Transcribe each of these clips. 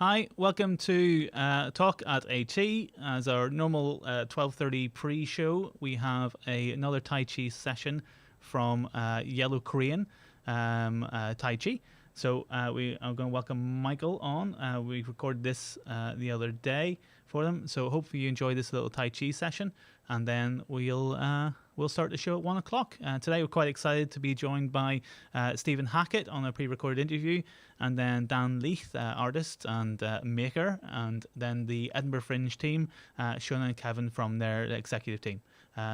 Hi, welcome to Talk at AT. As our normal 12:30 pre-show, we have another Tai Chi session from Yellow Korean Tai Chi. So I'm going to welcome Michael on. We recorded this the other day for them. So hopefully you enjoy this little Tai Chi session, and then we'll start the show at 1 o'clock. Today we're quite excited to be joined by Stephen Hackett on a pre-recorded interview, and then Dan Leith, artist and maker, and then the Edinburgh Fringe team, Shona and Kevin from their executive team.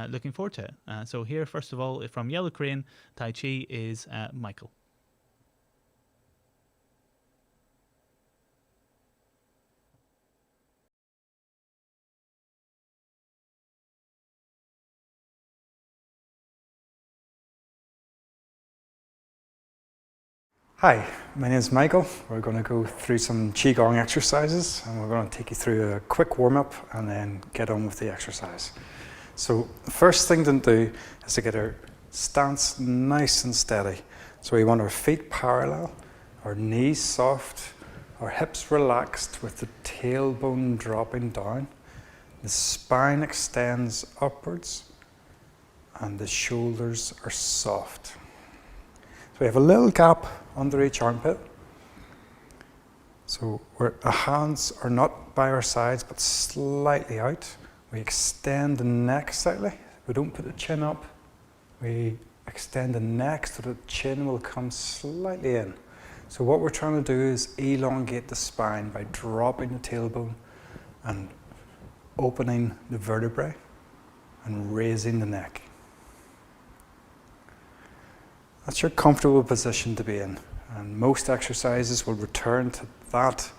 Looking forward to it. So here, first of all, from Yellow Korean Tai Chi is Michael. Hi, my name is Michael. We're going to go through some Qigong exercises, and we're going to take you through a quick warm-up and then get on with the exercise. So the first thing to do is to get our stance nice and steady. So we want our feet parallel, our knees soft, our hips relaxed with the tailbone dropping down. The spine extends upwards and the shoulders are soft. So we have a little gap under each armpit. So our hands are not by our sides but slightly out. We extend the neck slightly. We don't put the chin up. We extend the neck so the chin will come slightly in. So what we're trying to do is elongate the spine by dropping the tailbone and opening the vertebrae and raising the neck. That's your comfortable position to be in, and most exercises will return to that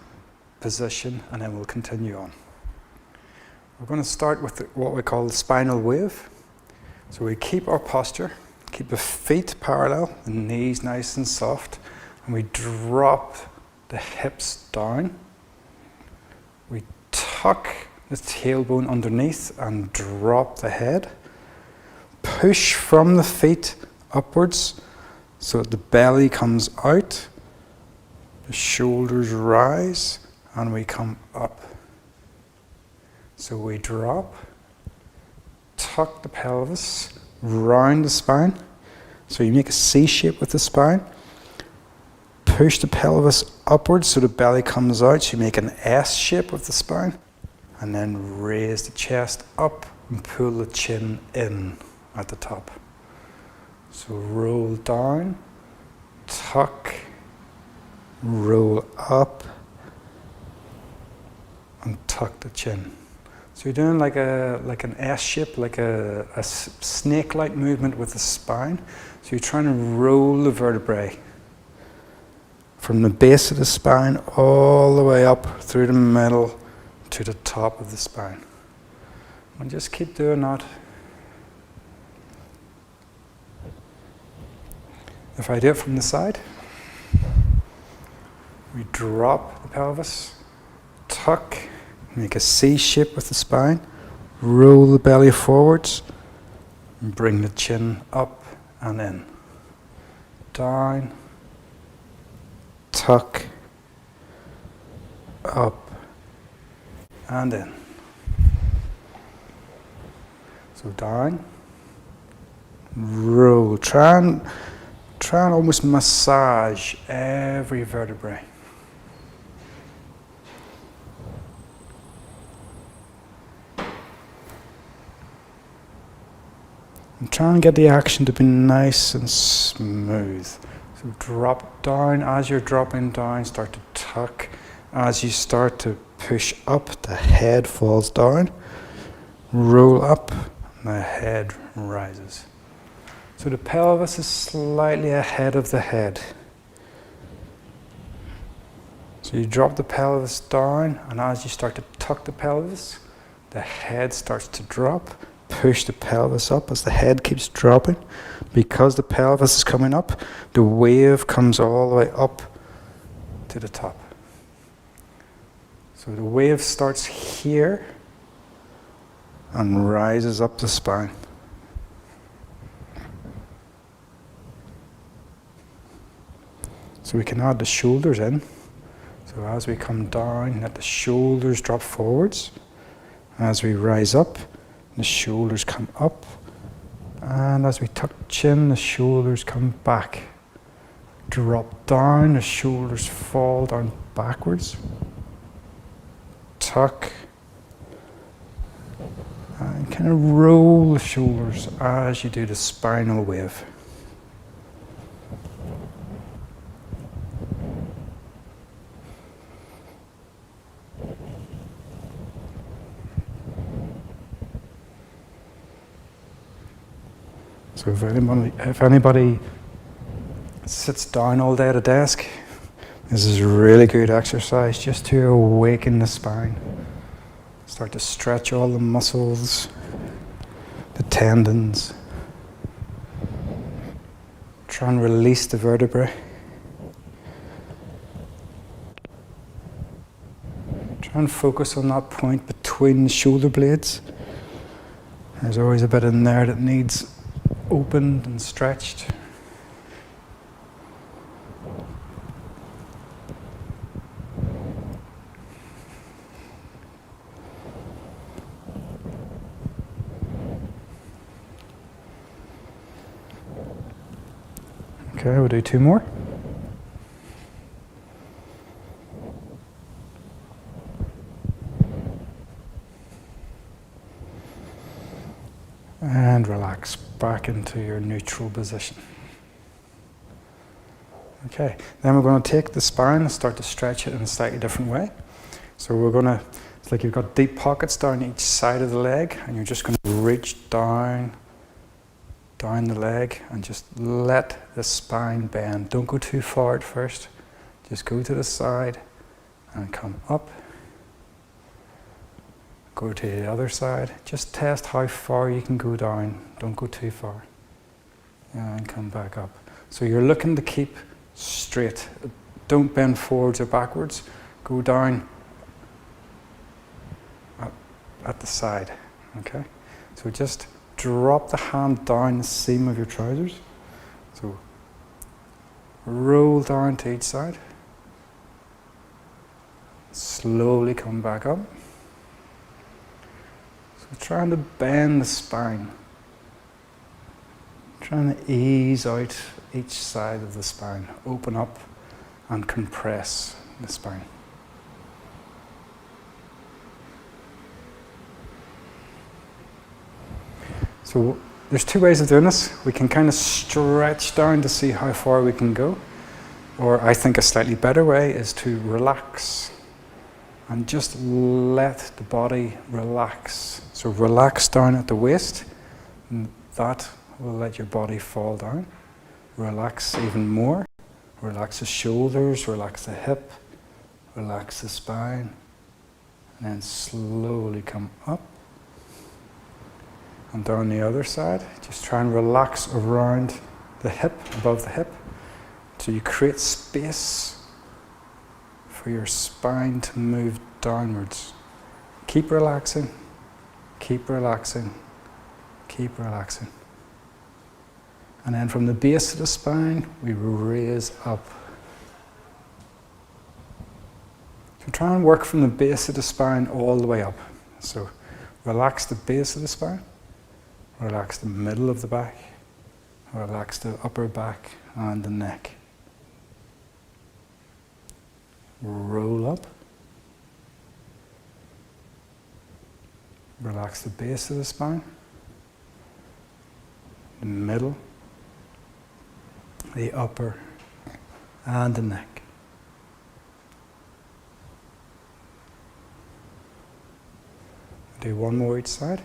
position and then we'll continue on. We're going to start with what we call the spinal wave. So we keep our posture, keep the feet parallel, the knees nice and soft, and we drop the hips down. We tuck the tailbone underneath and drop the head. Push from the feet upwards so that the belly comes out, the shoulders rise, and we come up. So we drop, tuck the pelvis, round the spine. So you make a C shape with the spine. Push the pelvis upwards so the belly comes out. So you make an S shape with the spine. And then raise the chest up and pull the chin in at the top. So roll down, tuck, roll up, and tuck the chin. So you're doing like an S shape, like a snake-like movement with the spine. So you're trying to roll the vertebrae from the base of the spine all the way up through the middle to the top of the spine. And just keep doing that. If I do it from the side, we drop the pelvis, tuck, make a C shape with the spine, roll the belly forwards, and bring the chin up and in. Down, tuck, up, and in. So down, roll, try and almost massage every vertebrae. And try and get the action to be nice and smooth. So drop down. As you're dropping down, start to tuck. As you start to push up, the head falls down. Roll up, and the head rises. So the pelvis is slightly ahead of the head. So you drop the pelvis down, and as you start to tuck the pelvis, the head starts to drop. Push the pelvis up as the head keeps dropping. Because the pelvis is coming up, the wave comes all the way up to the top. So the wave starts here and rises up the spine. So we can add the shoulders in. So So as we come down, let the shoulders drop forwards. As we rise up, the shoulders come up. And as we tuck chin, the shoulders come back. Drop down, the shoulders fall down backwards. Tuck. And kind of roll the shoulders as you do the spinal wave. So if anybody sits down all day at a desk, this is a really good exercise just to awaken the spine. Start to stretch all the muscles, the tendons. Try and release the vertebrae. Try and focus on that point between the shoulder blades. There's always a bit in there that needs opened and stretched. Okay, we'll do 2 more. And relax back into your neutral position. Okay, then we're going to take the spine and start to stretch it in a slightly different way. So it's like you've got deep pockets down each side of the leg, and you're just going to reach down the leg and just let the spine bend. Don't go too far at first. Just go to the side and come up. Go to the other side. Just test how far you can go down. Don't go too far. And come back up. So you're looking to keep straight. Don't bend forwards or backwards. Go down at the side. Okay? So just drop the hand down the seam of your trousers. So roll down to each side. Slowly come back up. So trying to bend the spine. Trying to ease out each side of the spine. Open up and compress the spine. So there's 2 ways of doing this. We can kind of stretch down to see how far we can go. Or I think a slightly better way is to relax. And just let the body relax. So relax down at the waist. And that will let your body fall down. Relax even more. Relax the shoulders, relax the hip, relax the spine. And then slowly come up. And down the other side, just try and relax around the hip, above the hip. So you create space for your spine to move downwards. Keep relaxing, keep relaxing, keep relaxing. And then from the base of the spine, we raise up. So try and work from the base of the spine all the way up. So relax the base of the spine. Relax the middle of the back, relax the upper back and the neck. Roll up. Relax the base of the spine, the middle, the upper and the neck. Do 1 more each side.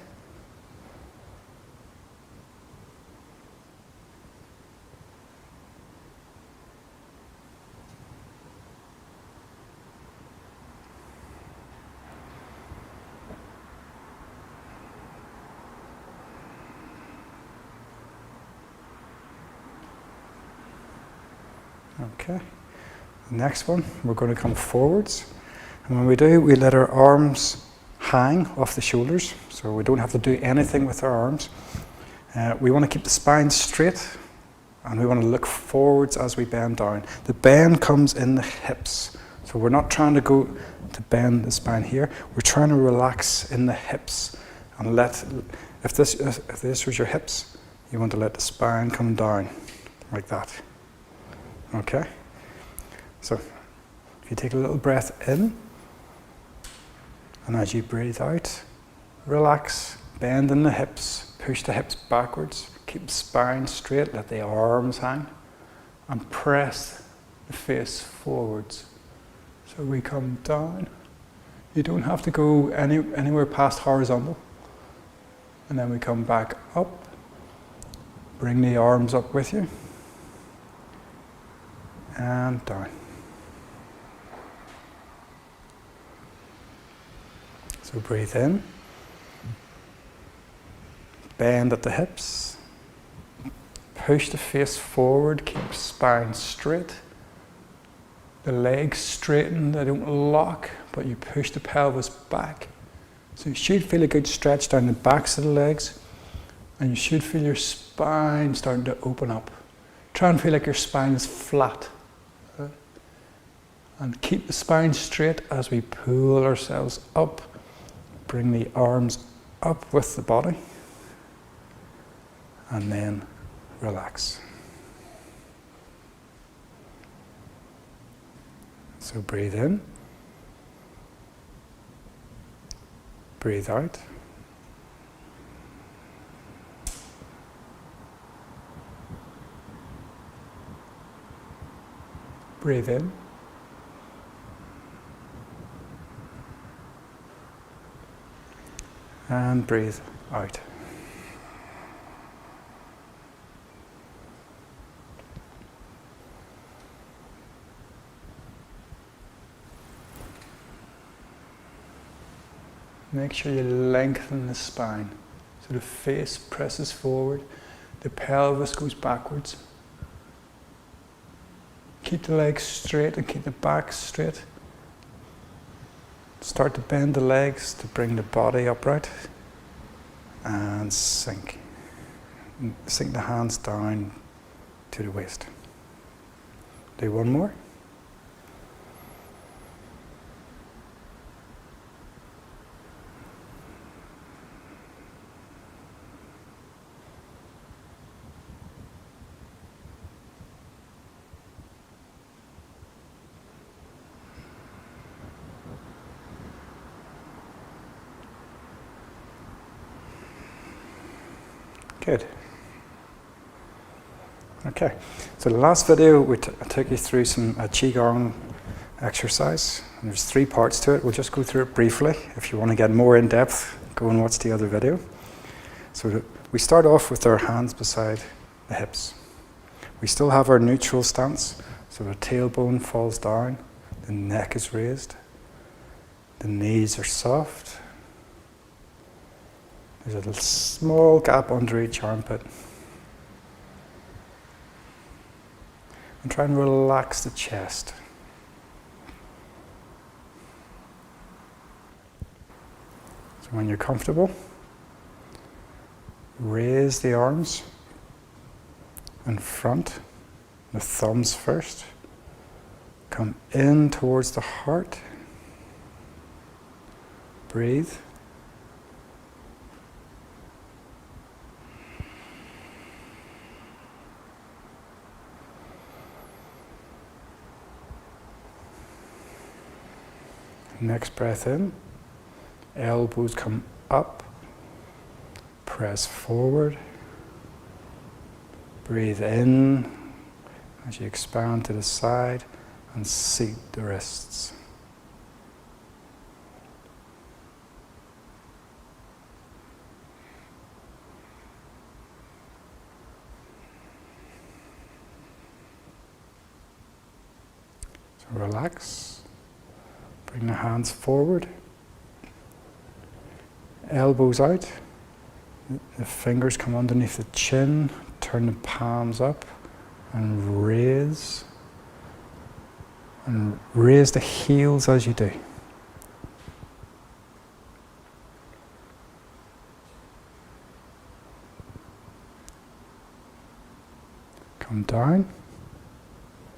Okay, the next one, we're going to come forwards. And when we do, we let our arms hang off the shoulders, so we don't have to do anything with our arms. We want to keep the spine straight, and we want to look forwards as we bend down. The bend comes in the hips, So we're not trying to go to bend the spine here. We're trying to relax in the hips and if this was your hips, you want to let the spine come down like that. Okay? So if you take a little breath in, and as you breathe out, relax, bend in the hips, push the hips backwards, keep the spine straight, let the arms hang, and press the face forwards. So we come down. You don't have to go anywhere past horizontal. And then we come back up. Bring the arms up with you. And down. So breathe in. Bend at the hips. Push the face forward, keep spine straight. The legs straighten, they don't lock, but you push the pelvis back. So you should feel a good stretch down the backs of the legs, and you should feel your spine starting to open up. Try and feel like your spine is flat. And keep the spine straight as we pull ourselves up. Bring the arms up with the body, and then relax. So breathe in, breathe out. Breathe in. And breathe out. Make sure you lengthen the spine so the face presses forward, the pelvis goes backwards. Keep the legs straight and keep the back straight. Start to bend the legs to bring the body upright and sink. Sink the hands down to the waist. Do one more. Good. Okay, so the last video I took you through some Qigong exercise. And there's 3 parts to it. We'll just go through it briefly. If you want to get more in depth, go and watch the other video. So we start off with our hands beside the hips. We still have our neutral stance, so the tailbone falls down, the neck is raised, the knees are soft. There's a little small gap under each armpit. And try and relax the chest. So when you're comfortable, raise the arms in front, the thumbs first. Come in towards the heart. Breathe. Next breath in, elbows come up, press forward, breathe in as you expand to the side and seat the wrists. So relax. Bring the hands forward, elbows out, the fingers come underneath the chin, turn the palms up and raise the heels as you do. Come down,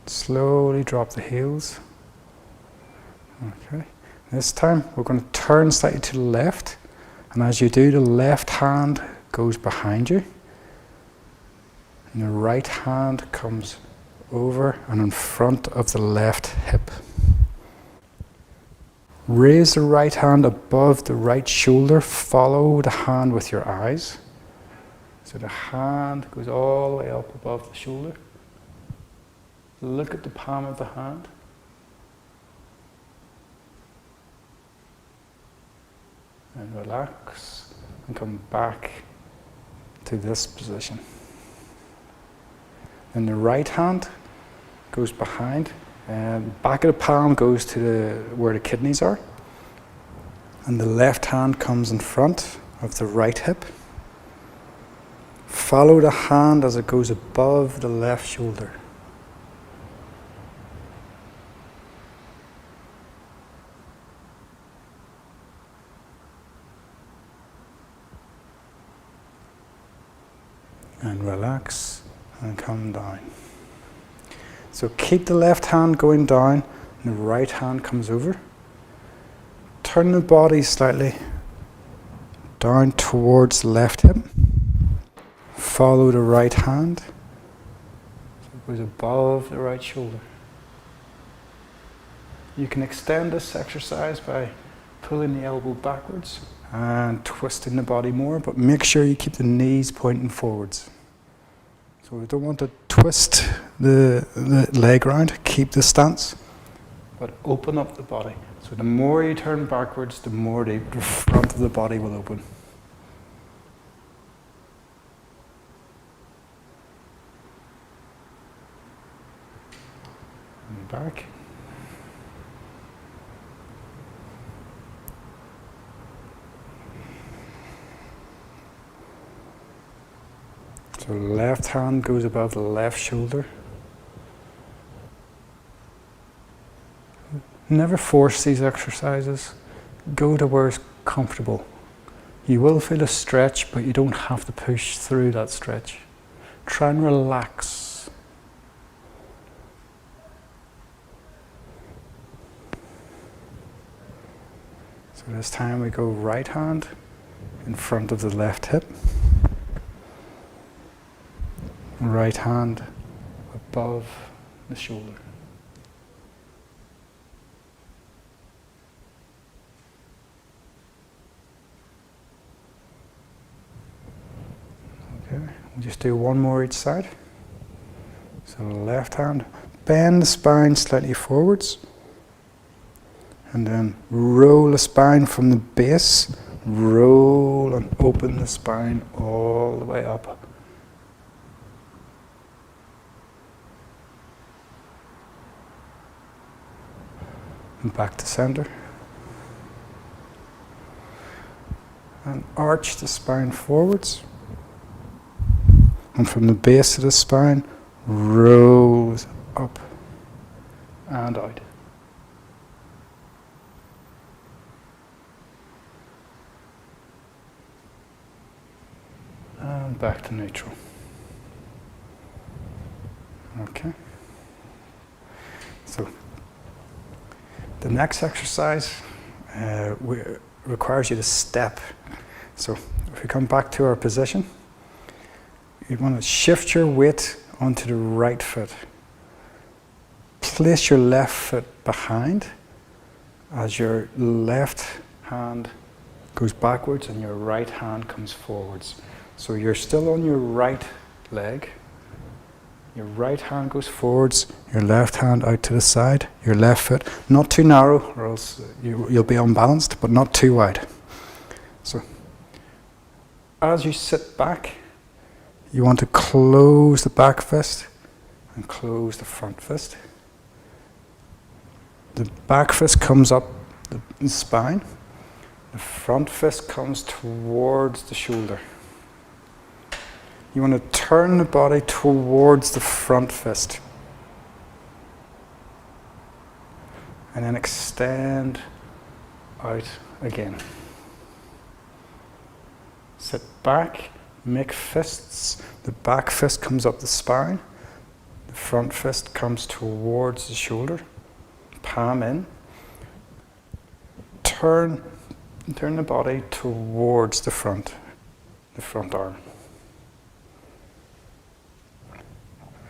slowly drop the heels. Okay. This time we're going to turn slightly to the left, and as you do, the left hand goes behind you, and the right hand comes over and in front of the left hip. Raise the right hand above the right shoulder, follow the hand with your eyes. So the hand goes all the way up above the shoulder. Look at the palm of the hand. And relax and come back to this position. And the right hand goes behind, and back of the palm goes to where the kidneys are. And the left hand comes in front of the right hip. Follow the hand as it goes above the left shoulder. And relax and come down. So keep the left hand going down and the right hand comes over. Turn the body slightly down towards the left hip. Follow the right hand. So it goes above the right shoulder. You can extend this exercise by pulling the elbow backwards and twisting the body more, but make sure you keep the knees pointing forwards. So we don't want to twist the leg round, keep the stance, but open up the body. So the more you turn backwards, the more the front of the body will open. And back. So left hand goes above the left shoulder. Never force these exercises. Go to where it's comfortable. You will feel a stretch, but you don't have to push through that stretch. Try and relax. So this time we go right hand in front of the left hip. Right hand above the shoulder. Okay, we'll just do one more each side. So the left hand, bend the spine slightly forwards, and then roll the spine from the base, roll and open the spine all the way up. And back to center. And arch the spine forwards. And from the base of the spine, rose up and out. And back to neutral. Okay. So the next exercise requires you to step. So if we come back to our position, you want to shift your weight onto the right foot. Place your left foot behind as your left hand goes backwards and your right hand comes forwards. So you're still on your right leg. Your right hand goes forwards, your left hand out to the side, your left foot, not too narrow or else you'll be unbalanced, but not too wide. So as you sit back, you want to close the back fist and close the front fist. The back fist comes up the spine, the front fist comes towards the shoulder. You want to turn the body towards the front fist. And then extend out again. Sit back, make fists. The back fist comes up the spine. The front fist comes towards the shoulder. Palm in. turn the body towards the front arm.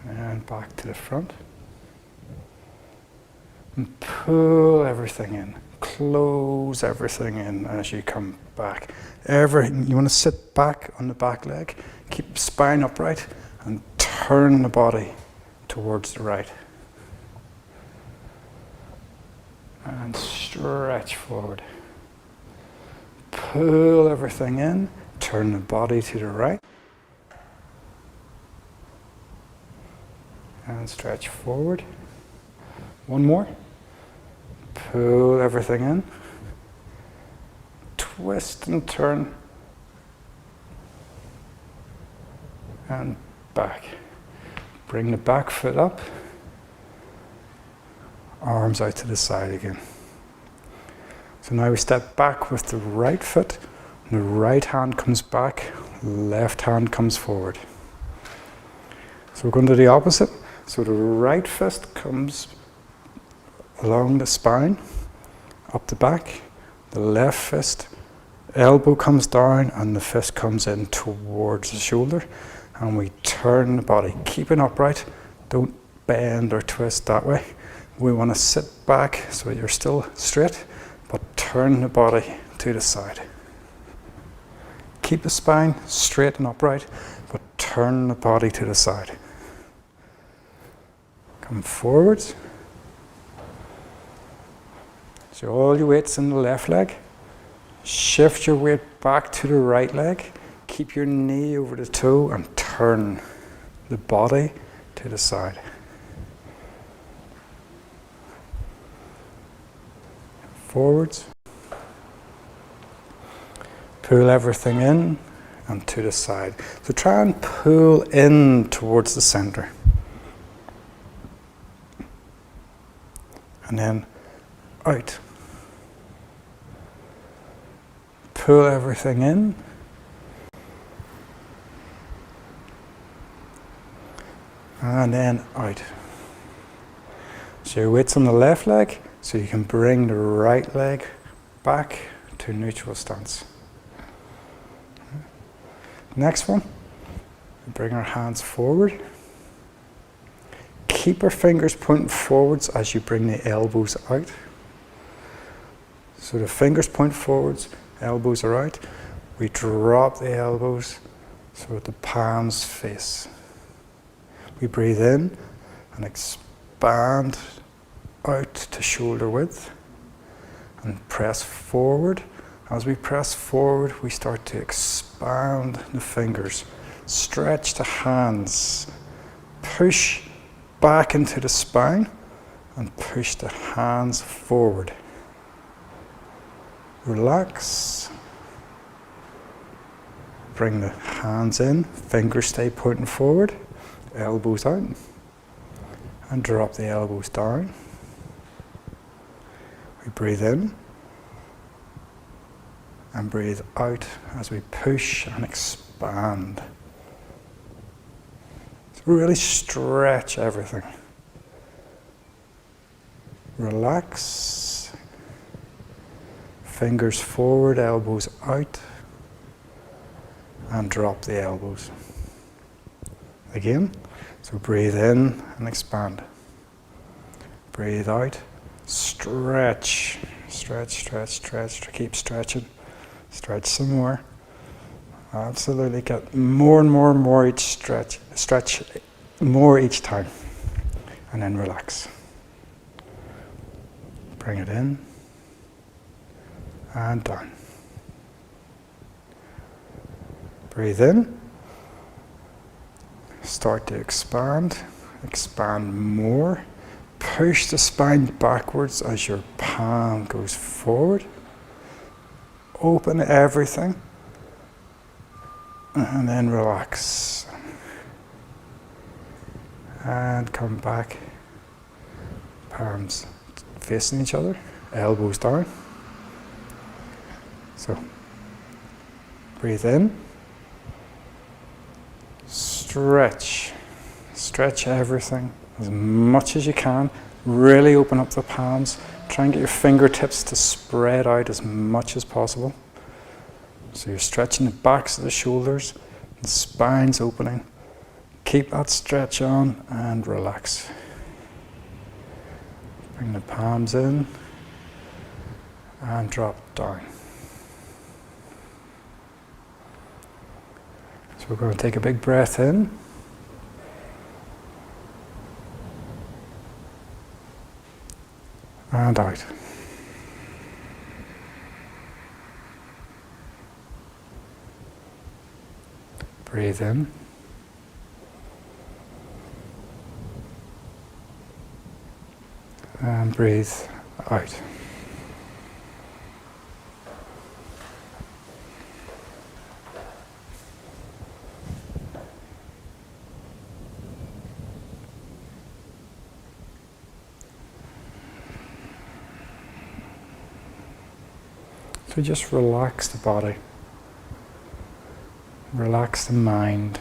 And back to the front. And pull everything in. Close everything in as you come back. You want to sit back on the back leg, keep the spine upright, and turn the body towards the right. And stretch forward. Pull everything in, turn the body to the right. And stretch forward. One more. Pull everything in. Twist and turn. And back. Bring the back foot up. Arms out to the side again. So now we step back with the right foot. The right hand comes back. Left hand comes forward. So we're going to do the opposite. So the right fist comes along the spine, up the back. The left fist, elbow comes down and the fist comes in towards the shoulder. And we turn the body, keeping upright. Don't bend or twist that way. We want to sit back so you're still straight, but turn the body to the side. Keep the spine straight and upright, but turn the body to the side. Come forwards. So all your weight's in the left leg. Shift your weight back to the right leg. Keep your knee over the toe and turn the body to the side. Forwards. Pull everything in and to the side. So try and pull in towards the center. And then out. Pull everything in. And then out. So your weight's on the left leg, so you can bring the right leg back to neutral stance. Next one, bring our hands forward. Keep our fingers pointing forwards as you bring the elbows out. So the fingers point forwards, elbows are out. We drop the elbows so that the palms face. We breathe in and expand out to shoulder width and press forward. As we press forward, we start to expand the fingers, stretch the hands, push back into the spine and push the hands forward. Relax. Bring the hands in, fingers stay pointing forward, elbows out, and drop the elbows down. We breathe in and breathe out as we push and expand. So really stretch everything. Relax. Fingers forward, elbows out, and drop the elbows. Again, so breathe in and expand. Breathe out, stretch, stretch, stretch, stretch, keep stretching. Stretch some more. Absolutely, get more and more and more each stretch. Stretch more each time. And then relax. Bring it in and down. Breathe in. Start to expand. Expand more. Push the spine backwards as your palm goes forward. Open everything. And then relax. And come back. Palms facing each other. Elbows down. So, breathe in. Stretch. Stretch everything as much as you can. Really open up the palms. Try and get your fingertips to spread out as much as possible. So you're stretching the backs of the shoulders, the spine's opening. Keep that stretch on and relax. Bring the palms in and drop down. So we're going to take a big breath in. And out. Breathe in. And breathe out. So just relax the body, relax the mind.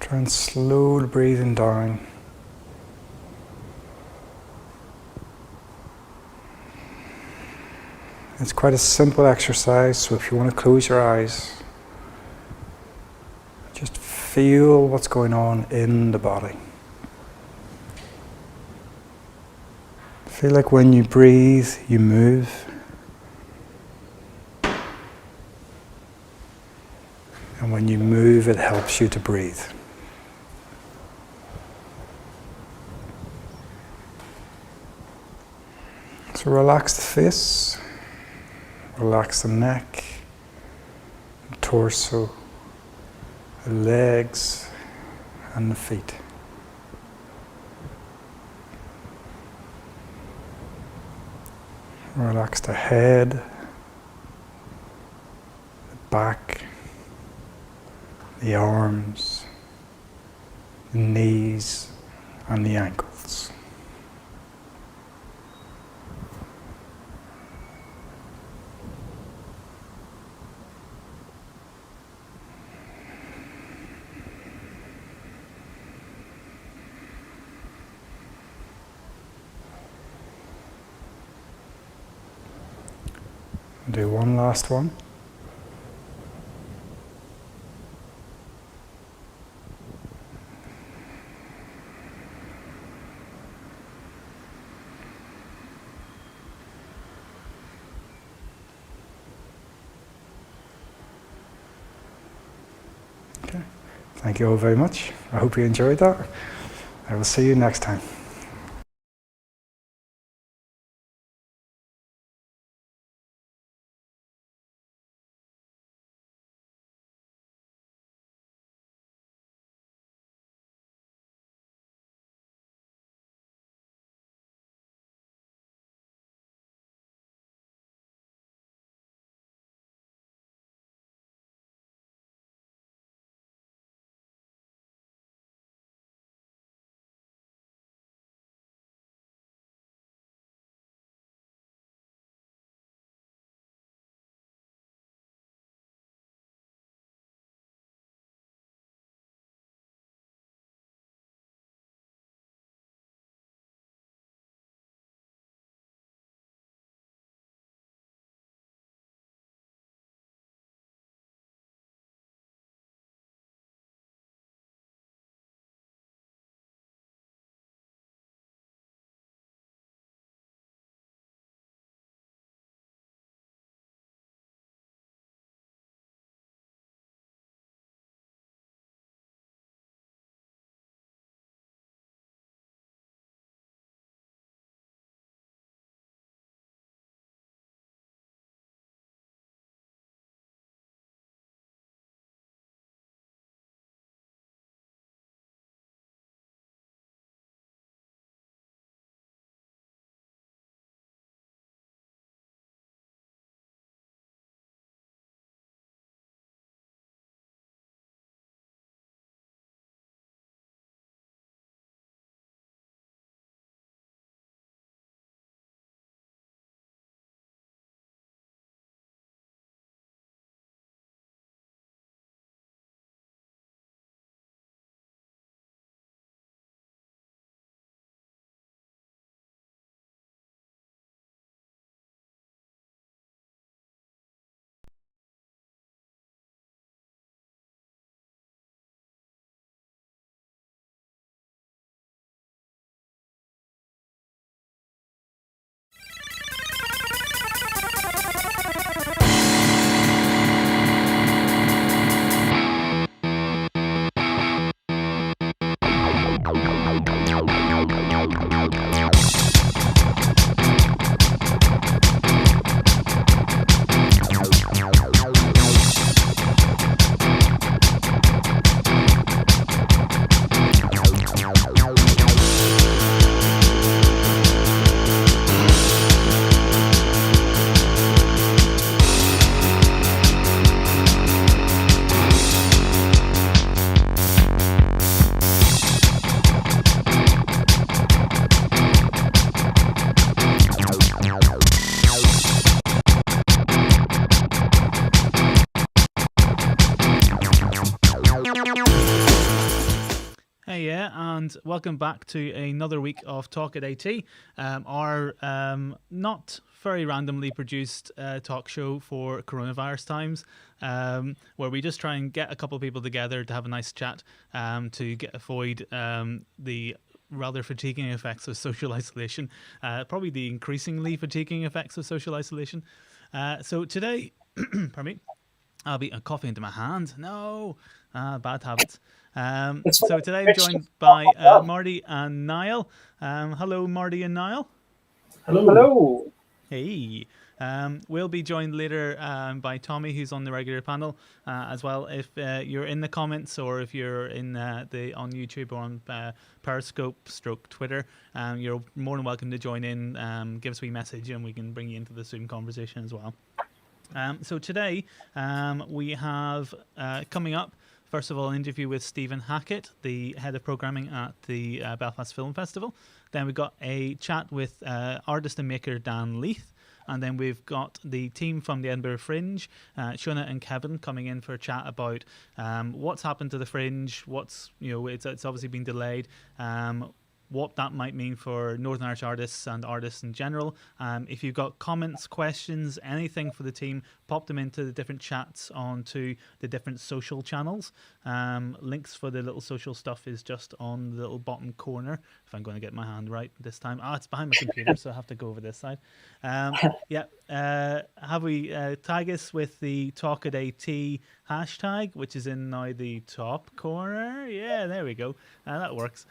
Try and slow the breathing down. It's quite a simple exercise, so if you want to close your eyes, just feel what's going on in the body. Feel like when you breathe, you move. And when you move, it helps you to breathe. So relax the face. Relax the neck, the torso, the legs, and the feet. Relax the head, the back, the arms, the knees, and the ankles. Do one last one. Okay. Thank you all very much. I hope you enjoyed that. I will see you next time. Hey, yeah, and welcome back to another week of Talk at AT, our not very randomly produced talk show for coronavirus times, where we just try and get a couple of people together to have a nice chat to avoid the rather fatiguing effects of social isolation, probably the increasingly fatiguing effects of social isolation. So today, pardon me, I'll be coughing into my hand. No, bad habits. It's So today I'm joined by Marty and Niall. Hello, Marty and Niall. Hello. Hello. Hey. We'll be joined later by Tommy, who's on the regular panel, as well. If you're in the comments or if you're in the on YouTube or on Periscope / Twitter, you're more than welcome to join in. Give us a wee message and we can bring you into the Zoom conversation as well. So today we have coming up, first of all, an interview with Stephen Hackett, the head of programming at the Belfast Film Festival. Then we've got a chat with artist and maker Dan Leith. And then we've got the team from the Edinburgh Fringe, Shona and Kevin, coming in for a chat about what's happened to the Fringe, it's obviously been delayed, what that might mean for Northern Irish artists and artists in general. If you've got comments, questions, anything for the team, pop them into the different chats onto the different social channels. Links for the little social stuff is just on the little bottom corner, if I'm going to get my hand right this time. It's behind my computer, so I have to go over this side. Have we tag us with the Talk at AT hashtag, which is in now the top corner. Yeah, there we go. That works.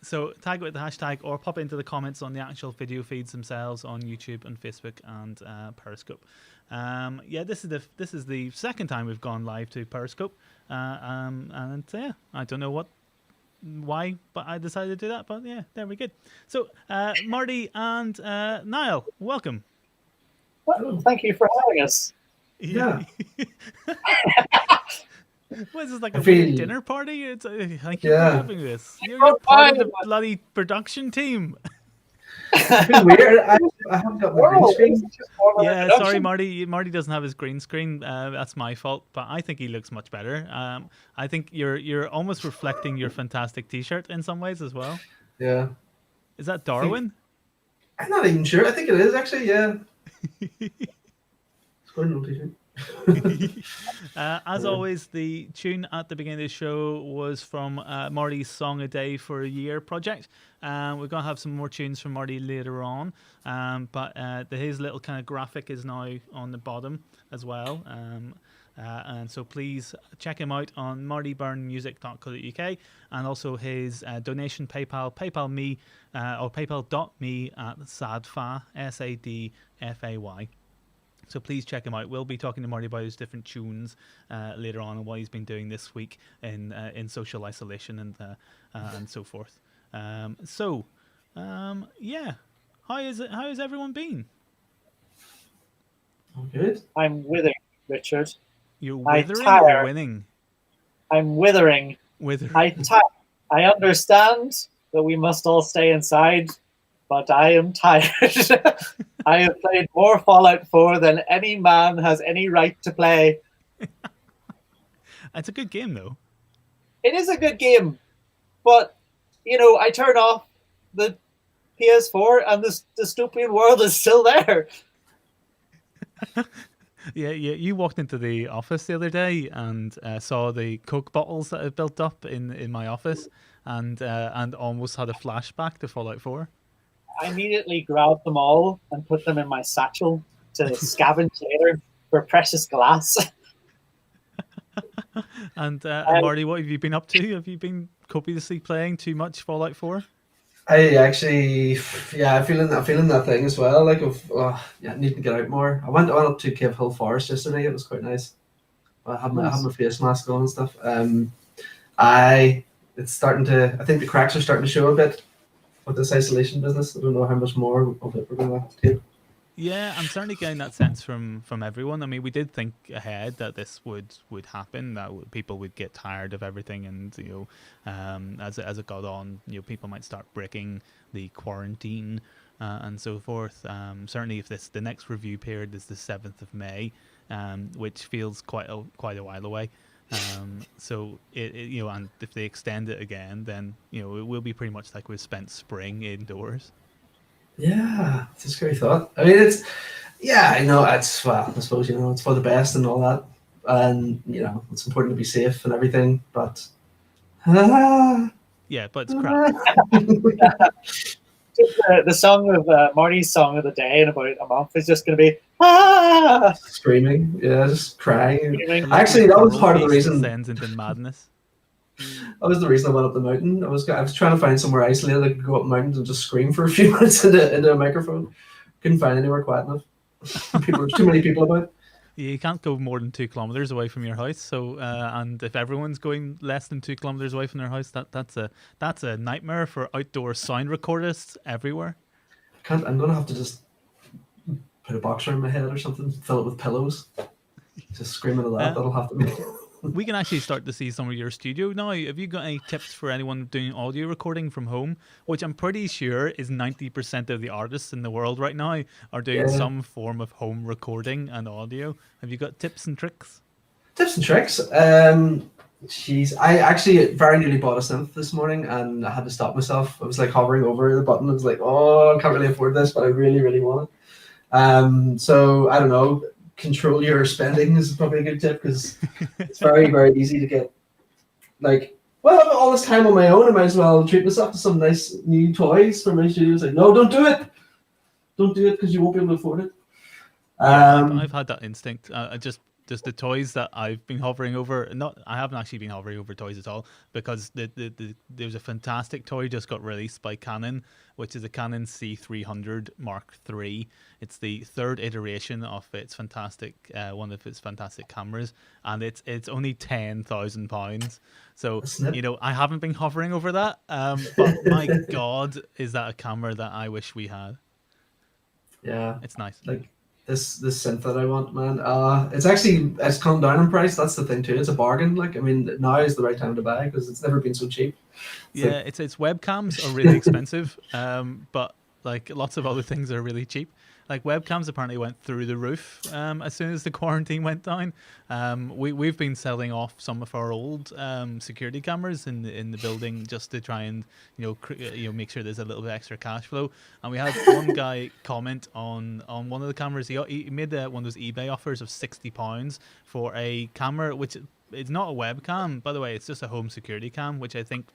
So tag it with the hashtag or pop it into the comments on the actual video feeds themselves on YouTube and Facebook and Periscope. This is the second time we've gone live to Periscope, and I don't know why, but I decided to do that. But yeah, there we go. So Marty and Niall, welcome. Well, thank you for having us. Yeah. What is this, like a weird dinner party? Thank you for having us. You're part of the bloody production team. It's been weird. I haven't got my green screen. Yeah, sorry, Marty. Marty doesn't have his green screen. That's my fault. But I think he looks much better. I think you're almost reflecting your fantastic T-shirt in some ways as well. Yeah. Is that Darwin? I'm not even sure. I think it is actually. Yeah. Squirrel T-shirt. As always, the tune at the beginning of the show was from Marty's Song a Day for a Year project. We're going to have some more tunes from Marty later on, but his little kind of graphic is now on the bottom as well. And so please check him out on martybyrnemusic.co.uk and also his donation PayPal.me or paypal.me at sadfa, SADFAY. So please check him out. We'll be talking to Marty about his different tunes later on and what he's been doing this week in social isolation and so forth. How has everyone been? Good. I'm withering, Richard. You're withering or winning? I'm withering. I understand that we must all stay inside, but I am tired. I have played more Fallout 4 than any man has any right to play. It's a good game, though. It is a good game, but, I turn off the PS4 and the dystopian world is still there. Yeah, you walked into the office the other day and saw the Coke bottles that have built up in my office and almost had a flashback to Fallout 4. I immediately grabbed them all and put them in my satchel to scavenge later for precious glass. And Marty, what have you been up to? Have you been copiously playing too much Fallout 4? I actually, I'm feeling that thing as well. Like need to get out more. I went up to Cave Hill Forest yesterday. It was quite nice. I had my face mask on and stuff. It's starting to. I think the cracks are starting to show a bit with this isolation business. I don't know how much more of it we're going to take. Yeah, I'm certainly getting that sense from everyone. I mean, we did think ahead that this would happen, that people would get tired of everything, and as it got on, people might start breaking the quarantine and so forth. Certainly, if the next review period is the 7th of May, which feels quite a while away. So and if they extend it again, then it will be pretty much like we've spent spring indoors. Yeah, it's a scary thought. I mean, it's I suppose it's for the best and all that, and it's important to be safe and everything. But yeah, but it's crap. The song of Marty's song of the day in about a month is just going to be screaming, just crying. Screaming. Actually, that was part of the reason. Descends into madness. That was the reason I went up the mountain. I was trying to find somewhere isolated I could go up mountains and just scream for a few minutes into a microphone. Couldn't find anywhere quiet enough. Too many people about. You can't go more than 2 kilometers away from your house. So, and if everyone's going less than 2 kilometers away from their house, that's a nightmare for outdoor sound recordists everywhere. I'm gonna have to just put a box around my head or something, fill it with pillows, just screaming at that. That'll have to be. We can actually start to see some of your studio now. Have you got any tips for anyone doing audio recording from home? Which I'm pretty sure is 90% of the artists in the world right now are doing some form of home recording and audio. Have you got tips and tricks? Tips and tricks? I actually very nearly bought a synth this morning and I had to stop myself. I was like hovering over the button. I was like, oh, I can't really afford this, but I really, really want it. So I don't know. Control your spending is probably a good tip because it's very, very easy to get all this time on my own. I might as well treat myself to some nice new toys for my studio. It's like, no, don't do it. Don't do it because you won't be able to afford it. I've had that instinct. Just the toys that I've been hovering over. I haven't actually been hovering over toys at all because there's a fantastic toy just got released by Canon, which is a Canon C300 Mark III. It's the third iteration of its fantastic one of its fantastic cameras, and it's only £10,000. So I haven't been hovering over that, but my God, is that a camera that I wish we had? Yeah, it's nice. Like this synth that I want, man. It's come down in price. That's the thing too. It's a bargain. Like, I mean, now is the right time to buy because it's never been so cheap. It's webcams are really expensive, but like lots of other things are really cheap. Like webcams apparently went through the roof as soon as the quarantine went down. We've been selling off some of our old security cameras in the building just to try and make sure there's a little bit extra cash flow. And we had one guy comment on one of the cameras. He made one of those eBay offers of £60 for a camera which. It's not a webcam, by the way. It's just a home security cam, which I think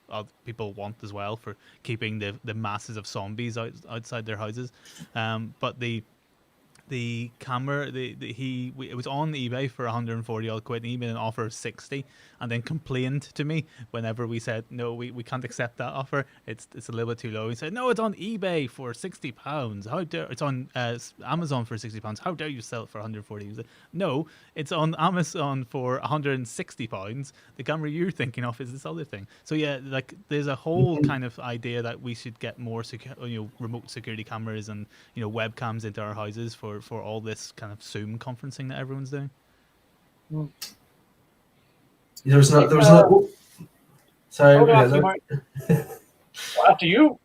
people want as well for keeping the masses of zombies outside their houses. But the camera, it was on eBay for 140 odd quid, and he made an offer of 60, and then complained to me whenever we said no, we can't accept that offer. It's a little bit too low. He said, no, it's on eBay for £60. How dare it's on Amazon for £60? How dare you sell it for 140? He said, no, it's on Amazon for £160. The camera you're thinking of is this other thing. So yeah, like there's a whole kind of idea that we should get more remote security cameras and webcams into our houses for all this kind of Zoom conferencing that everyone's doing. Sorry. After you.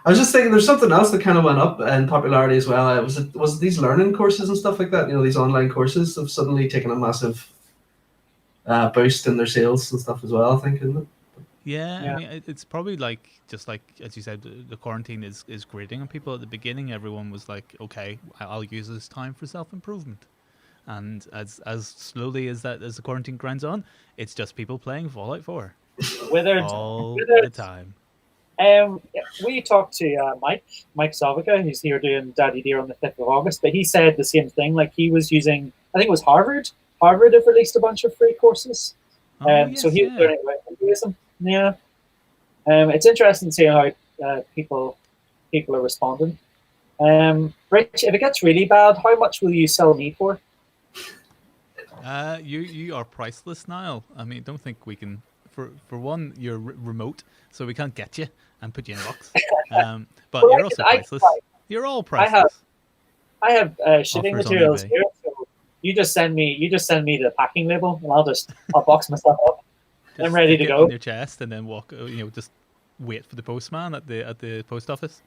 I was just thinking there's something else that kind of went up in popularity as well. Was it these learning courses and stuff like that? These online courses have suddenly taken a massive boost in their sales and stuff as well, I think, isn't it? Yeah, I mean, it's probably just like as you said, the quarantine is grating on people. At the beginning, everyone was like, okay, I'll use this time for self-improvement. And as slowly as the quarantine grinds on, it's just people playing Fallout 4 all the time. We talked to Mike Salvica, who's here doing Daddy Dear on the 5th of August, but he said the same thing. Like he was using, I think it was Harvard. Harvard have released a bunch of free courses. So he was learning about Hinduism. Yeah. It's interesting to see how people are responding. Rich, if it gets really bad, how much will you sell me for? You are priceless, Niall. I mean, don't think we can. For one, you're remote, so we can't get you and put you in a box. But you're also priceless. You're all priceless. I have shipping materials here, so you just send me the packing label, and I'll box myself up. I'm ready to go. On your chest, and then walk. Just wait for the postman at the post office.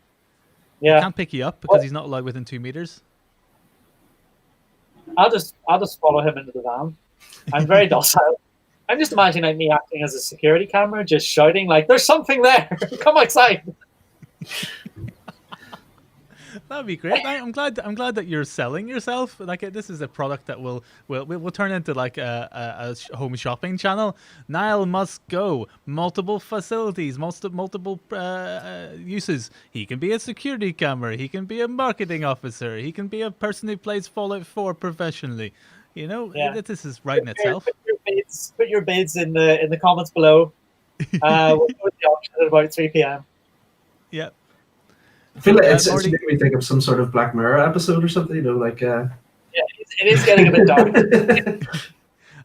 Yeah, he can't pick you up because he's not allowed within 2 meters. I'll just follow him into the van. I'm very docile. I'm just imagining like me acting as a security camera, just shouting like, "There's something there! Come outside!" That'd be great. I'm glad that you're selling yourself. Like this is a product that will turn into like a home shopping channel. Niall must go. Multiple facilities, multiple uses. He can be a security camera. He can be a marketing officer. He can be a person who plays Fallout 4 professionally. You know, this is right in itself. Put your bids in the comments below. We'll put the auction at about 3 p.m. Yep. I feel like it's making me think of some sort of Black Mirror episode or something, you know, like... Yeah, it is getting a bit dark.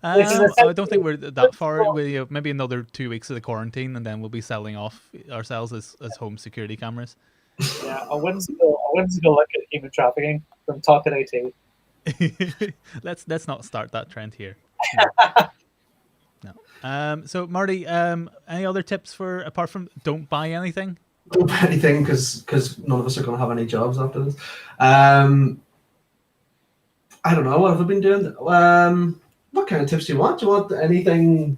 I don't think we're that far. Maybe another 2 weeks of the quarantine, and then we'll be selling off ourselves as home security cameras. Yeah, a whimsical look at human trafficking from Talk at AT. Let's not start that trend here. No. So Marty, any other tips for apart from don't buy anything? Don't buy anything because none of us are going to have any jobs after this. I don't know. What have I been doing? What kind of tips do you want? Do you want anything?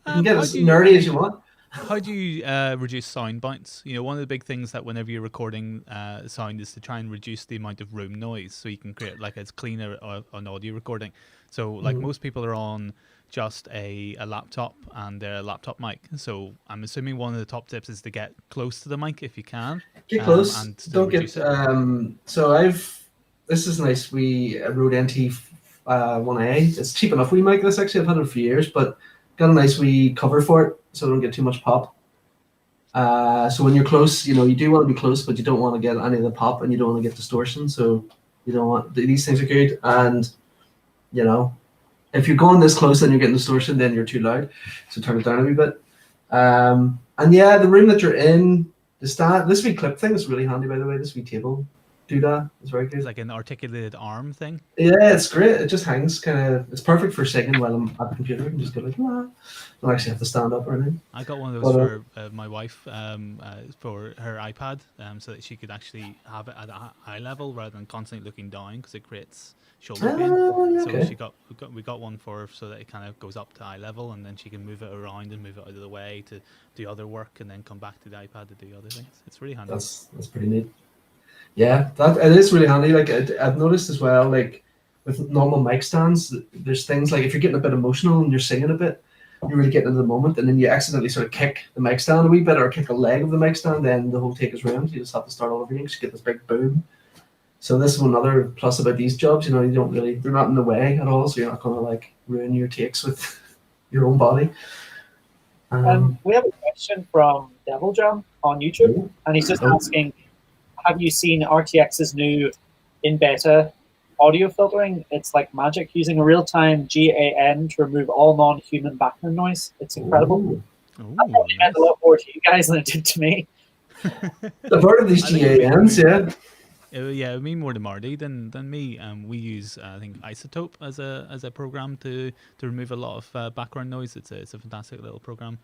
You can get as nerdy as you want. How do you reduce sound bounce? You know, one of the big things that whenever you're recording sound is to try and reduce the amount of room noise, so you can create like as clean an audio recording. So like most people are on just a laptop and their laptop mic. So I'm assuming one of the top tips is to get close to the mic if you can. Get close. And don't get. So this is nice. We Rode NT 1A. It's cheap enough. We mic this actually. I've had it for years, but got a nice wee cover for it, so I don't get too much pop. So when you're close, you know, you do want to be close, but you don't want to get any of the pop, and you don't want to get distortion. So you don't want these things are good, and you know, if you're going this close and you're getting distortion, then you're too loud. So turn it down a wee bit. And yeah, the room that you're in, this wee clip thing is really handy, by the way. This wee table doodah is very good. It's like an articulated arm thing. Yeah, it's great. It just hangs it's perfect for singing while I'm at the computer. I can just go like, don't actually have to stand up or anything. I got one of those for my wife for her iPad, so that she could actually have it at eye level rather than constantly looking down because it creates shoulder pain. Okay. So we got one for her so that it kind of goes up to eye level, and then she can move it around and move it out of the way to do other work, and then come back to the iPad to do other things. It's really handy. That's pretty neat. Yeah, it is really handy. Like I've noticed as well, like with normal mic stands, there's things like if you're getting a bit emotional and you're singing a bit, you're really getting into the moment, and then you accidentally sort of kick the mic stand a wee bit or kick a leg of the mic stand, then the whole take is ruined. You just have to start all over again because you get this big boom. So this is another plus about these jobs. You know, they're not in the way at all, so you're not going to like ruin your takes with your own body. We have a question from Devil Jam on YouTube, and he's just asking, have you seen RTX's new in beta audio filtering? It's like magic, using a real-time GAN to remove all non-human background noise. It's incredible. That probably meant a lot more to you guys than it did to me. I've heard of these GANs, yeah. Yeah, I mean more to Marty than me. We use I think Isotope as a program to remove a lot of background noise. It's a fantastic little program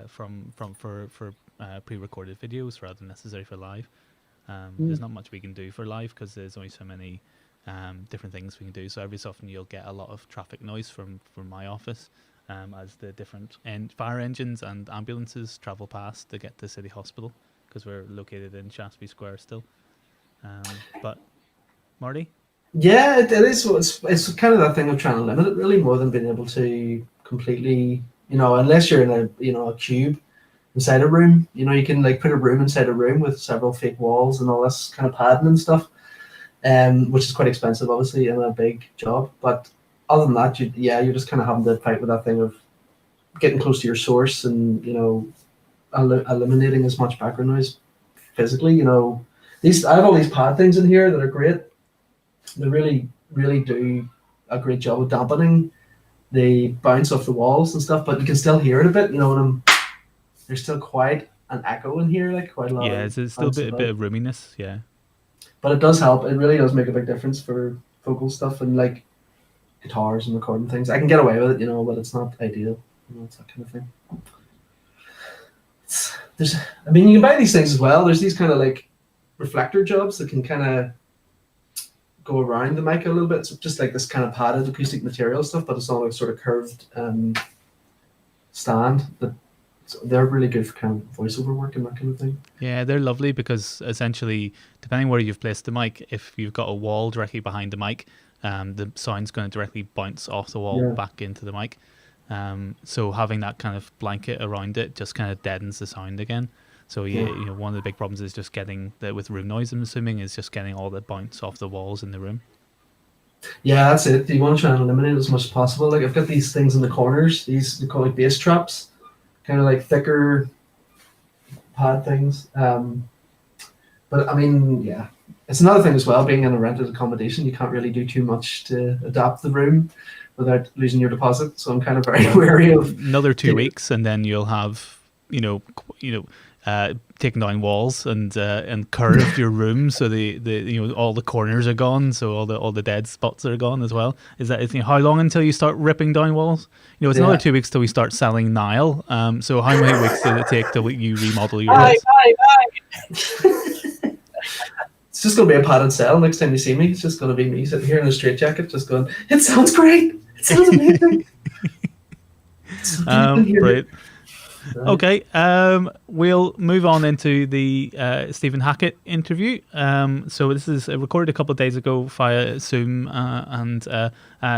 for pre-recorded videos rather than necessary for live. There's not much we can do for live because there's only so many different things we can do. So every so often you'll get a lot of traffic noise from my office as the different fire engines and ambulances travel past to get to City Hospital because we're located in Shaftesbury Square still. But Marty? Yeah, it is. It's kind of that thing of trying to limit it really more than being able to completely, you know, unless you're in a cube inside a room, you know, you can like put a room inside a room with several fake walls and all this kind of padding and stuff, which is quite expensive, obviously, in a big job. But other than that, you're just kind of having to fight with that thing of getting close to your source and, you know, eliminating as much background noise physically. You know, I have all these pad things in here that are great. They really, really do a great job of dampening the bounce off the walls and stuff, but you can still hear it a bit, you know, when there's still quite an echo in here, like quite a lot. Yeah, it's still a bit of roominess, yeah. But it does help. It really does make a big difference for vocal stuff and like guitars and recording things. I can get away with it, you know, but it's not ideal. You know, it's that kind of thing. You can buy these things as well. There's these kind of like reflector jobs that can kind of go around the mic a little bit. It's just like this kind of padded acoustic material stuff, but it's on a sort of curved stand. They're really good for kind of voiceover work and that kind of thing. Yeah, they're lovely because essentially, depending where you've placed the mic, if you've got a wall directly behind the mic, the sound's going to directly bounce off the wall back into the mic. So having that kind of blanket around it just kind of deadens the sound again. So one of the big problems is just getting with room noise. I'm assuming is just getting all the bounce off the walls in the room. Yeah, that's it. You want to try and eliminate it as much as possible. Like I've got these things in the corners. These we call like bass traps, kind of like thicker pad things. But I mean, yeah, it's another thing as well. Being in a rented accommodation, you can't really do too much to adapt the room without losing your deposit. So I'm kind of very wary of another 2 weeks, and then you'll have taken down walls and curved your room so the all the corners are gone, so all the dead spots are gone as well. How long until you start ripping down walls? It's another 2 weeks till we start selling Nile. So how many weeks does it take till you remodel your house? It's just going to be a padded cell next time you see me. It's just going to be me sitting here in a straitjacket just going, it sounds great. It sounds amazing. Right. Okay, we'll move on into the Stephen Hackett interview. So this is recorded a couple of days ago via Zoom, and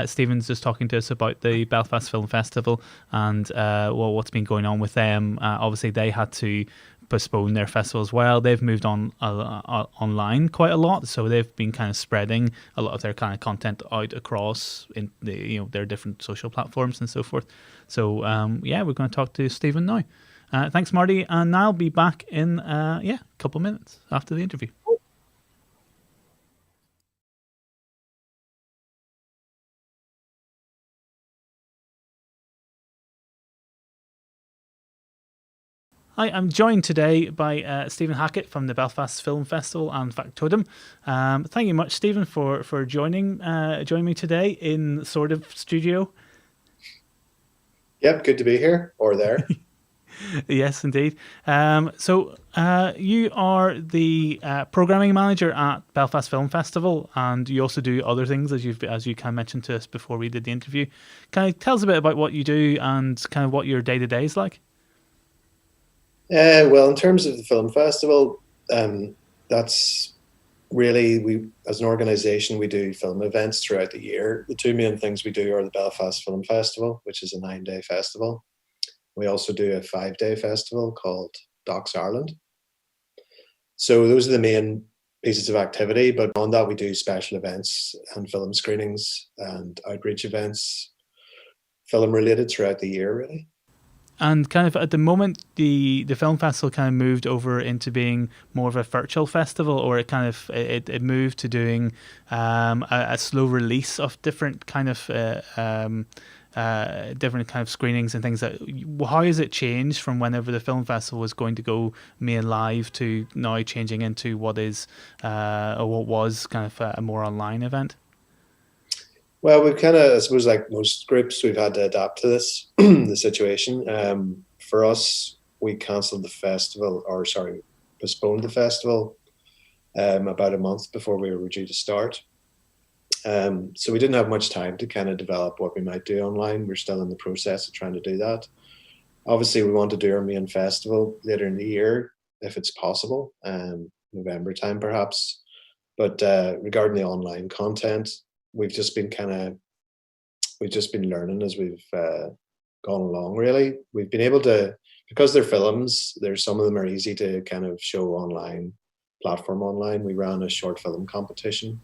Stephen's just talking to us about the Belfast Film Festival and what's been going on with them. Obviously, they had to postpone their festival as well. They've moved on online quite a lot, so they've been kind of spreading a lot of their kind of content out across in their different social platforms and so forth. So we're going to talk to Stephen now. Thanks, Marty, and I'll be back in a couple of minutes after the interview. Hi, I'm joined today by Stephen Hackett from the Belfast Film Festival and Factotum. Thank you much, Stephen, for joining me today in sort of studio. Yep, good to be here or there. Yes, indeed. So you are the programming manager at Belfast Film Festival, and you also do other things, as you kind of mentioned to us before we did the interview. Can you tell us a bit about what you do and kind of what your day-to-day is like? Well, in terms of the film festival, that's really, we as an organisation, we do film events throughout the year. The two main things we do are the Belfast Film Festival, which is a 9-day festival. We also do a 5-day festival called Docs Ireland. So those are the main pieces of activity, but on that we do special events and film screenings and outreach events, film related throughout the year, really. And kind of at the moment, the film festival kind of moved over into being more of a virtual festival, or it moved to doing a slow release of different kind of screenings and things. How has it changed from whenever the film festival was going to go main live to now changing into what is or what was kind of a more online event? Well, we've kind of, I suppose, like most groups, we've had to adapt to this, the situation. For us, we cancelled the festival, postponed the festival about a month before we were due to start. So we didn't have much time to kind of develop what we might do online. We're still in the process of trying to do that. Obviously, we want to do our main festival later in the year, if it's possible, November time perhaps. But regarding the online content, we've just been learning as we've gone along, really. We've been able to, because they're films, some of them are easy to kind of show online, platform online. We ran a short film competition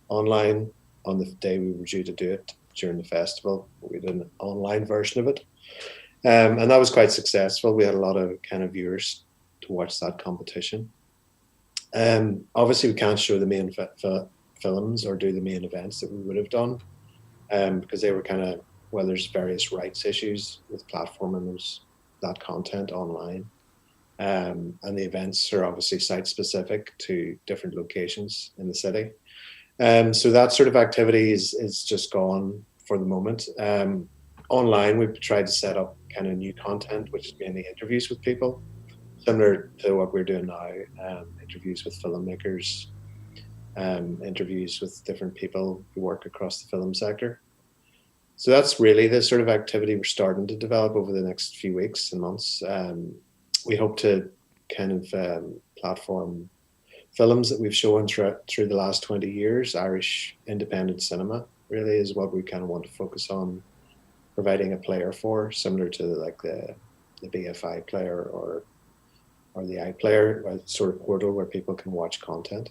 online on the day we were due to do it during the festival. We did an online version of it. And that was quite successful. We had a lot of kind of viewers to watch that competition. Obviously, we can't show the main films or do the main events that we would have done because they were kind of, well, there's various rights issues with platforming that content online. And the events are obviously site specific to different locations in the city. So that sort of activity is just gone for the moment. Online, we've tried to set up kind of new content, which is mainly interviews with people, similar to what we're doing now, interviews with filmmakers, interviews with different people who work across the film sector. So that's really the sort of activity we're starting to develop over the next few weeks and months. We hope to kind of platform films that we've shown through the last 20 years. Irish independent cinema really is what we kind of want to focus on providing a player for, similar to like the BFI player or the iPlayer, a sort of portal where people can watch content.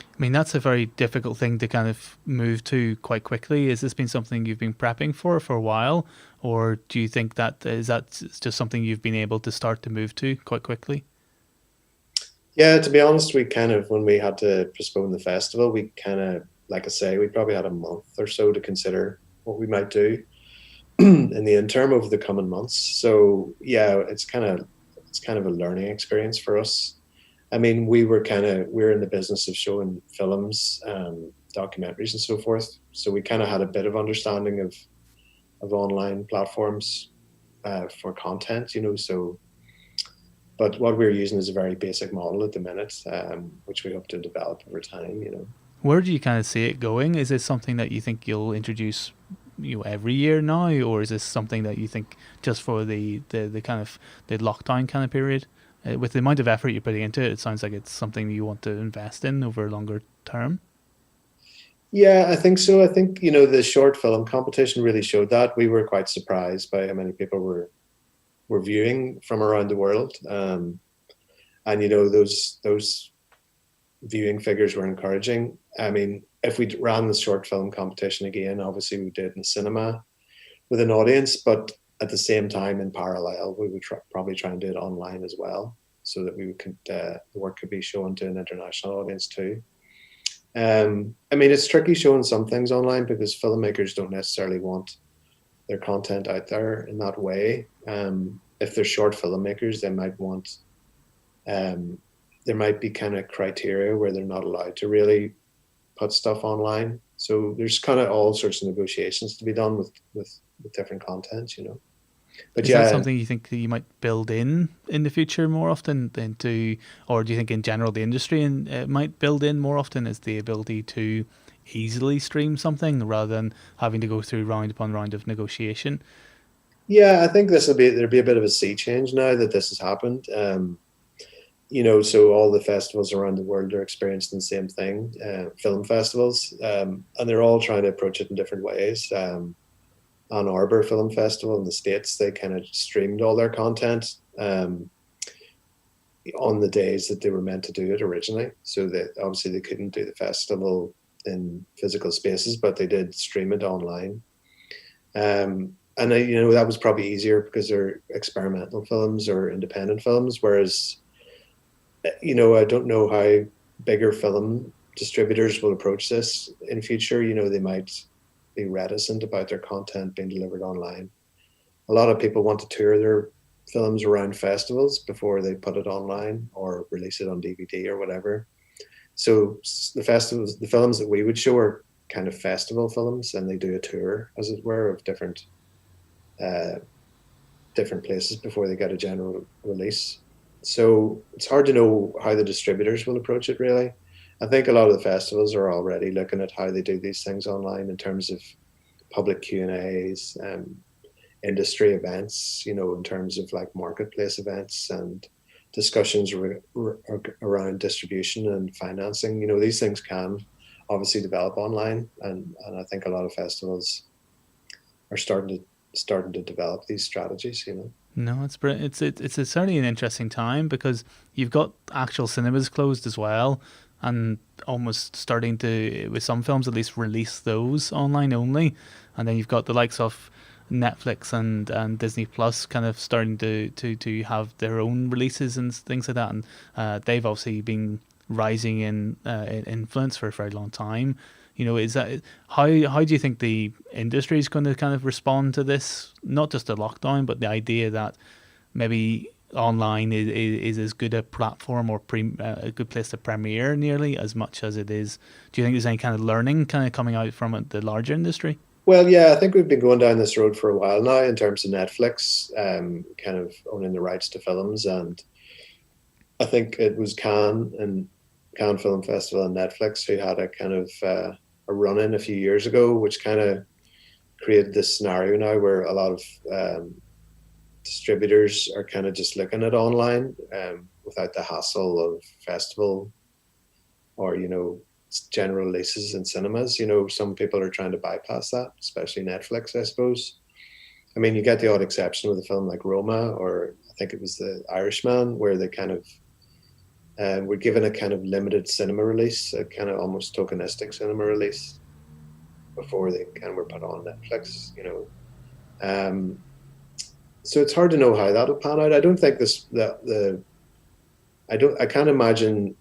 I mean, that's a very difficult thing to kind of move to quite quickly. Has this been something you've been prepping for a while, or do you think that just something you've been able to start to move to quite quickly? Yeah, to be honest, we kind of, when we had to postpone the festival, we kind of, like I say, we probably had a month or so to consider what we might do in the interim over the coming months. So yeah, it's kind of a learning experience for us. I mean, we're in the business of showing films, documentaries and so forth. So we kind of had a bit of understanding of online platforms for content, you know, so, but what we're using is a very basic model at the minute, which we hope to develop over time, you know. Where do you kind of see it going? Is this something that you think you'll introduce, you know, every year now, or is this something that you think just for the kind of the lockdown kind of period? With the amount of effort you're putting into it, it sounds like it's something you want to invest in over a longer term. Yeah, I think so. I think, you know, the short film competition really showed that. We were quite surprised by how many people were viewing from around the world. And, you know, those viewing figures were encouraging. I mean, if we ran the short film competition again, obviously we did in the cinema with an audience, but at the same time, in parallel, we would probably try and do it online as well, so that the work could be shown to an international audience too. I mean, it's tricky showing some things online because filmmakers don't necessarily want their content out there in that way. If they're short filmmakers, they might want, there might be kind of criteria where they're not allowed to really put stuff online. So there's kind of all sorts of negotiations to be done with different content, you know. But is yeah, that something you think that you might build in the future more often into, or do you think in general the industry might build in more often, is the ability to easily stream something rather than having to go through round upon round of negotiation? Yeah, I think there'll be a bit of a sea change now that this has happened. You know, so all the festivals around the world are experiencing the same thing, film festivals, and they're all trying to approach it in different ways. Ann Arbor Film Festival in the States, they kind of streamed all their content on the days that they were meant to do it originally. So that obviously they couldn't do the festival in physical spaces, but they did stream it online. And you know, that was probably easier because they're experimental films or independent films, whereas, you know, I don't know how bigger film distributors will approach this in future. You know, they might be reticent about their content being delivered online. A lot of people want to tour their films around festivals before they put it online or release it on DVD or whatever. So the films that we would show are kind of festival films, and they do a tour, as it were, of different places before they get a general release. So it's hard to know how the distributors will approach it, really. I think a lot of the festivals are already looking at how they do these things online in terms of public Q&As, industry events, you know, in terms of like marketplace events and discussions around distribution and financing. You know, these things can obviously develop online, and I think a lot of festivals are starting to develop these strategies, you know. No, it's brilliant. It's certainly an interesting time because you've got actual cinemas closed as well, and almost starting to, with some films at least, release those online only, and then you've got the likes of Netflix and Disney Plus kind of starting to have their own releases and things like that, and they've obviously been rising in influence for a very long time. You know, is that how do you think the industry is going to kind of respond to this? Not just the lockdown, but the idea that maybe online is as good a platform or a good place to premiere nearly as much as it is. Do you think there's any kind of learning kind of coming out from it, the larger industry? Well, yeah, I think we've been going down this road for a while now in terms of Netflix kind of owning the rights to films, and I think it was Cannes and Cannes Film Festival and Netflix, who had a kind of a run-in a few years ago, which kind of created this scenario now where a lot of distributors are kind of just looking at online without the hassle of festival or, general releases in cinemas. Some people are trying to bypass that, especially Netflix, I suppose. I mean, you get the odd exception with a film like Roma, or I think it was The Irishman, where they kind of were given a kind of limited cinema release, a kind of almost tokenistic cinema release before they kind of were put on Netflix, So it's hard to know how that'll pan out. I don't think I can't imagine,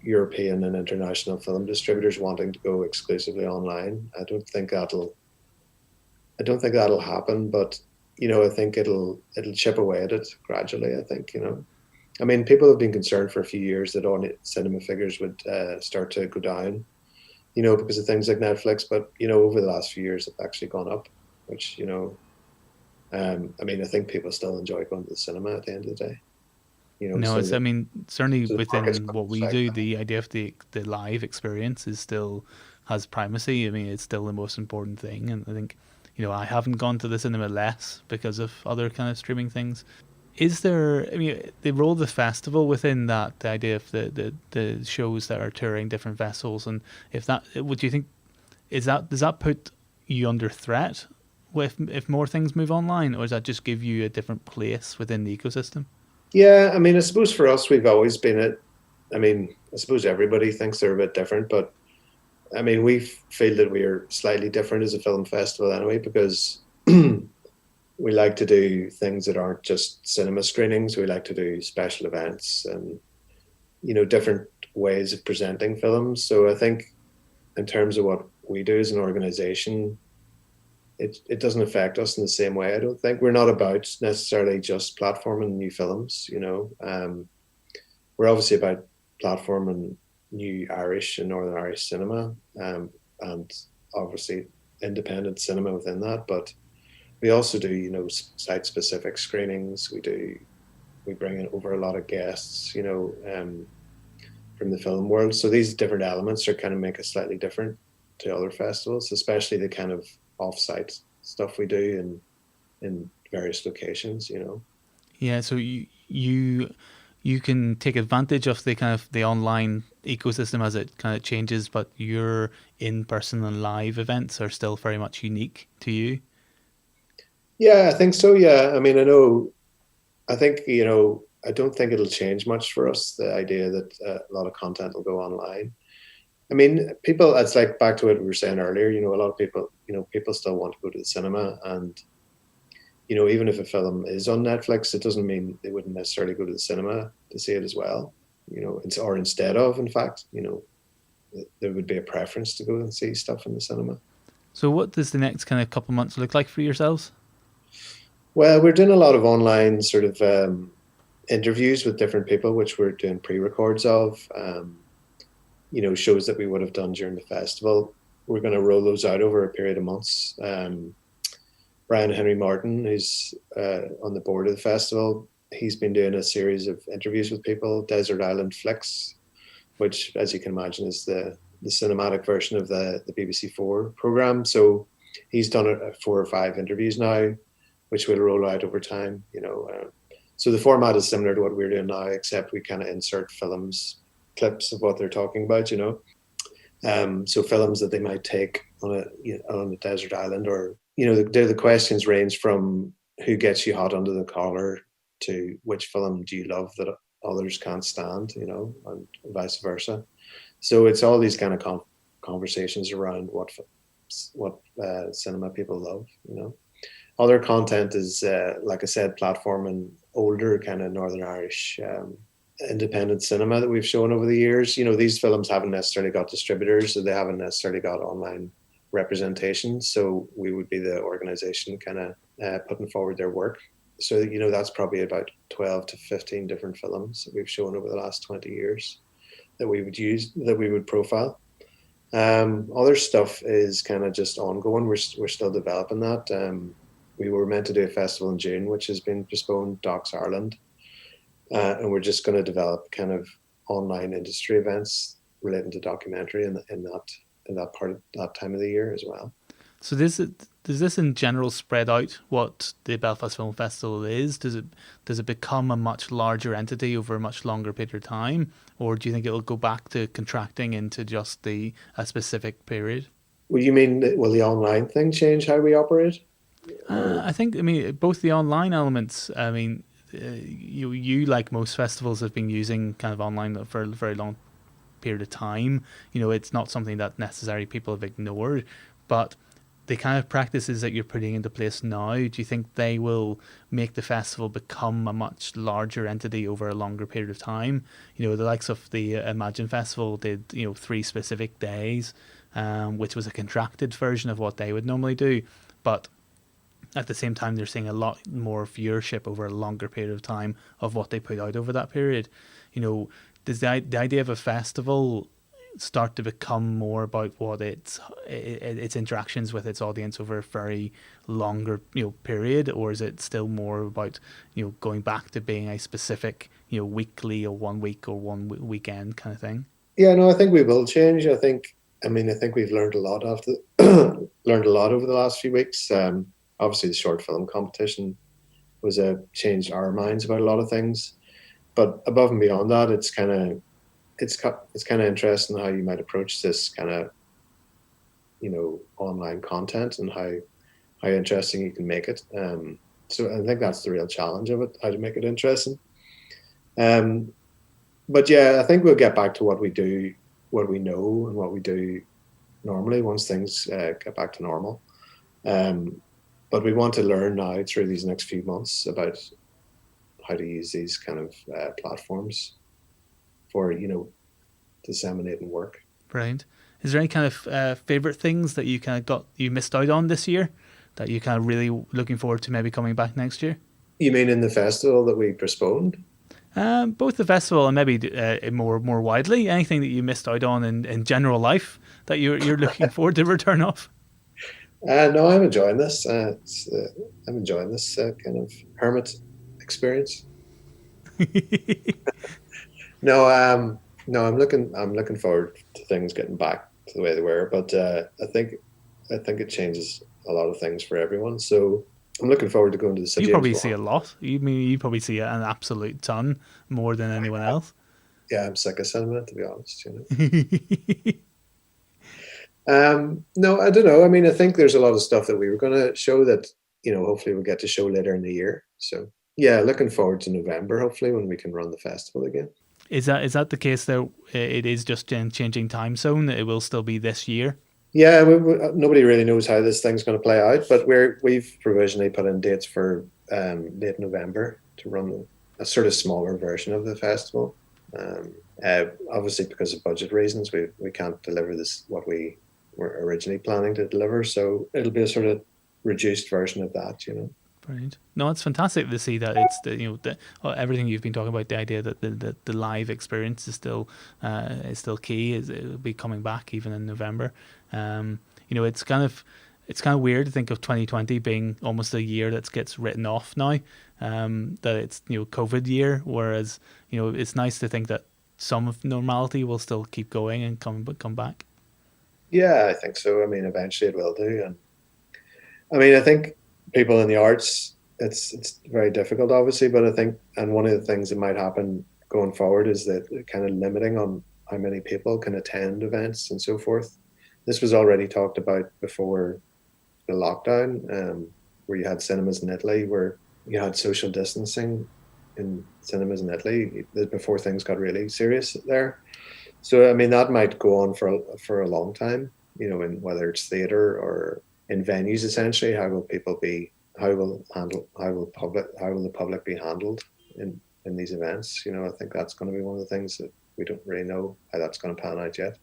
European and international film distributors wanting to go exclusively online. I don't think that'll happen, but I think it'll chip away at it gradually. I think, I mean, people have been concerned for a few years that on cinema figures would start to go down, because of things like Netflix. But over the last few years, it's actually gone up, which I mean, I think people still enjoy going to the cinema at the end of the day. No, so I mean, certainly so the within market's what we do, the idea of the live experience is still has primacy. I mean, it's still the most important thing, and I think, I haven't gone to the cinema less because of other kind of streaming things. Is there, I mean, the role of the festival within that, the idea of the shows that are touring different vessels, and if that, would you think, does that put you under threat if more things move online, or does that just give you a different place within the ecosystem? Yeah, I mean, I suppose for us, we've always been I mean, I suppose everybody thinks they're a bit different, but I mean, we feel that we're slightly different as a film festival anyway, because we like to do things that aren't just cinema screenings. We like to do special events and, different ways of presenting films. So I think in terms of what we do as an organization, it doesn't affect us in the same way. I don't think we're not about necessarily just platforming new films. We're obviously about platforming new Irish and Northern Irish cinema, and obviously independent cinema within that. But we also do, site specific screenings. We bring in over a lot of guests, from the film world. So these different elements are kind of make us slightly different to other festivals, especially the kind of off-site stuff we do in various locations. Yeah, so you can take advantage of the kind of the online ecosystem as it kind of changes, but your in-person and live events are still very much unique to you. Yeah, I think so. Yeah, I mean, I think, I don't think it'll change much for us, the idea that a lot of content will go online. I mean, it's like back to what we were saying earlier, a lot of people, people still want to go to the cinema, and, even if a film is on Netflix, it doesn't mean they wouldn't necessarily go to the cinema to see it as well, or instead of, in fact, there would be a preference to go and see stuff in the cinema. So what does the next kind of couple months look like for yourselves? Well, we're doing a lot of online sort of interviews with different people, which we're doing pre-records of. Shows that we would have done during the festival. We're going to roll those out over a period of months. Brian Henry Martin, who's on the board of the festival, he's been doing a series of interviews with people, Desert Island Flicks, which, as you can imagine, is the cinematic version of the BBC4 programme. So he's done 4 or 5 interviews now, which will roll out over time. So the format is similar to what we're doing now, except we kind of insert clips of what they're talking about, so films that they might take on a desert island, or the questions range from who gets you hot under the collar to which film do you love that others can't stand, and vice versa. So it's all these kind of conversations around what cinema people love. Other content is, like I said, platform and older kind of Northern Irish independent cinema that we've shown over the years. These films haven't necessarily got distributors, so they haven't necessarily got online representation. So we would be the organization kind of putting forward their work. So, that's probably about 12 to 15 different films that we've shown over the last 20 years that we would profile. Other stuff is kind of just ongoing. We're still developing that. We were meant to do a festival in June, which has been postponed, Docs Ireland. And we're just going to develop kind of online industry events relating to documentary in that part of that time of the year as well. So does this in general spread out what the Belfast Film Festival is? Does it become a much larger entity over a much longer period of time, or do you think it will go back to contracting into just a specific period? Well, you mean will the online thing change how we operate? I mean both the online elements. I mean, you like most festivals have been using kind of online for a very long period of time. It's not something that necessarily people have ignored, but the kind of practices that you're putting into place now, do you think they will make the festival become a much larger entity over a longer period of time? The likes of the Imagine Festival did, 3 specific days, which was a contracted version of what they would normally do. But at the same time, they're seeing a lot more viewership over a longer period of time of what they put out over that period. Does the idea of a festival start to become more about what its interactions with its audience over a very longer period, or is it still more about going back to being a specific weekly or 1 week or one weekend kind of thing? Yeah, no, I think we will change. I think we've learned a lot learned a lot over the last few weeks. Obviously, the short film competition changed our minds about a lot of things, but above and beyond that, it's kind of interesting how you might approach this kind of online content and how interesting you can make it. So I think that's the real challenge of it, how to make it interesting. But yeah, I think we'll get back to what we do, what we know, and what we do normally once things get back to normal. But we want to learn now through these next few months about how to use these kind of platforms for disseminating work. Brilliant. Is there any kind of favorite things that you missed out on this year that you kind of really looking forward to maybe coming back next year? You mean in the festival that we postponed? Both the festival and maybe more widely, anything that you missed out on in general life that you're looking forward to return of? No, I'm enjoying this. I'm enjoying this kind of hermit experience. No, no, I'm looking forward to things getting back to the way they were. But I think it changes a lot of things for everyone. So I'm looking forward to going to the city. You probably see a lot. You probably see an absolute ton more than anyone else. Yeah, I'm sick of cinema, to be honest. No, I don't know. I mean, I think there's a lot of stuff that we were going to show that hopefully we'll get to show later in the year. So yeah, looking forward to November, hopefully, when we can run the festival again. Is that the case though? It is just in changing time zone. It will still be this year. Yeah, nobody really knows how this thing's going to play out, but we've provisionally put in dates for late November to run a sort of smaller version of the festival. Obviously, because of budget reasons, we can't deliver this what we were originally planning to deliver, so it'll be a sort of reduced version of that. Brilliant. No, it's fantastic to see that it's everything you've been talking about. The idea that the live experience is still key. It'll be coming back even in November. It's kind of weird to think of 2020 being almost a year that gets written off now. That it's COVID year, whereas it's nice to think that some of normality will still keep going and come back. Yeah, I think so. I mean, eventually it will do, and I mean, I think people in the arts, it's very difficult, obviously, but I think, and one of the things that might happen going forward is that kind of limiting on how many people can attend events and so forth. This was already talked about before the lockdown, where you had cinemas in Italy, where you had social distancing in cinemas in Italy before things got really serious there. So, I mean, that might go on for a long time, in whether it's theatre or in venues. Essentially, how will the public be handled in these events? I think that's going to be one of the things that we don't really know how that's going to pan out yet.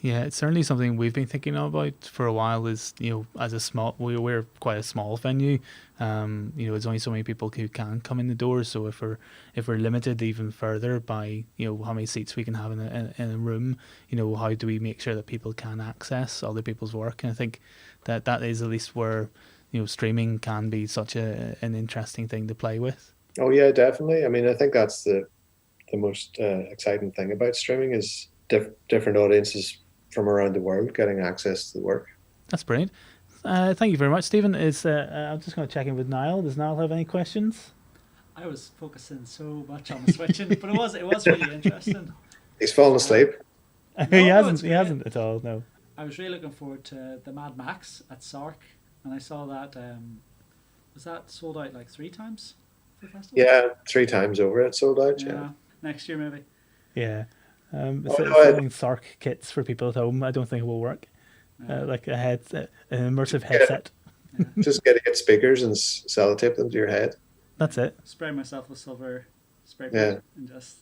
Yeah, it's certainly something we've been thinking about for a while. Is as we're quite a small venue. There's only so many people who can come in the doors. So if we're limited even further by how many seats we can have in a room, how do we make sure that people can access other people's work? And I think that is at least where streaming can be such an interesting thing to play with. Oh yeah, definitely. I mean, I think that's the the most exciting thing about streaming is different audiences from around the world getting access to the work. That's brilliant. Thank you very much, Stephen. I'm just going to check in with Niall. Does Niall have any questions? I was focusing so much on the switching, but it was really interesting. He's fallen asleep. He hasn't at all. No. I was really looking forward to the Mad Max at Sark, and I saw that was that sold out like 3 times for the festival? Yeah, 3 times over it sold out. Yeah. Next year maybe. Yeah. Selling Sark kits for people at home, I don't think it will work. Like an immersive headset. Yeah. Just get speakers and sellotape them to your head. That's it. Spray myself with silver spray paint and just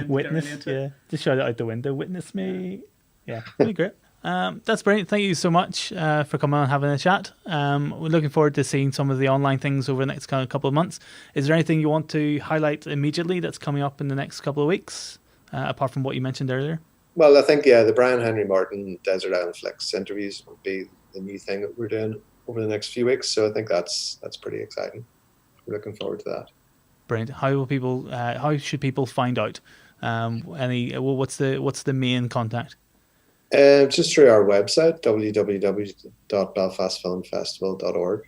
witness. Just shout it out the window. Witness me. Yeah, really great. That's brilliant. Thank you so much for coming on and having a chat. We're looking forward to seeing some of the online things over the next couple of months. Is there anything you want to highlight immediately that's coming up in the next couple of weeks, apart from what you mentioned earlier? Well, I think, the Brian Henry Martin Desert Island Flicks interviews will be the new thing that we're doing over the next few weeks. So I think that's pretty exciting. We're looking forward to that. Brilliant. How should people find out? What's the main contact? Just through our website, www.belfastfilmfestival.org,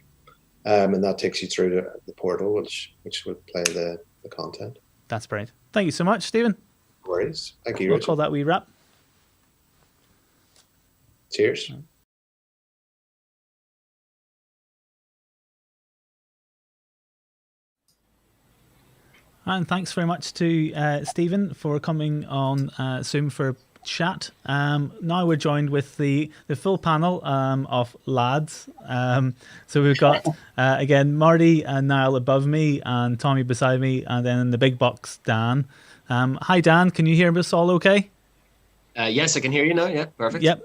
and that takes you through the portal, which would play the content. That's brilliant. Thank you so much, Stephen. No worries. Thank you, We'll Richard. call that wee wrap. Cheers. And thanks very much to Stephen for coming on Zoom for a chat. Now we're joined with the full panel of lads. So we've got, again, Marty and Niall above me and Tommy beside me, and then in the big box, Dan. Hi, Dan. Can you hear us all okay? Yes, I can hear you now. Yeah, perfect. Yep.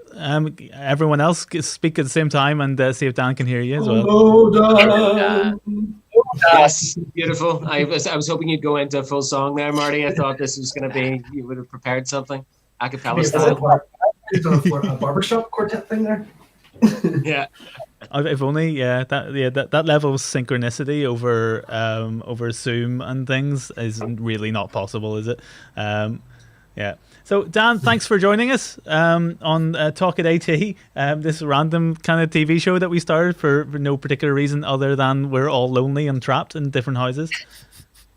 Everyone else speak at the same time and see if Dan can hear you as well. Hello, Dan. Yes, beautiful. I was hoping you'd go into a full song there, Marty. I thought this was going to be, you would have prepared something a cappella style. You've done a barbershop quartet thing there. Yeah. If only, that level of synchronicity over Zoom and things is really not possible, is it? Yeah. So Dan, thanks for joining us on Talk at AT, this random kind of TV show that we started for no particular reason other than we're all lonely and trapped in different houses.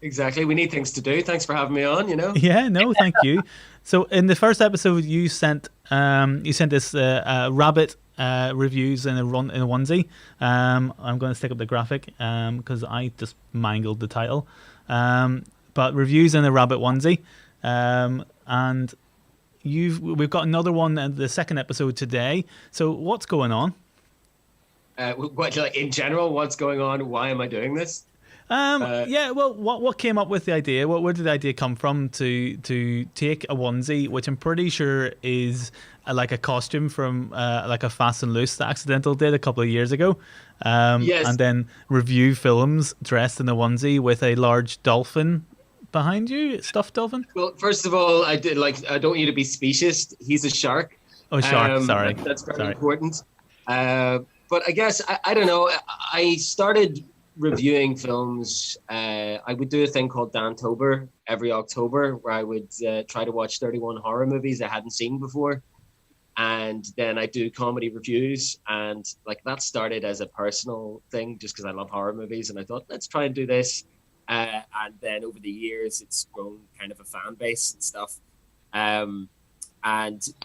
Exactly. We need things to do. Thanks for having me on. Yeah. No, thank you. So in the first episode, you sent this rabbit reviews in a onesie. I'm going to stick up the graphic because I just mangled the title. But reviews in a rabbit onesie. And we've got another one in the second episode today. So what's going on? In general, what's going on? Why am I doing this? Well, what came up with the idea? Where did the idea come from to take a onesie, which I'm pretty sure is like a costume from like a Fast and Loose that Accidental did a couple of years ago, yes. And then review films dressed in a onesie with a large dolphin behind you, stuffed dolphin? Well, first of all, I don't want you to be specious. He's a shark. Oh, shark. Sorry. That's very important. But I guess, I don't know. I started reviewing films. I would do a thing called Dantober every October where I would try to watch 31 horror movies I hadn't seen before. And then I do comedy reviews. And that started as a personal thing just because I love horror movies. And I thought, let's try and do this. And then over the years, it's grown kind of a fan base and stuff. And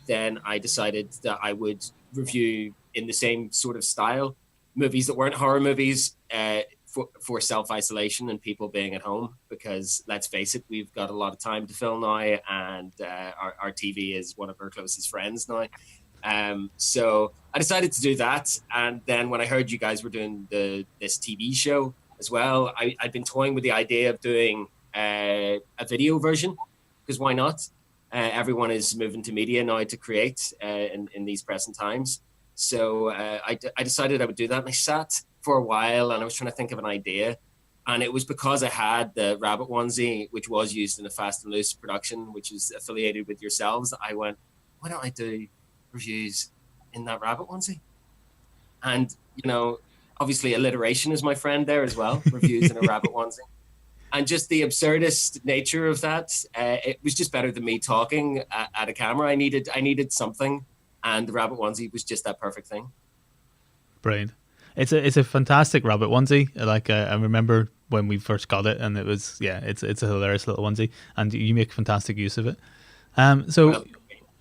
then I decided that I would review in the same sort of style movies that weren't horror movies for self-isolation and people being at home. Because let's face it, we've got a lot of time to fill now, and our TV is one of our closest friends now. So I decided to do that. And then when I heard you guys were doing this TV show as well, I'd been toying with the idea of doing a video version, because why not? Everyone is moving to media now to create in these present times. So I decided I would do that, and I sat for a while and I was trying to think of an idea. And it was because I had the rabbit onesie, which was used in a Fast and Loose production, which is affiliated with yourselves. I went, why don't I do reviews in that rabbit onesie? And, obviously alliteration is my friend there as well. Reviews in a rabbit onesie. and just the absurdist nature of that, it was just better than me talking at a camera. I needed something, and the rabbit onesie was just that perfect thing. Brilliant. It's a fantastic rabbit onesie. Like I remember when we first got it, and it was it's a hilarious little onesie, and you make fantastic use of it.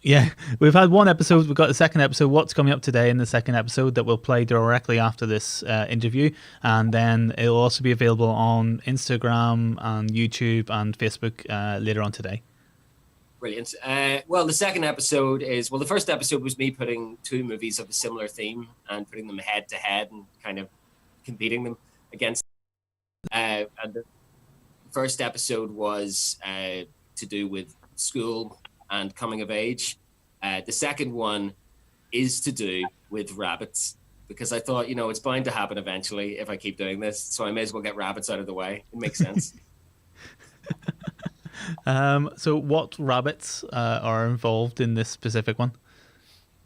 Yeah, we've had one episode. We've got the second episode. What's coming up today in the second episode that will play directly after this interview, and then it'll also be available on Instagram and YouTube and Facebook later on today. Brilliant. Well, the second episode is, the first episode was me putting two movies of a similar theme and putting them head to head and kind of competing them against. And the first episode was to do with school and coming of age. The second one is to do with rabbits, because I thought, it's bound to happen eventually if I keep doing this, so I may as well get rabbits out of the way. It makes sense. So what rabbits are involved in this specific one?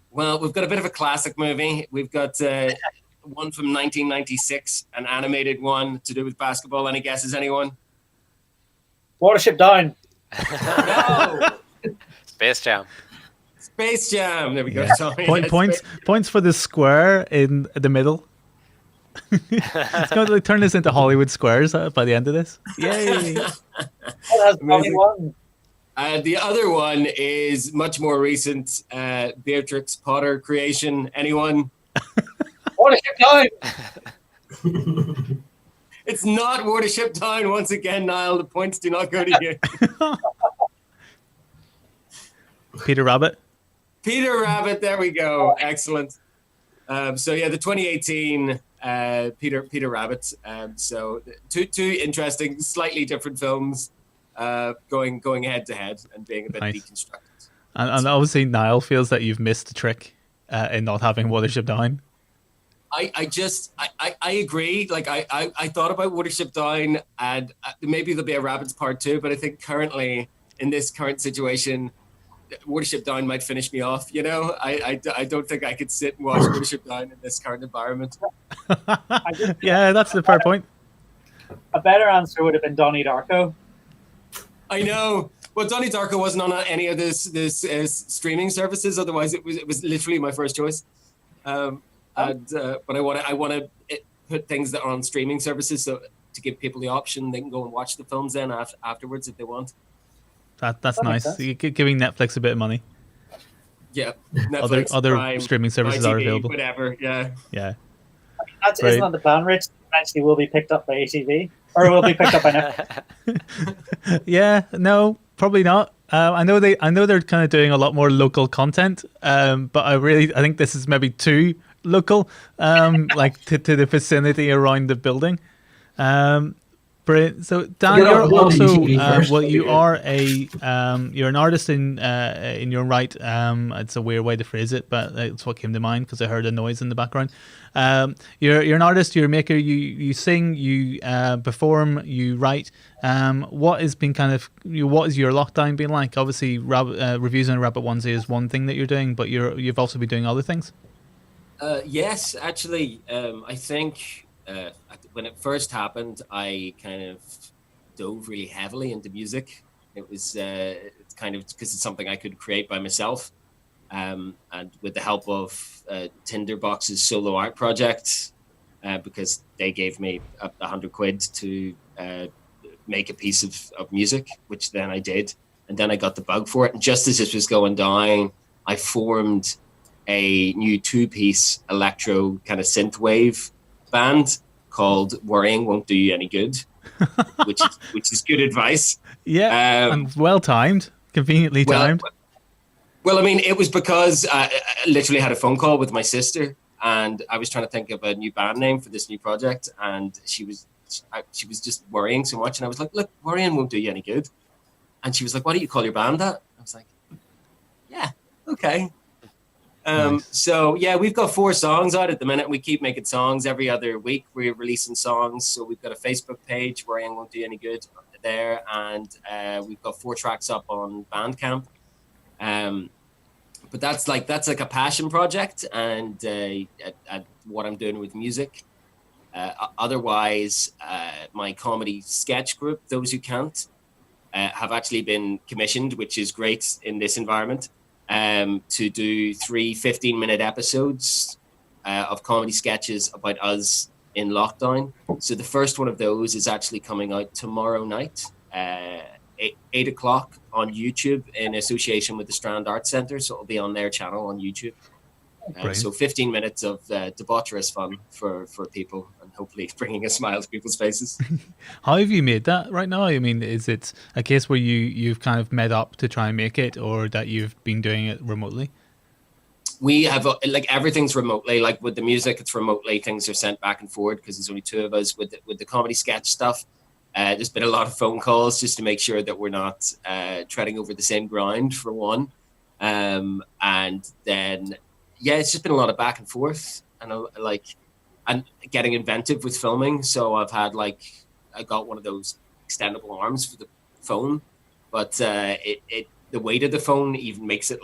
Well, we've got a bit of a classic movie. We've got one from 1996, an animated one to do with basketball. Any guesses, anyone? Watership Down. No! Space Jam. Space Jam. There we go. Yeah. Sorry. Points for the square in the middle. It's going to turn this into Hollywood squares by the end of this. Yay! That's only one. The other one is much more recent. Beatrix Potter creation. Anyone? Watership Down. It's not Watership Down. Once again, Niall, the points do not go to you. Peter Rabbit. Peter Rabbit. There we go. Excellent. The 2018 Peter Rabbit. So two interesting, slightly different films, going head to head and being a bit deconstructed. And obviously, Niall feels that you've missed the trick in not having Watership Down. I agree. Like I thought about Watership Down, and maybe there'll be a Rabbits Part 2, but I think currently in this current situation, Watership Down might finish me off. I don't think I could sit and watch Watership Down in this current environment. Yeah, that's the fair point. A better answer would have been Donnie Darko. I know. Well, Donnie Darko wasn't on any of this streaming services. Otherwise, it was literally my first choice. But I want to put things that are on streaming services, so to give people the option, they can go and watch the films then afterwards if they want. That's nice. You're giving Netflix a bit of money. Yeah, Netflix, other Prime, streaming services ITV, are available. Whatever, yeah. That isn't on the plan, Rich. Eventually, will be picked up by ATV, or will be picked up by Netflix. Yeah, no, probably not. I know they're kind of doing a lot more local content, but I think this is maybe too local, like to the vicinity around the building. Brilliant. So Dan, you're also you are you're an artist in your own right. It's a weird way to phrase it, but it's what came to mind because I heard a noise in the background. You're an artist. You're a maker. You sing. You perform. You write. What has been what is your lockdown been like? Obviously, reviews on Rabbit Onesie is one thing that you're doing, but you've also been doing other things. Yes, actually, I think. When it first happened, I kind of dove really heavily into music. It was it's kind of because it's something I could create by myself, and with the help of Tinderbox's solo art project, because they gave me £100 to make a piece of music, which then I did, and then I got the bug for it. And just as this was going down, I formed a new 2-piece electro kind of synthwave band called Worrying Won't Do You Any Good, which is good advice. Yeah, and well timed, conveniently timed. Well, I mean, it was because I literally had a phone call with my sister, and I was trying to think of a new band name for this new project, and she was just worrying so much, and I was like, look, worrying won't do you any good. And she was like, why don't you call your band that? I was like, yeah, okay. Nice. So yeah, we've got 4 songs out at the minute. We keep making songs every other week. We're releasing songs. So we've got a Facebook page, Worrying Won't Do You Any Good, there, and we've got 4 tracks up on Bandcamp. But that's like a passion project, and at what I'm doing with music. Otherwise, my comedy sketch group, Those Who Can't, have actually been commissioned, which is great in this environment, to do 3 15-minute episodes of comedy sketches about us in lockdown. So the first one of those is actually coming out tomorrow night, 8 o'clock on YouTube in association with the Strand Arts Centre. So it'll be on their channel on YouTube. So 15 minutes of debaucherous fun for people, and hopefully bringing a smile to people's faces. How have you made that right now? I mean, is it a case where you've kind of met up to try and make it, or that you've been doing it remotely? We have like everything's remotely. Like with the music, it's remotely. Things are sent back and forward because there's only 2 of us. With the comedy sketch stuff, there's been a lot of phone calls just to make sure that we're not treading over the same ground, for one, and then. Yeah, it's just been a lot of back and forth, and getting inventive with filming. So I've had I got one of those extendable arms for the phone, but the weight of the phone even makes it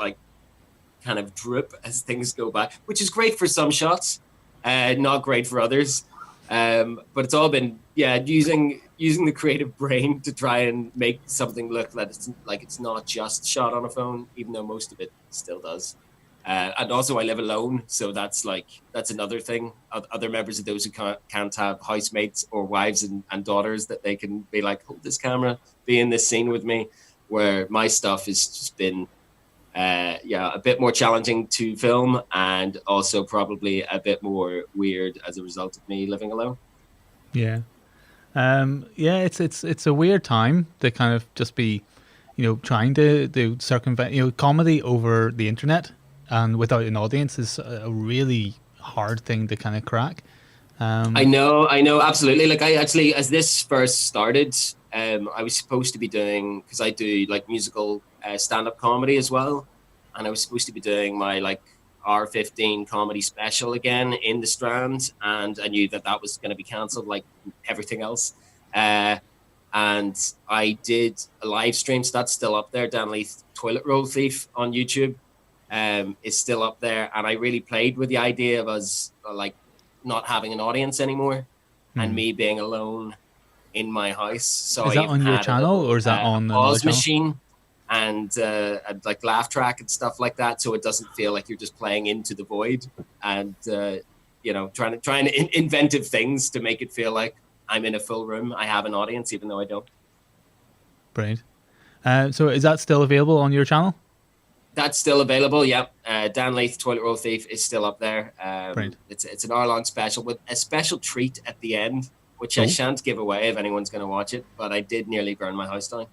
kind of drip as things go by, which is great for some shots, not great for others. But it's all been using the creative brain to try and make something look like it's not just shot on a phone, even though most of it still does. And also I live alone, so that's another thing. Other members of Those Who Can't have housemates or wives and daughters that they can be like, hold this camera, be in this scene with me, where my stuff has just been a bit more challenging to film, and also probably a bit more weird as a result of me living alone. It's a weird time to kind of just be trying to circumvent comedy over the internet and without an audience is a really hard thing to kind of crack. I know, absolutely. Like I actually, as this first started, I was supposed to be doing, because I do musical stand-up comedy as well, and I was supposed to be doing my R15 comedy special again in the Strand, and I knew that was going to be cancelled like everything else. And I did a live stream, so that's still up there. Dan Leith Toilet Roll Thief on YouTube is still up there, and I really played with the idea of us not having an audience anymore and me being alone in my house. So is that on your channel, or is that on the pause machine and laugh track and stuff like that, so it doesn't feel like you're just playing into the void, and trying inventive things to make it feel like I'm in a full room, I have an audience, even though I don't. Brilliant. So is that still available on your channel? That's still available, yeah. Dan Leith, Toilet Roll Thief, is still up there. It's an hour-long special with a special treat at the end, which I shan't give away if anyone's going to watch it, but I did nearly burn my house down.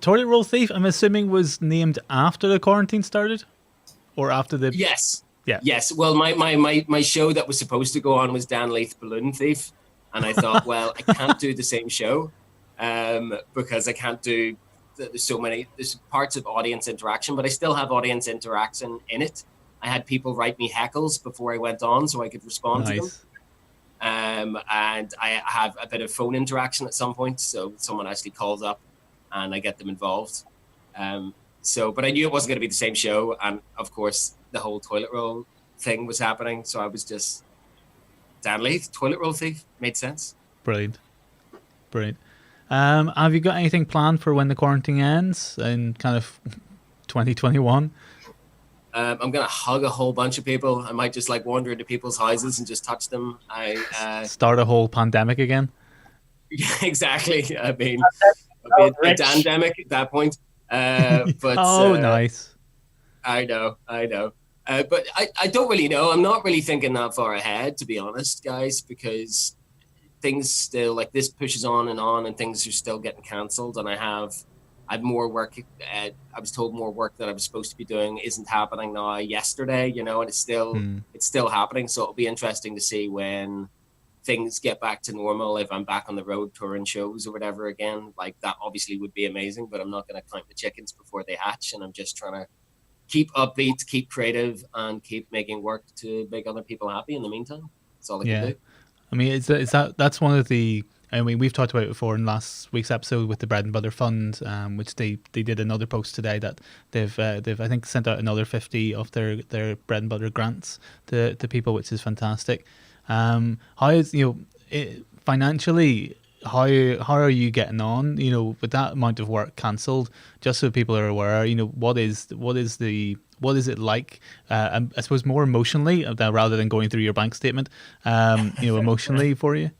Toilet Roll Thief, I'm assuming, was named after the quarantine started? Or after the... Yes. Yeah. Yes. Well, my show that was supposed to go on was Dan Leith Balloon Thief, and I thought, well, I can't do the same show because I can't do... There's parts of audience interaction, but I still have audience interaction in it. I had people write me heckles before I went on so I could respond to them. And I have a bit of phone interaction at some point, so someone actually calls up and I get them involved. But I knew it wasn't going to be the same show, and of course the whole toilet roll thing was happening, so I was just Dan Leith, Toilet Roll Thief. Made sense. Brilliant. Have you got anything planned for when the quarantine ends in kind of 2021? I'm going to hug a whole bunch of people. I might just wander into people's houses and just touch them. Start a whole pandemic again? Yeah, exactly. I mean, a dandemic at that point. But nice. I know. But I don't really know. I'm not really thinking that far ahead, to be honest, guys, because things still this pushes on, and things are still getting cancelled, and I have more work. I was told more work that I was supposed to be doing isn't happening now yesterday, and it's still happening. So it'll be interesting to see when things get back to normal, if I'm back on the road touring shows or whatever again. That obviously would be amazing, but I'm not going to count the chickens before they hatch, and I'm just trying to keep upbeat, keep creative, and keep making work to make other people happy in the meantime. That's all I can do. I mean, that's one of the I mean, we've talked about it before in last week's episode with the Bread and Butter Fund, which they did another post today that they've I think sent out another 50 of their Bread and Butter grants to people, which is fantastic. How is financially? How are you getting on? With that amount of work cancelled, just so people are aware. What is it like? I suppose more emotionally rather than going through your bank statement. Emotionally for you.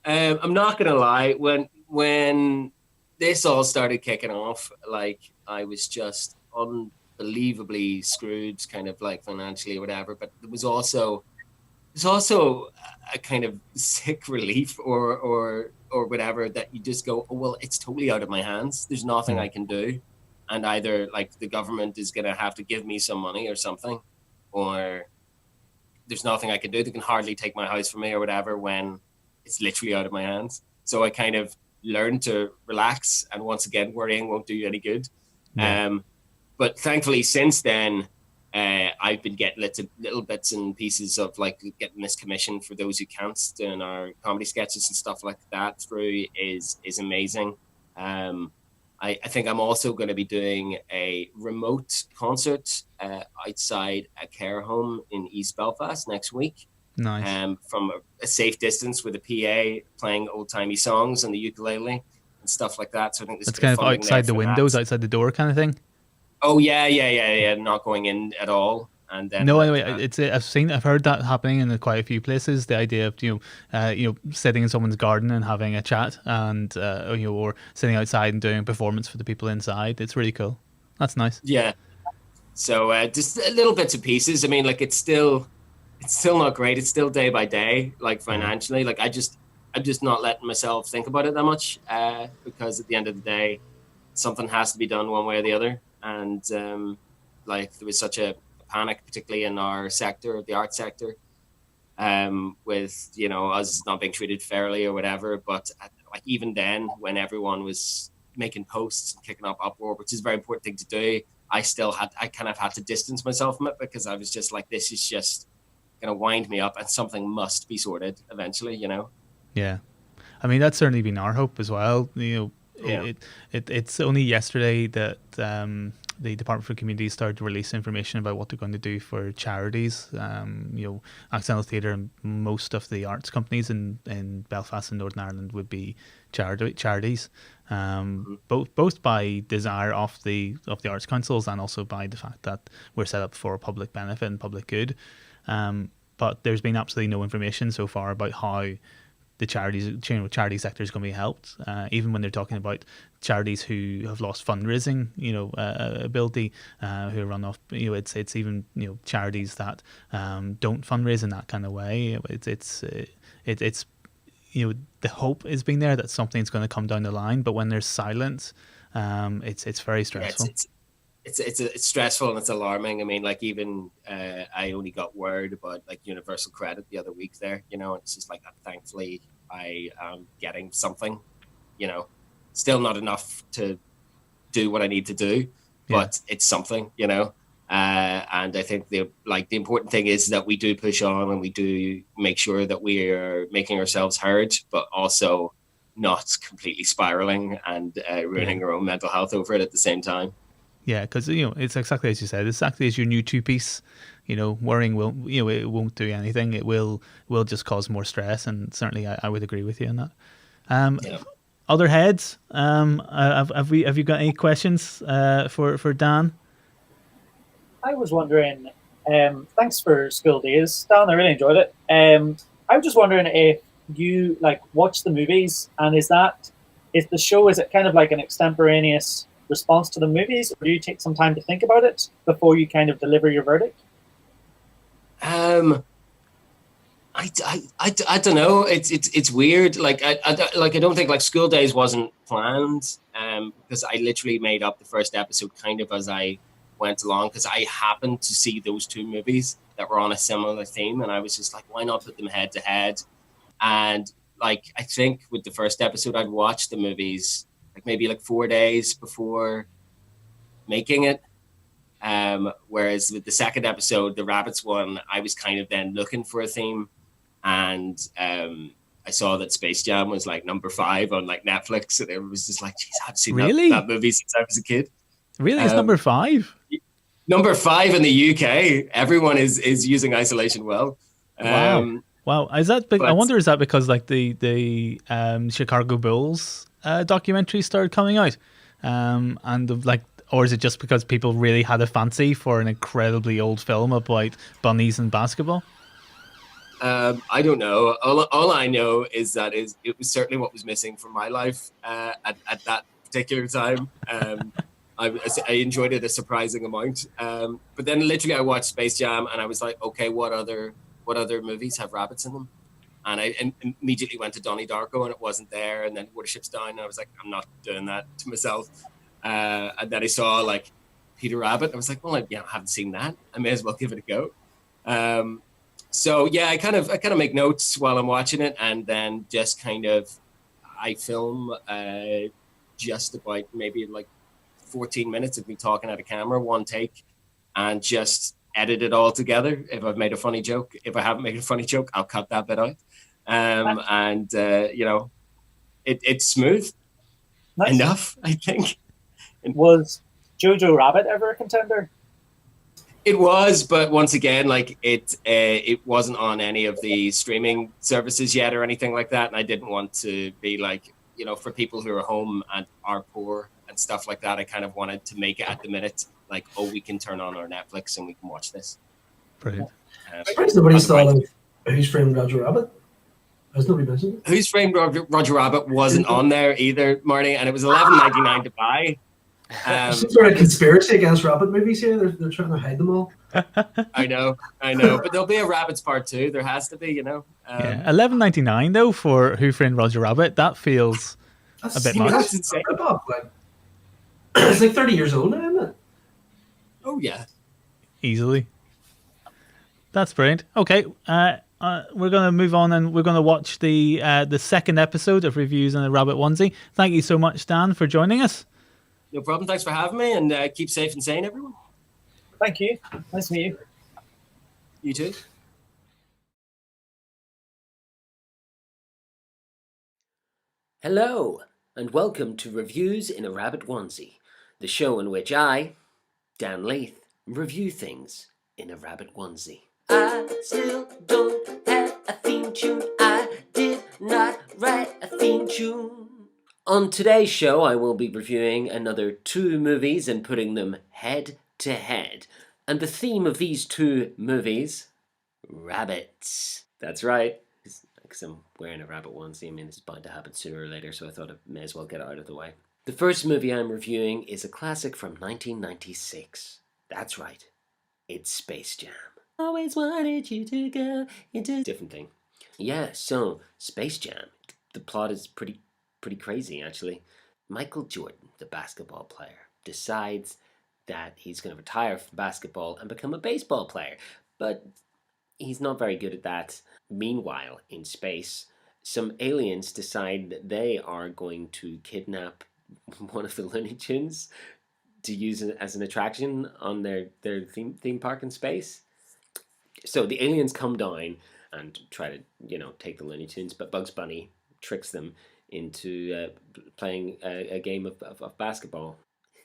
I'm not gonna lie. When this all started kicking off, like I was just unbelievably screwed, kind of like financially or whatever. But there's also a kind of sick relief or whatever that you just go, oh well, it's totally out of my hands. There's nothing I can do, and either like the government is gonna have to give me some money or something, or there's nothing I can do. They can hardly take my house from me or whatever when it's literally out of my hands. So I kind of learned to relax, and once again, worrying won't do you any good. Yeah. But thankfully, since then, I've been getting little bits and pieces of like getting this commission for those who can't, doing our comedy sketches and stuff like that through is amazing. I think I'm also going to be doing a remote concert outside a care home in East Belfast next week. Nice. From a safe distance with a PA playing old-timey songs and the ukulele and stuff like that. So I think it's kind of outside the windows, outside the door kind of thing. Oh yeah, not going in at all. And then no, anyway, I've heard that happening in quite a few places. The idea of sitting in someone's garden and having a chat, and or sitting outside and doing a performance for the people inside. It's really cool. That's nice. Yeah. So just little bits and pieces. I mean, like it's still not great. It's still day by day, like financially. Like I'm just not letting myself think about it that much because at the end of the day, something has to be done one way or the other. And like there was such a panic, particularly in our sector, the art sector, with us not being treated fairly or whatever. But like even then, when everyone was making posts and kicking up uproar, which is a very important thing to do, I kind of had to distance myself from it because I was just like, this is just going to wind me up, and something must be sorted eventually. Yeah, I mean that's certainly been our hope as well. It's only yesterday that the Department for Communities started to release information about what they're going to do for charities. Accidental Theatre and most of the arts companies in Belfast and Northern Ireland would be charities, both by desire of the arts councils and also by the fact that we're set up for public benefit and public good. But there's been absolutely no information so far about how the charity sector is going to be helped, even when they're talking about charities who have lost fundraising, ability, who run off. It's even charities that don't fundraise in that kind of way. It's the hope is being there that something's going to come down the line, but when there's silence, it's very stressful. Yeah, it's stressful and it's alarming. I mean, like even I only got word about like universal credit the other week there, it's just like, thankfully I am getting something, still not enough to do what I need to do, but it's something, and I think the important thing is that we do push on and we do make sure that we are making ourselves heard, but also not completely spiraling and ruining our own mental health over it at the same time. Yeah, because it's exactly as you said. It's exactly as your new two-piece. Worrying will it won't do anything. It will just cause more stress, and certainly I would agree with you on that. Other heads, have you got any questions for Dan? I was wondering. Thanks for School Days, Dan. I really enjoyed it. I was just wondering if you watch the movies, and is the show, is it kind of like an extemporaneous response to the movies, or do you take some time to think about it before you kind of deliver your verdict? I don't know. It's weird. I don't think School Days wasn't planned because I literally made up the first episode kind of as I went along, because I happened to see those two movies that were on a similar theme, and I was just like, why not put them head to head? And I think with the first episode, I'd watched the movies maybe 4 days before making it. Whereas with the second episode, the rabbits one, I was kind of then looking for a theme, and I I saw that Space Jam was like number 5 on like Netflix, and it was just like, geez, I've seen Really? that movie since I was a kid. Really, it's number 5. Number 5 in the UK. Everyone is using Isolation well. Wow. Is that? I wonder, is that because like the Chicago Bulls documentary started coming out, and like, or is it just because people really had a fancy for an incredibly old film about bunnies and basketball? I don't know. All I know is that it was certainly what was missing from my life at that particular time. I enjoyed it a surprising amount. But then literally I watched Space Jam and I was like, okay, what other movies have rabbits in them? And I immediately went to Donnie Darko and it wasn't there. And then Watership's Down and I was like, I'm not doing that to myself. And then I saw like Peter Rabbit. I was like, well, I haven't seen that. I may as well give it a go. So yeah, I kind of make notes while I'm watching it, and then just I film just about maybe like 14 minutes of me talking at a camera, one take, and just edit it all together. If I've made a funny joke, if I haven't made a funny joke, I'll cut that bit out. It's smooth enough, I think. Was Jojo Rabbit ever a contender? It was, but once again, like it wasn't on any of the streaming services yet or anything like that. And I didn't want to be like, for people who are home and are poor and stuff like that, I kind of wanted to make it at the minute, like, oh, we can turn on our Netflix and we can watch this. Brilliant. Nobody saw Who's Framed Roger Rabbit? Has nobody mentioned it? Who's Framed Roger Rabbit wasn't on there either, Marty, and it was $11.99 to buy. Some sort of conspiracy against rabbit movies here. They're trying to hide them all. I know, but there'll be a Rabbits Part 2. There has to be, $11.99 though for Who Framed Roger Rabbit. That feels a bit much. That's insane. It's like 30 years old now, isn't it? Oh yeah, easily. That's brilliant. Okay, we're going to move on and we're going to watch the second episode of Reviews in a Rabbit Onesie. Thank you so much, Dan, for joining us. No problem. Thanks for having me, and keep safe and sane, everyone. Thank you. Nice to meet you. You too. Hello, and welcome to Reviews in a Rabbit Onesie, the show in which I, Dan Leith, review things in a rabbit onesie. I still don't have a theme tune. I did not write a theme tune. On today's show, I will be reviewing another 2 movies and putting them head to head. And the theme of these 2 movies, rabbits. That's right, because I'm wearing a rabbit onesie. I mean, it's bound to happen sooner or later, so I thought I may as well get it out of the way. The first movie I'm reviewing is a classic from 1996. That's right, it's Space Jam. Always wanted you to go into... Different thing. Yeah, so, Space Jam. The plot is pretty crazy, actually. Michael Jordan, the basketball player, decides that he's going to retire from basketball and become a baseball player. But he's not very good at that. Meanwhile, in space, some aliens decide that they are going to kidnap one of the Looney Tunes to use it as an attraction on their theme park in space. So the aliens come down and try to, take the Looney Tunes, but Bugs Bunny tricks them into playing a game of basketball.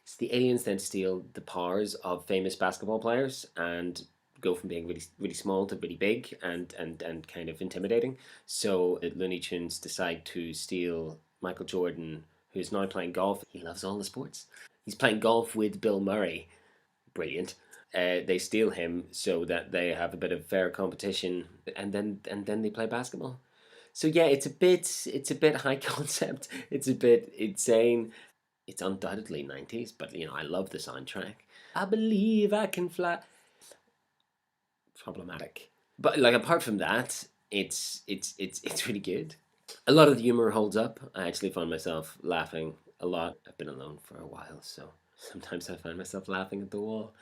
So the aliens then steal the powers of famous basketball players and go from being really, really small to really big and kind of intimidating. So the Looney Tunes decide to steal Michael Jordan, who's now playing golf. He loves all the sports. He's playing golf with Bill Murray. Brilliant. They steal him so that they have a bit of fair competition, and then they play basketball. So yeah, it's a bit high concept. It's a bit insane. It's undoubtedly 90s, but I love the soundtrack. I believe I can fly. Problematic, but apart from that, it's really good. A lot of the humor holds up. I actually find myself laughing a lot. I've been alone for a while, so sometimes I find myself laughing at the wall.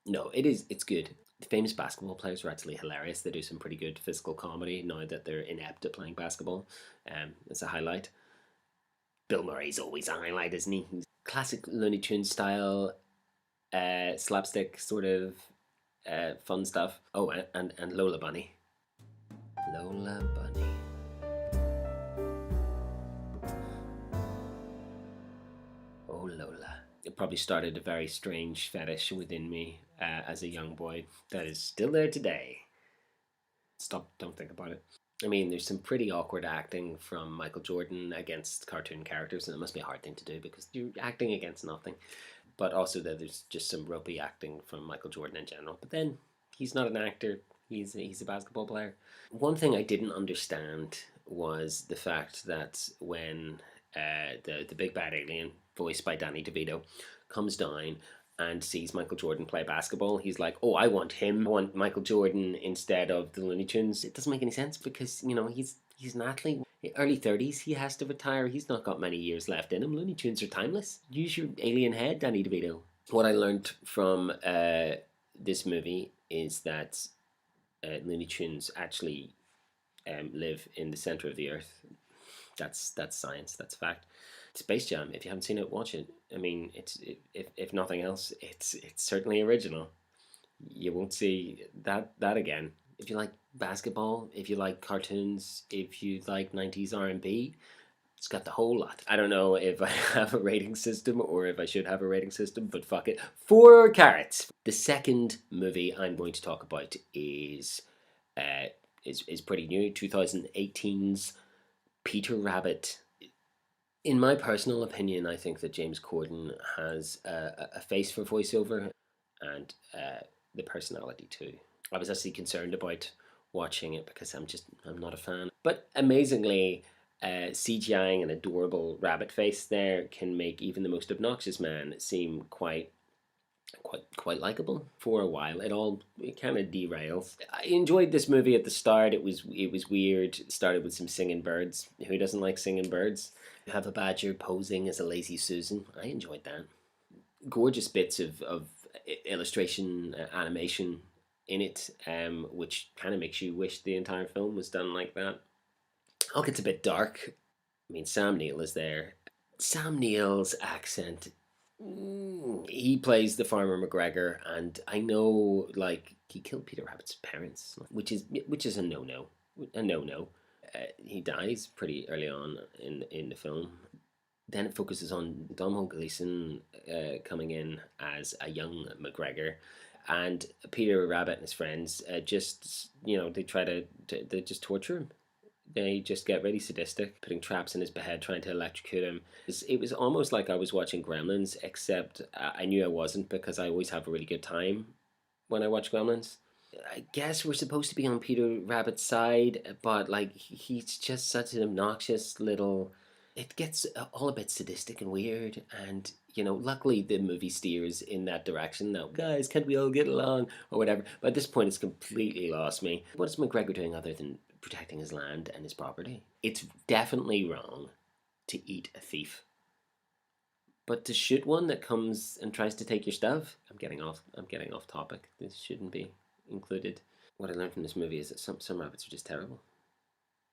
No, it's good. The famous basketball players are actually hilarious. They do some pretty good physical comedy now that they're inept at playing basketball. It's a highlight. Bill Murray's always a highlight, isn't he? Classic Looney Tunes style, slapstick sort of fun stuff. Oh, and Lola Bunny. Lola Bunny. Oh, Lola. It probably started a very strange fetish within me as a young boy that is still there today. Don't think about it. I mean, there's some pretty awkward acting from Michael Jordan against cartoon characters, and it must be a hard thing to do because you're acting against nothing. But also, there's just some ropey acting from Michael Jordan in general. But then, he's not an actor, he's a basketball player. One thing I didn't understand was the fact that when the big bad alien, voiced by Danny DeVito, comes down and sees Michael Jordan play basketball, he's like, oh, I want him. I want Michael Jordan instead of the Looney Tunes. It doesn't make any sense because, you know, he's an athlete. Early 30s, he has to retire. He's not got many years left in him. Looney Tunes are timeless. Use your alien head, Danny DeVito. What I learned from this movie is that Looney Tunes actually live in the center of the earth. That's science. That's fact. Space Jam. If you haven't seen it, watch it. I mean, if nothing else, it's certainly original. You won't see that again. If you like basketball, if you like cartoons, if you like 90s R&B, it's got the whole lot. I don't know if I have a rating system or if I should have a rating system, but fuck it. 4 carrots. The second movie I'm going to talk about is pretty new. 2018's Peter Rabbit. In my personal opinion, I think that James Corden has a face for voiceover and the personality too. I was actually concerned about watching it because I'm not a fan. But amazingly, CGIing an adorable rabbit face there can make even the most obnoxious man seem quite likable for a while. It kind of derails. I enjoyed this movie at the start. It was weird. It started with some singing birds. Who doesn't like singing birds? You have a badger posing as a lazy Susan. I enjoyed that. Gorgeous bits of illustration, animation in it, which kind of makes you wish the entire film was done like that. Oh, it's a bit dark. I mean, Sam Neill is there. Sam Neill's accent, he plays the farmer McGregor, and I know, like, he killed Peter Rabbit's parents, which is a no-no. He dies pretty early on in the film. Then it focuses on Domhnall Gleeson coming in as a young McGregor, and Peter Rabbit and his friends they just torture him. They just get really sadistic, putting traps in his head, trying to electrocute him. It was almost like I was watching Gremlins, except I knew I wasn't because I always have a really good time when I watch Gremlins. I guess we're supposed to be on Peter Rabbit's side, but like he's just such an obnoxious little. It gets all a bit sadistic and weird, and luckily the movie steers in that direction. Now, guys, can't we all get along or whatever? But at this point, it's completely lost me. What is McGregor doing other than protecting his land and his property? It's definitely wrong to eat a thief, but to shoot one that comes and tries to take your stuff. I'm getting off topic. This shouldn't be included. What I learned from this movie is that some rabbits are just terrible.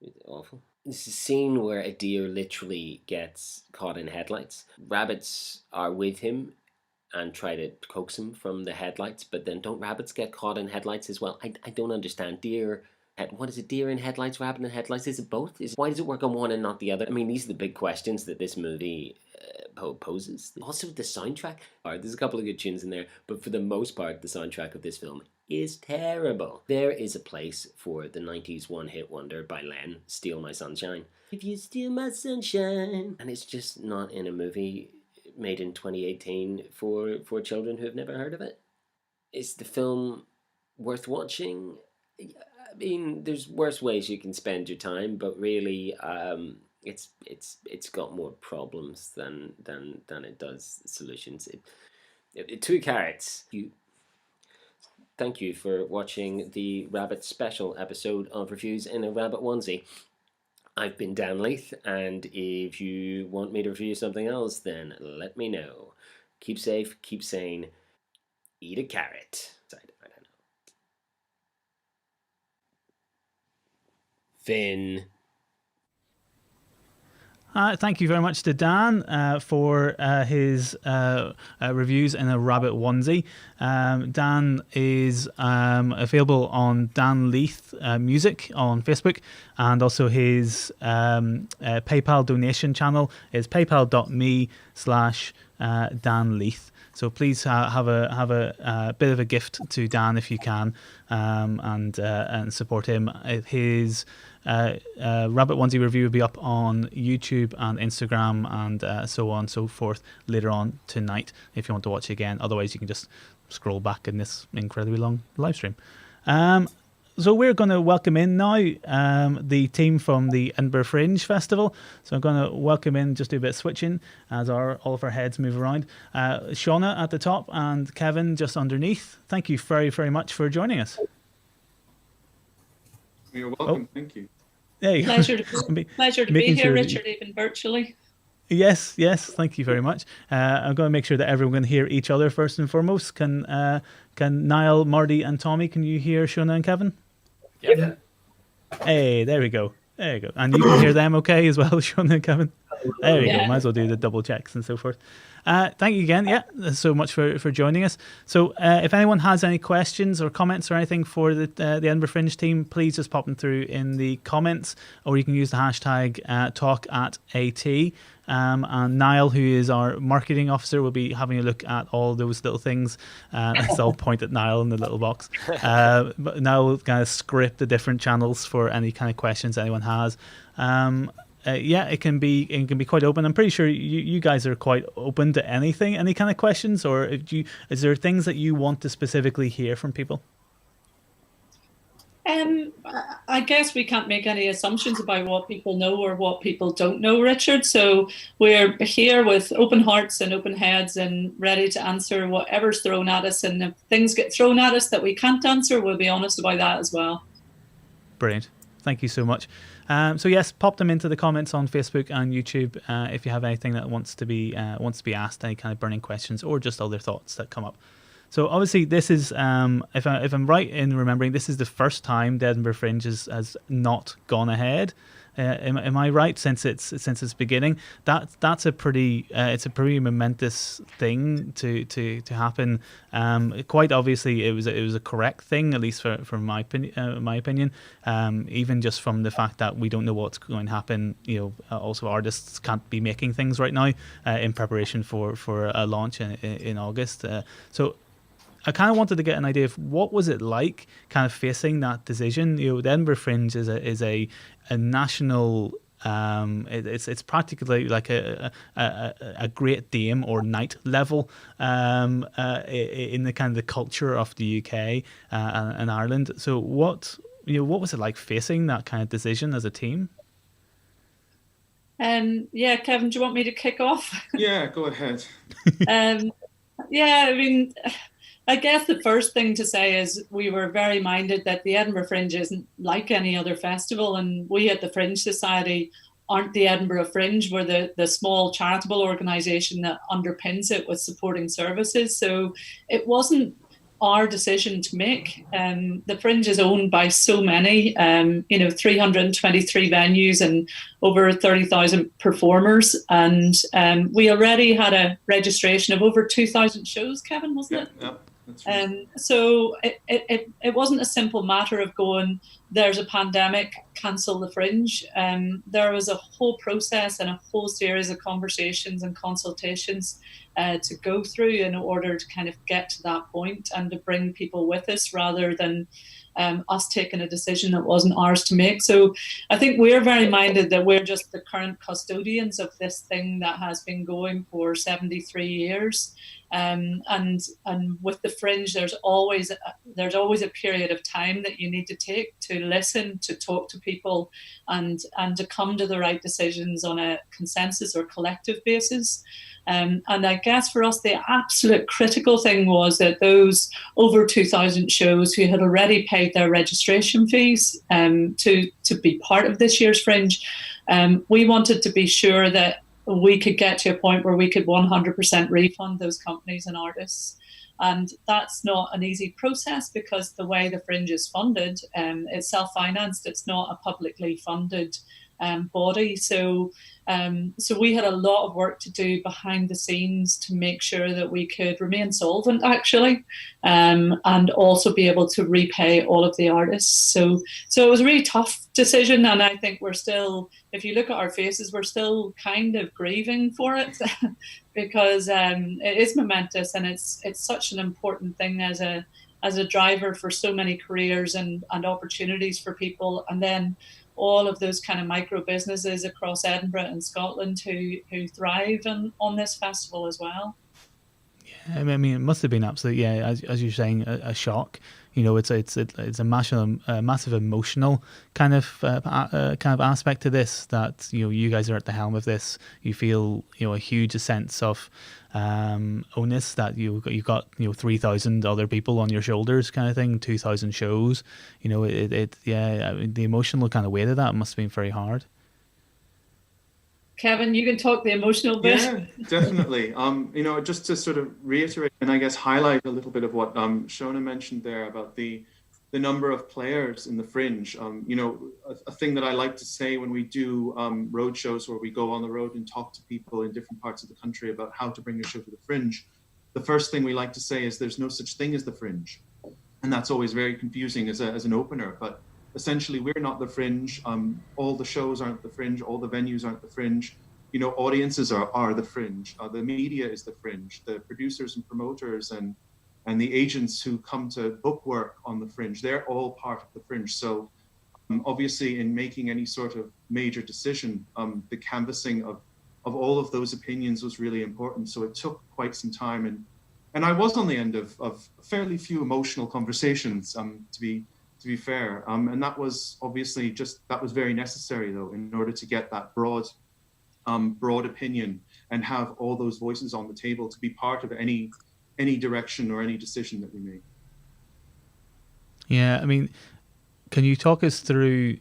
It's awful. This is a scene where a deer literally gets caught in headlights. Rabbits are with him and try to coax him from the headlights, but then don't rabbits get caught in headlights as well? I don't understand. Deer, what is it? Deer in headlights, rabbit in headlights? Is it both? Why does it work on one and not the other? I mean, these are the big questions that this movie poses. Also, the soundtrack. There's a couple of good tunes in there, but for the most part, the soundtrack of this film is terrible. There is a place for the 90s one-hit wonder by Len, Steal My Sunshine. If you steal my sunshine. And it's just not in a movie made in 2018 for children who have never heard of it. Is the film worth watching? I mean, there's worse ways you can spend your time, but really, it's got more problems than it does solutions. 2 carrots. Thank you for watching the Rabbit special episode of Reviews in a Rabbit Onesie. I've been Dan Leith, and if you want me to review something else, then let me know. Keep safe, keep sane, eat a carrot. I don't know. Finn. Thank you very much to Dan for his reviews in a rabbit onesie. Dan is available on Dan Leith Music on Facebook, and also his PayPal donation channel is paypal.me/Dan Leith. So please have a bit of a gift to Dan if you can, and support him. His Rabbit Onesie review will be up on YouTube and Instagram and so on and so forth later on tonight if you want to watch it again. Otherwise, you can just scroll back in this incredibly long live stream. So we're going to welcome in now the team from the Edinburgh Fringe Festival. So I'm going to welcome in, just do a bit of switching as all of our heads move around. Shauna at the top and Kevin just underneath. Thank you very, very much for joining us. You're welcome. Thank you. There you Pleasure go. to be here, Richard, even virtually. Yes, thank you very much. I'm going to make sure that everyone can hear each other first and foremost. Can Niall, Marty and Tommy, can you hear Shona and Kevin? Yeah. Hey, there we go. There you go. And you can hear them okay as well, Shona and Kevin? There you go. Might as well do the double checks and so forth. Thank you again. Yeah, so much for joining us. So if anyone has any questions or comments or anything for the Edinburgh Fringe team, please just pop them through in the comments, or you can use the hashtag #TalkAT. And Niall, who is our marketing officer, will be having a look at all those little things. Let's all point at Niall in the little box. But Niall will kind of script the different channels for any kind of questions anyone has. It can be quite open. I'm pretty sure you guys are quite open to anything, any kind of questions, or is there things that you want to specifically hear from people? I guess we can't make any assumptions about what people know or what people don't know, Richard. So we're here with open hearts and open heads and ready to answer whatever's thrown at us. And if things get thrown at us that we can't answer, we'll be honest about that as well. Brilliant. Thank you so much. So yes, pop them into the comments on Facebook and YouTube if you have anything that wants to be asked, any kind of burning questions or just other thoughts that come up. So obviously this is, if I'm right in remembering, this is the first time the Edinburgh Fringe has not gone ahead. Am I right? Since its beginning, that's a pretty momentous thing to happen. Quite obviously, it was a correct thing, at least from my opinion. Even just from the fact that we don't know what's going to happen. Also artists can't be making things right now in preparation for a launch in August. So I kind of wanted to get an idea of what was it like kind of facing that decision. The Edinburgh Fringe is a national, it's practically like a Great Dame or Knight level in the kind of the culture of the UK and Ireland. So what was it like facing that kind of decision as a team? Kevin, do you want me to kick off? Yeah, go ahead. I guess the first thing to say is we were very minded that the Edinburgh Fringe isn't like any other festival, and we at the Fringe Society aren't the Edinburgh Fringe. We're the small charitable organisation that underpins it with supporting services. So it wasn't our decision to make. The Fringe is owned by so many, 323 venues and over 30,000 performers. And we already had a registration of over 2,000 shows, Kevin, wasn't it? Yeah. That's right. So it wasn't a simple matter of going, there's a pandemic, cancel the Fringe. There was a whole process and a whole series of conversations and consultations to go through in order to kind of get to that point and to bring people with us rather than us taking a decision that wasn't ours to make. So I think we're very minded that we're just the current custodians of this thing that has been going for 73 years. And with the Fringe, there's always a period of time that you need to take to listen, to talk to people, and to come to the right decisions on a consensus or collective basis. And I guess for us, the absolute critical thing was that those over 2,000 shows who had already paid their registration fees to be part of this year's Fringe, we wanted to be sure that we could get to a point where we could 100% refund those companies and artists. And that's not an easy process because the way the Fringe is funded, it's self-financed. It's not a publicly funded body. So we had a lot of work to do behind the scenes to make sure that we could remain solvent, actually, and also be able to repay all of the artists. So it was a really tough decision, and I think we're still, if you look at our faces, we're still kind of grieving for it because it is momentous, and it's such an important thing as a driver for so many careers and opportunities for people, and then all of those kind of micro businesses across Edinburgh and Scotland who thrive on this festival as well. Yeah, I mean, it must have been absolutely, as you're saying, a shock. It's a massive emotional kind of aspect to this. That you guys are at the helm of this. You feel a huge sense of onus that you got 3,000 other people on your shoulders, kind of thing. 2,000 shows. I mean, the emotional kind of weight of that must have been very hard. Kevin, you can talk the emotional bit. Yeah, definitely. Just to sort of reiterate and I guess highlight a little bit of what Shona mentioned there about the number of players in the Fringe. A thing that I like to say when we do road shows where we go on the road and talk to people in different parts of the country about how to bring your show to the Fringe, the first thing we like to say is there's no such thing as the Fringe. And that's always very confusing as an opener. But essentially, we're not the Fringe. All the shows aren't the Fringe. All the venues aren't the Fringe. Audiences are the Fringe. The media is the Fringe. The producers and promoters and the agents who come to book work on the Fringe, they're all part of the Fringe. So obviously, in making any sort of major decision, the canvassing of all of those opinions was really important. So it took quite some time, and I was on the end of fairly few emotional conversations, to be fair. And that was obviously that was very necessary, though, in order to get that broad opinion and have all those voices on the table to be part of any direction or any decision that we make. Yeah, I mean, can you talk us through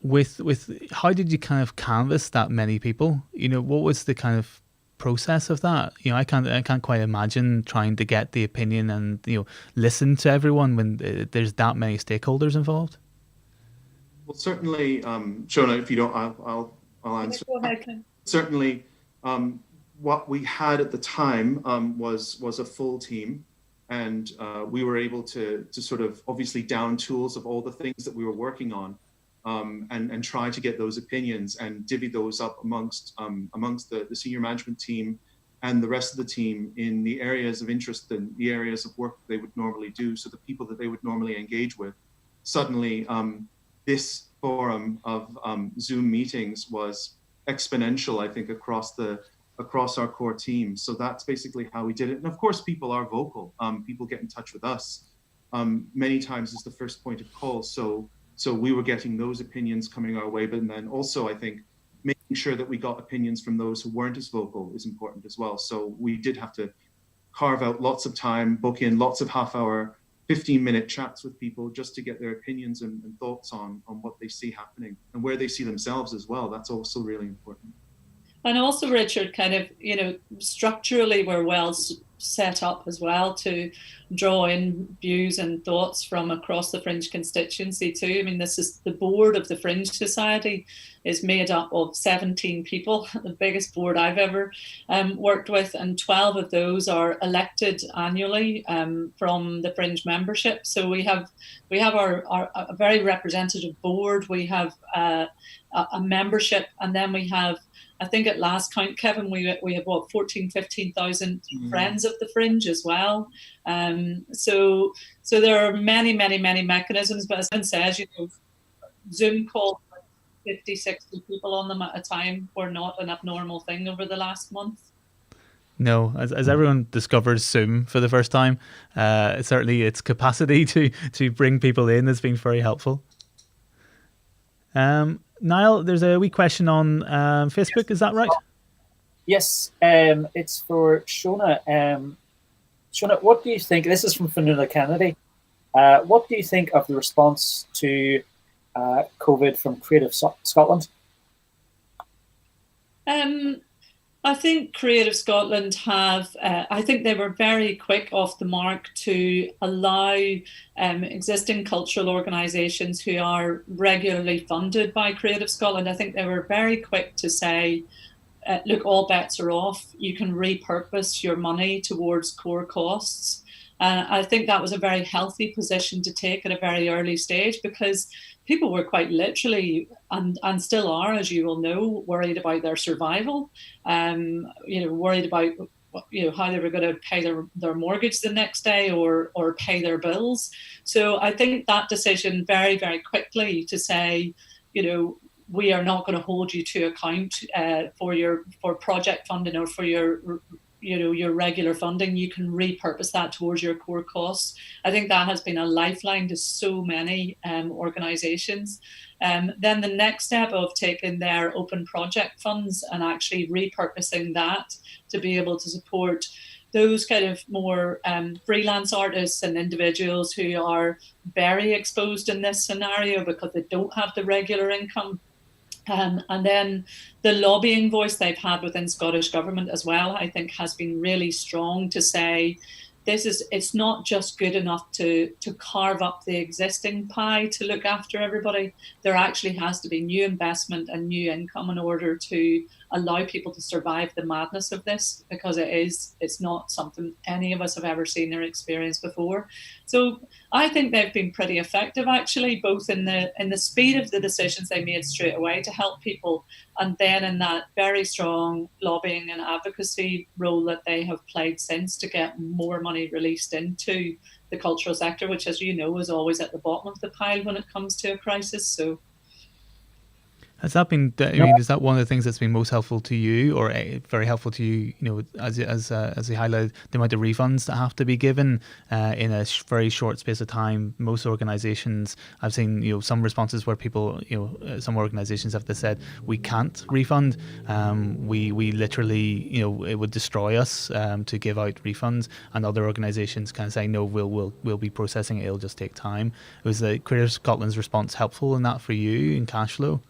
with how did you kind of canvass that many people? What was the kind of process of that? I can't quite imagine trying to get the opinion and listen to everyone when there's that many stakeholders involved. Well, certainly, Shona, if you don't, I'll answer. Go ahead, Ken. Certainly, what we had at the time was a full team, and we were able to sort of obviously down tools of all the things that we were working on, and try to get those opinions and divvy those up amongst the senior management team and the rest of the team in the areas of interest and the areas of work they would normally do. So the people that they would normally engage with, suddenly this forum of Zoom meetings was exponential, I think, across our core team. So that's basically how we did it. And of course, people are vocal. People get in touch with us many times as the first point of call. So we were getting those opinions coming our way. But then also, I think, making sure that we got opinions from those who weren't as vocal is important as well. So we did have to carve out lots of time, book in lots of half-hour, 15-minute chats with people just to get their opinions and thoughts on what they see happening and where they see themselves as well. That's also really important. And also, Richard, kind of, structurally we're well set up as well to draw in views and thoughts from across the Fringe constituency too. I mean, this is the board of the Fringe Society is made up of 17 people, the biggest board I've ever worked with, and 12 of those are elected annually from the Fringe membership. So we have our a very representative board. We have a membership, and then we have, I think at last count, Kevin, we have what, 15,000 friends of the Fringe as well. So there are many mechanisms, but as Ben says, Zoom calls 50, 60 people on them at a time were not an abnormal thing over the last month. No, as everyone discovers Zoom for the first time, certainly its capacity to bring people in has been very helpful. Niall, there's a wee question on Facebook, is that right? Yes, it's for Shona. Shona, what do you think, this is from Fionnuala Kennedy, what do you think of the response to COVID from Creative Scotland? I think Creative Scotland have, I think they were very quick off the mark to allow existing cultural organisations who are regularly funded by Creative Scotland, I think they were very quick to say, look, all bets are off. You can repurpose your money towards core costs. And I think that was a very healthy position to take at a very early stage, because people were quite literally, and still are, as you will know, worried about their survival. Worried about how they were going to pay their mortgage the next day or pay their bills. So I think that decision very, very quickly to say, we are not going to hold you to account for project funding or for your regular funding. You can repurpose that towards your core costs. I think that has been a lifeline to so many organisations. Then the next step of taking their open project funds and actually repurposing that to be able to support those kind of more freelance artists and individuals who are very exposed in this scenario because they don't have the regular income. And then the lobbying voice they've had within Scottish Government as well, I think, has been really strong to say it's not just good enough to carve up the existing pie to look after everybody. There actually has to be new investment and new income in order to allow people to survive the madness of this, because it's not something any of us have ever seen or experienced before. So I think they've been pretty effective, actually, both in the speed of the decisions they made straight away to help people, and then in that very strong lobbying and advocacy role that they have played since to get more money released into the cultural sector, which, as you know, is always at the bottom of the pile when it comes to a crisis. So has that been? I mean, is that one of the things that's been most helpful to you, or very helpful to you? As you highlighted, the amount of refunds that have to be given in a very short space of time. Most organisations, I've seen, some responses where people, some organisations have said we can't refund. We literally, it would destroy us to give out refunds, and other organisations kind of saying no, we'll be processing it. It'll just take time. Was the Creative Scotland's response helpful in that for you in cash flow?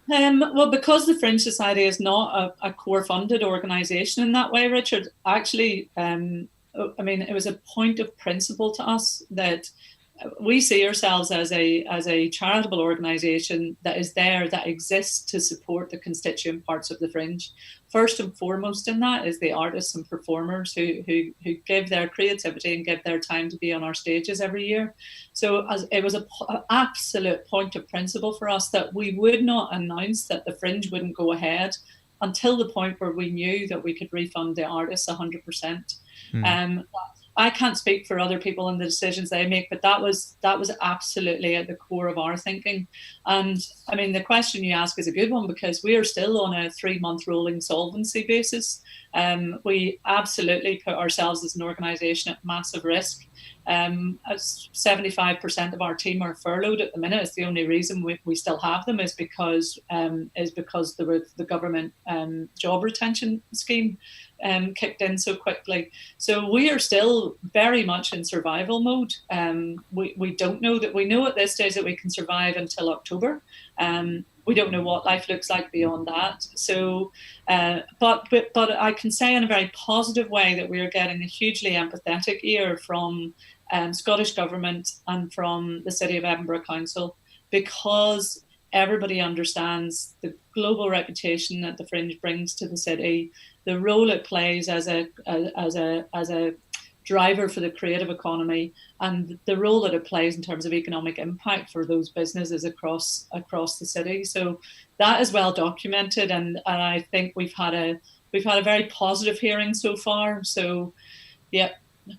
Well, because the Fringe Society is not a core funded organisation in that way, Richard, actually, it was a point of principle to us that we see ourselves as a charitable organisation that is there, that exists to support the constituent parts of the Fringe. First and foremost in that is the artists and performers who give their creativity and give their time to be on our stages every year. So it was an absolute point of principle for us that we would not announce that the Fringe wouldn't go ahead until the point where we knew that we could refund the artists 100%. I can't speak for other people and the decisions they make, but that was absolutely at the core of our thinking. And I mean, the question you ask is a good one, because we are still on a 3-month rolling solvency basis. We absolutely put ourselves as an organisation at massive risk. 75% of our team are furloughed at the minute. It's the only reason we still have them is because the government job retention scheme kicked in so quickly. So we are still very much in survival mode. We don't know that we know at this stage that we can survive until October. We don't know what life looks like beyond that. So, but I can say in a very positive way that we are getting a hugely empathetic ear from Scottish Government and from the City of Edinburgh Council, because everybody understands the global reputation that the Fringe brings to the city, the role it plays as a driver for the creative economy, and the role that it plays in terms of economic impact for those businesses across the city. So that is well documented, and I think we've had a very positive hearing so far. So yeah.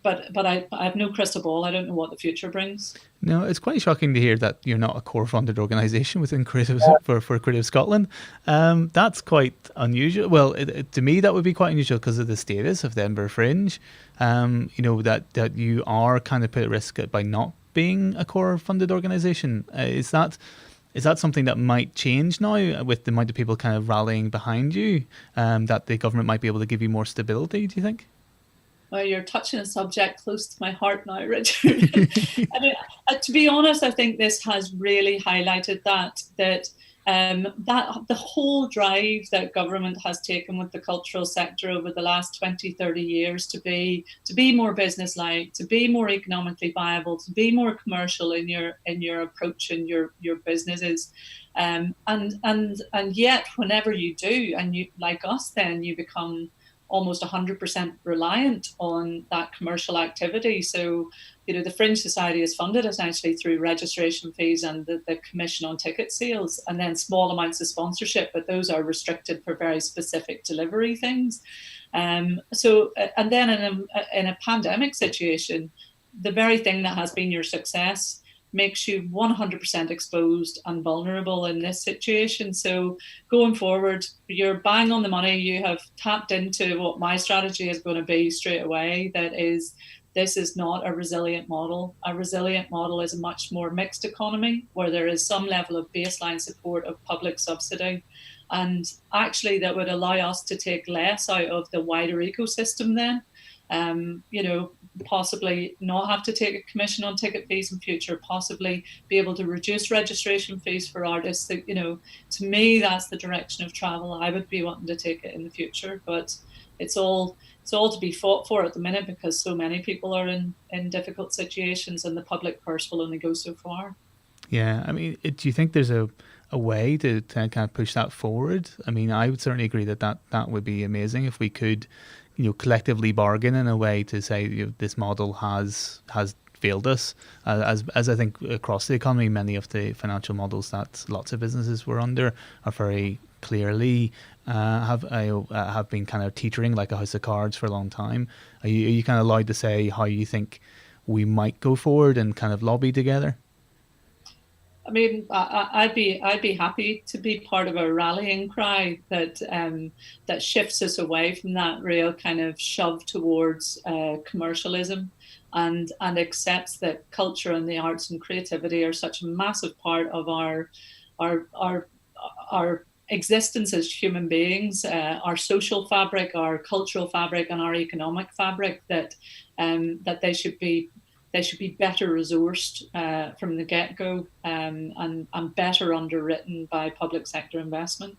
But I have no crystal ball. I don't know what the future brings. No, it's quite shocking to hear that you're not a core funded organisation within Creative for Creative Scotland. That's quite unusual. Well, to me, that would be quite unusual because of the status of the Edinburgh Fringe. That you are kind of put at risk by not being a core funded organisation. Is that something that might change now with the amount of people kind of rallying behind you? That the government might be able to give you more stability? Do you think? Well, you're touching a subject close to my heart now, Richard. I mean, to be honest, I think this has really highlighted that that the whole drive that government has taken with the cultural sector over the last 20, 30 years to be more business-like, to be more economically viable, to be more commercial in your approach and your businesses, and yet whenever you do, and you, like us, then you become almost 100% reliant on that commercial activity. So, the Fringe Society is funded essentially through registration fees and the commission on ticket sales, and then small amounts of sponsorship, but those are restricted for very specific delivery things. So, and then in a pandemic situation, the very thing that has been your success makes you 100% exposed and vulnerable in this situation. So going forward, you're bang on the money. You have tapped into what my strategy is going to be straight away. That is, this is not a resilient model. A resilient model is a much more mixed economy where there is some level of baseline support of public subsidy. And actually that would allow us to take less out of the wider ecosystem then. Possibly not have to take a commission on ticket fees in future, possibly be able to reduce registration fees for artists. That, to me, that's the direction of travel I would be wanting to take it in the future. But it's all to be fought for at the minute because so many people are in difficult situations and the public purse will only go so far. Yeah, I mean, do you think there's a way to kind of push that forward? I mean, I would certainly agree that would be amazing if we could, collectively bargain in a way to say this model has failed us, as I think across the economy, many of the financial models that lots of businesses were under are very clearly have been kind of teetering like a house of cards for a long time. Are you kind of allowed to say how you think we might go forward and kind of lobby together? I mean, I'd be happy to be part of a rallying cry that shifts us away from that real kind of shove towards commercialism, and accepts that culture and the arts and creativity are such a massive part of our existence as human beings, our social fabric, our cultural fabric, and our economic fabric, that they should be better resourced from the get-go, and better underwritten by public sector investment.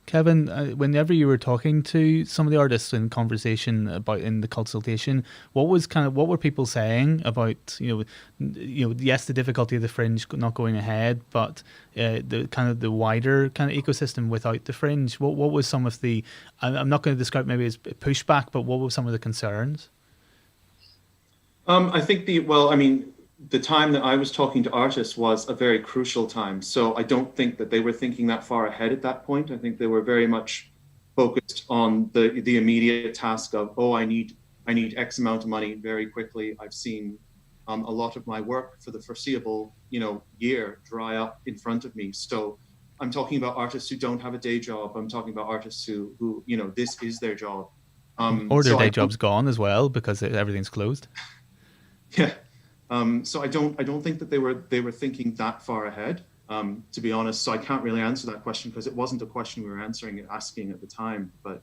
Kevin, whenever you were talking to some of the artists in conversation in the consultation, what were people saying about yes, the difficulty of the Fringe not going ahead, but the kind of the wider kind of ecosystem without the Fringe? What was some of the, I'm not going to describe maybe as pushback, but what were some of the concerns? I think the time that I was talking to artists was a very crucial time. So I don't think that they were thinking that far ahead at that point. I think they were very much focused on the immediate task of, I need X amount of money very quickly. I've seen a lot of my work for the foreseeable, year dry up in front of me. So I'm talking about artists who don't have a day job. I'm talking about artists who this is their job. Or their day job's gone as well because everything's closed. Yeah. So I don't think that they were thinking that far ahead, to be honest. So I can't really answer that question because it wasn't a question we were asking at the time. But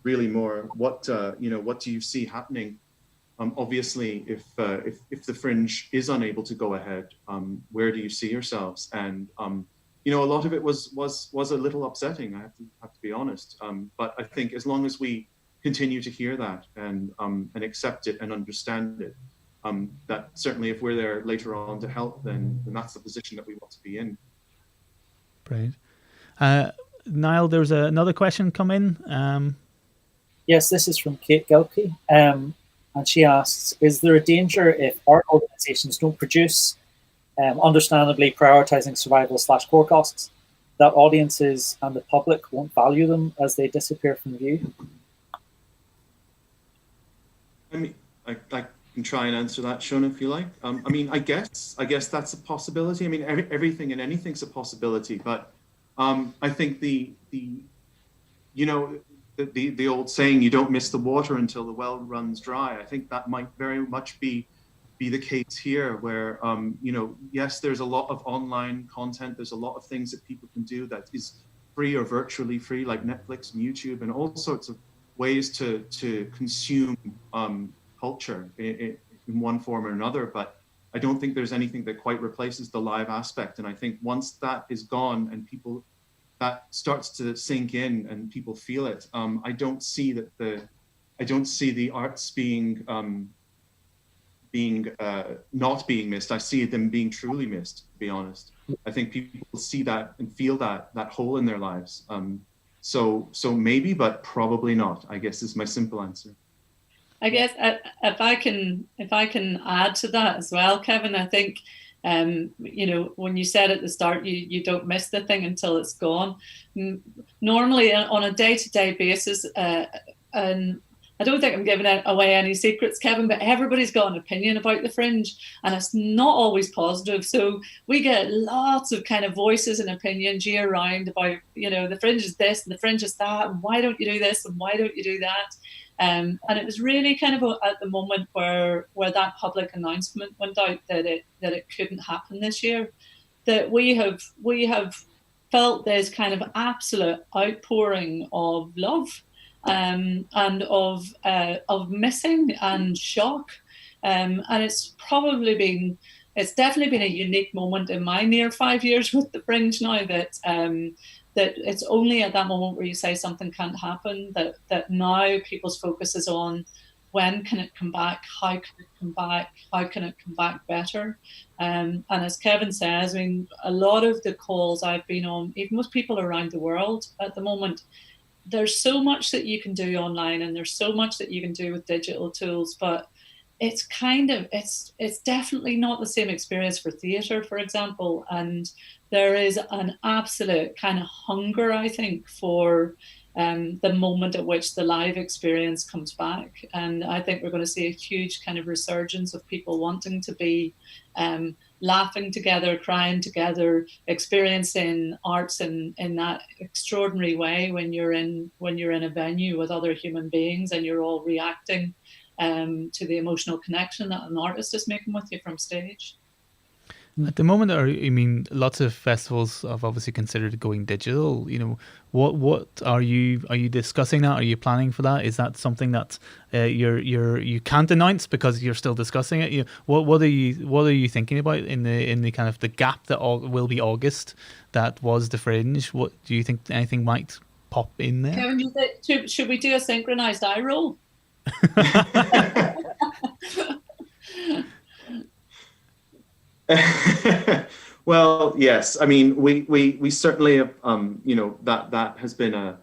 really more, what do you see happening? Obviously, if the Fringe is unable to go ahead, where do you see yourselves? And a lot of it was a little upsetting. I have to be honest. But I think as long as we continue to hear that and accept it and understand it. That certainly if we're there later on to help, then that's the position that we want to be in. Brilliant. Niall, there's another question come in. Yes, this is from Kate Gilkey. And she asks, is there a danger if art organizations don't produce, understandably prioritizing survival/core costs, that audiences and the public won't value them as they disappear from view? I mean, I can try and answer that, Shona, if you like. I guess that's a possibility. I mean, everything and anything's a possibility, but I think the old saying, you don't miss the water until the well runs dry. I think that might very much be the case here, where yes, there's a lot of online content. There's a lot of things that people can do that is free or virtually free, like Netflix and YouTube, and all sorts of ways to consume culture in one form or another. But I don't think there's anything that quite replaces the live aspect. And I think once that is gone and that starts to sink in and people feel it, I don't see the arts being not being missed. I see them being truly missed, to be honest. I think people see that and feel that hole in their lives. So maybe, but probably not, I guess, is my simple answer. I guess if I can add to that as well, Kevin, I think when you said at the start you don't miss the thing until it's gone. Normally on a day-to-day basis, and I don't think I'm giving away any secrets, Kevin, but everybody's got an opinion about the Fringe, and it's not always positive. So we get lots of kind of voices and opinions year round about, the Fringe is this and the Fringe is that, and why don't you do this and why don't you do that? And it was really kind of at the moment where that public announcement went out that it couldn't happen this year, that we have felt this kind of absolute outpouring of love. And of missing and shock, and it's definitely been a unique moment in my near 5 years with the Fringe now, that it's only at that moment where you say something can't happen that now people's focus is on when can it come back, how can it come back, how can it come back better, and as Kevin says, I mean, a lot of the calls I've been on, even with people around the world at the moment, there's so much that you can do online and there's so much that you can do with digital tools, but it's definitely not the same experience for theatre, for example. And there is an absolute kind of hunger, I think, for the moment at which the live experience comes back. And I think we're going to see a huge kind of resurgence of people wanting to be laughing together, crying together, experiencing arts in that extraordinary way when you're in a venue with other human beings and you're all reacting to the emotional connection that an artist is making with you from stage. At the moment, lots of festivals have obviously considered going digital. What are you discussing that? Are you planning for that? Is that something that you can't announce because you're still discussing it? What are you thinking about in the kind of the gap that will be August that was the Fringe? What do you think anything might pop in there? Kevin, should we do a synchronized eye roll? Well, yes. I mean, we certainly have, that has been